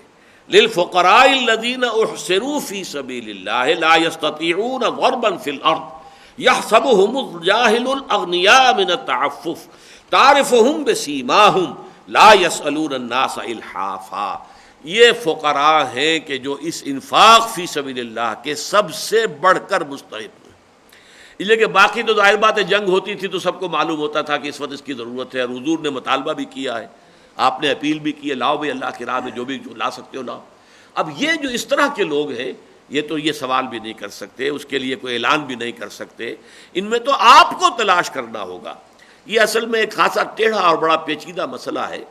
للفقراء الذین احصروا فی سبیل اللہ لا یستطیعون ضربا فی الارض یحسبهم الجاہل الاغنیاء من التعفف تعرفہم بسیماہم لا یسألون الناس الحافا، یہ فقراء ہیں کہ جو اس انفاق فی سبیل اللہ کے سب سے بڑھ کر مستحق ہیں۔ اس لیے کہ باقی تو ظاہر بات ہے جنگ ہوتی تھی تو سب کو معلوم ہوتا تھا کہ اس وقت اس کی ضرورت ہے، اور حضور نے مطالبہ بھی کیا ہے، آپ نے اپیل بھی کی ہے، لاؤ بھائی اللہ کی راہ میں جو بھی لا سکتے ہو لاؤ۔ اب یہ جو اس طرح کے لوگ ہیں یہ تو یہ سوال بھی نہیں کر سکتے، اس کے لیے کوئی اعلان بھی نہیں کر سکتے، ان میں تو آپ کو تلاش کرنا ہوگا۔ یہ اصل میں ایک خاصا ٹیڑھا اور بڑا پیچیدہ مسئلہ ہے،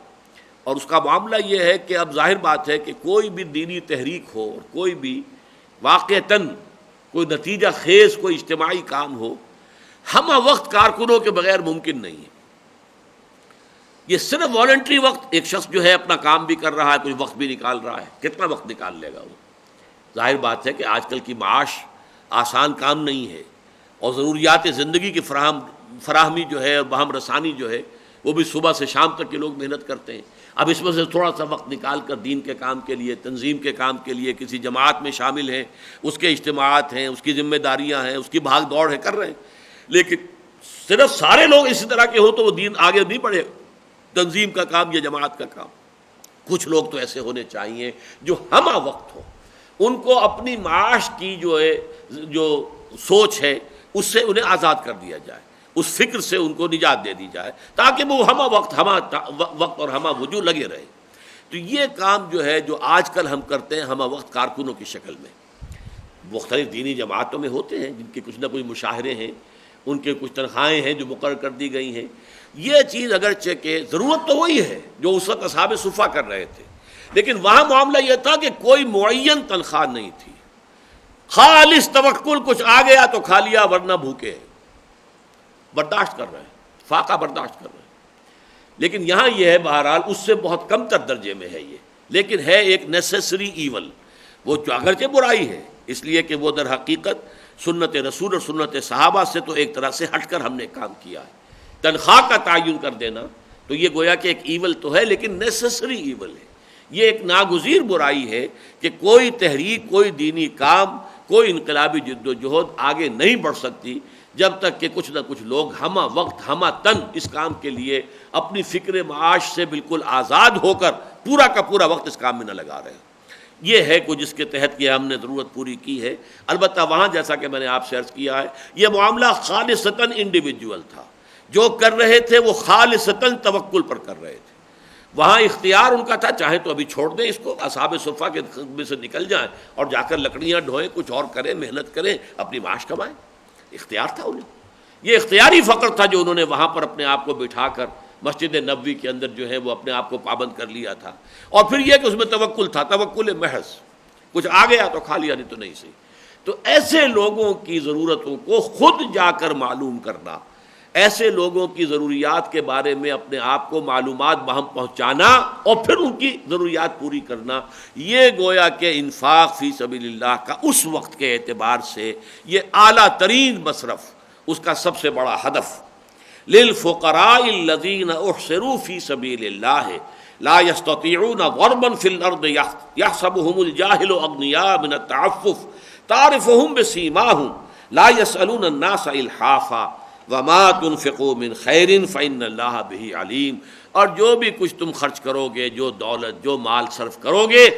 اور اس کا معاملہ یہ ہے کہ اب ظاہر بات ہے کہ کوئی بھی دینی تحریک ہو اور کوئی بھی واقعتاً کوئی نتیجہ خیز کوئی اجتماعی کام ہو، ہم وقت کارکنوں کے بغیر ممکن نہیں ہے۔ یہ صرف والنٹری وقت، ایک شخص جو ہے اپنا کام بھی کر رہا ہے، کچھ وقت بھی نکال رہا ہے، کتنا وقت نکال لے گا وہ؟ ظاہر بات ہے کہ آج کل کی معاش آسان کام نہیں ہے، اور ضروریات زندگی کی فراہمی جو ہے اور باہم رسانی جو ہے وہ بھی صبح سے شام تک کے لوگ محنت کرتے ہیں۔ اب اس میں سے تھوڑا سا وقت نکال کر دین کے کام کے لیے، تنظیم کے کام کے لیے، کسی جماعت میں شامل ہیں، اس کے اجتماعات ہیں، اس کی ذمہ داریاں ہیں، اس کی بھاگ دوڑ ہے، کر رہے ہیں، لیکن صرف سارے لوگ اسی طرح کے ہوں تو وہ دین آگے نہیں بڑھے، تنظیم کا کام یا جماعت کا کام۔ کچھ لوگ تو ایسے ہونے چاہیے جو ہمہ وقت ہو، ان کو اپنی معاش کی جو سوچ ہے اس سے انہیں آزاد کر دیا جائے، اس فکر سے ان کو نجات دے دی جائے تاکہ وہ ہمہ وقت اور ہمہ وجود لگے رہے۔ تو یہ کام جو ہے جو آج کل ہم کرتے ہیں ہمہ وقت کارکنوں کی شکل میں، مختلف دینی جماعتوں میں ہوتے ہیں جن کے کچھ نہ کچھ مشاہرے ہیں، ان کے کچھ تنخواہیں ہیں جو مقرر کر دی گئی ہیں۔ یہ چیز اگرچہ کہ ضرورت تو وہی ہے جو اس وقت اصحاب صفہ کر رہے تھے، لیکن وہاں معاملہ یہ تھا کہ کوئی معین تنخواہ نہیں تھی، خالص توکل، کچھ آ گیا تو کھا لیا ورنہ بھوکے ہیں، برداشت کر رہے ہیں، فاقہ برداشت کر رہے ہیں۔ لیکن یہاں یہ ہے بہرحال اس سے بہت کم تر درجے میں ہے یہ، لیکن ہے ایک نیسیسری ایول، وہ جو اگرچہ برائی ہے اس لیے کہ وہ در حقیقت سنت رسول اور سنت صحابہ سے تو ایک طرح سے ہٹ کر ہم نے کام کیا ہے۔ تنخواہ کا تعین کر دینا تو یہ گویا کہ ایک ایول تو ہے، لیکن نیسیسری ایول ہے، یہ ایک ناگزیر برائی ہے کہ کوئی تحریک، کوئی دینی کام، کوئی انقلابی جد و جہد آگے نہیں بڑھ سکتی جب تک کہ کچھ نہ کچھ لوگ ہمہ وقت ہمہ تن اس کام کے لیے اپنی فکر معاش سے بالکل آزاد ہو کر پورا کا پورا وقت اس کام میں نہ لگا رہے ہیں۔ یہ ہے کوئی جس کے تحت یہ ہم نے ضرورت پوری کی ہے۔ البتہ وہاں جیسا کہ میں نے آپ سے عرض کیا ہے یہ معاملہ خالصتاً انڈیویجول تھا، جو کر رہے تھے وہ خالصتاً توکل پر کر رہے تھے، وہاں اختیار ان کا تھا چاہے تو ابھی چھوڑ دیں اس کو، اصحاب صفہ کے خدمے سے نکل جائیں اور جا کر لکڑیاں ڈھوئیں، کچھ اور کریں، محنت کریں، اپنی معاش کمائیں، اختیار تھا انہیں۔ یہ اختیاری فقر تھا جو انہوں نے وہاں پر اپنے آپ کو بٹھا کر مسجد نبوی کے اندر جو ہے وہ اپنے آپ کو پابند کر لیا تھا، اور پھر یہ کہ اس میں توکل تھا، توکل محض، کچھ آ گیا تو کھا لیا نہیں تو نہیں صحیح۔ تو ایسے لوگوں کی ضرورتوں کو خود جا کر معلوم کرنا، ایسے لوگوں کی ضروریات کے بارے میں اپنے آپ کو معلومات بہم پہنچانا اور پھر ان کی ضروریات پوری کرنا، یہ گویا کہ انفاق فی سبیل اللہ کا اس وقت کے اعتبار سے یہ اعلیٰ ترین مصرف، اس کا سب سے بڑا ہدف۔ للفقراء الذین احصروا فی سبیل اللہ لا یستطیعون ضربا فی الارض یحسبهم الجاہل اغنیاء من التعفف تعرفهم بسیماہم لا یسألون الناس الحافا وما تنفقوا من خیر فإن اللہ بہ علیم۔ اور جو بھی کچھ تم خرچ کرو گے، جو دولت، جو مال صرف کرو گے،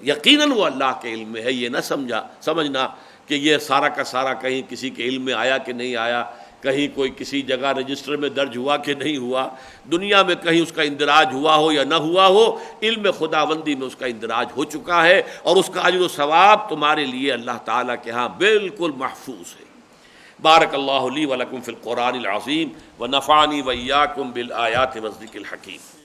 یقیناً وہ اللہ کے علم میں ہے۔ یہ نہ سمجھنا کہ یہ سارا کا سارا کہیں کسی کے علم میں آیا کہ نہیں آیا، کہیں کوئی کسی جگہ رجسٹر میں درج ہوا کہ نہیں ہوا، دنیا میں کہیں اس کا اندراج ہوا ہو یا نہ ہوا ہو، علم خداوندی میں اس کا اندراج ہو چکا ہے، اور اس کا اجر و ثواب تمہارے لیے اللہ تعالیٰ کے ہاں بالکل محفوظ ہے۔ بارک اللہ لی ولکم فی القرآن العظیم ونفعنی وإیاکم بالآیات والذکر الحکیم۔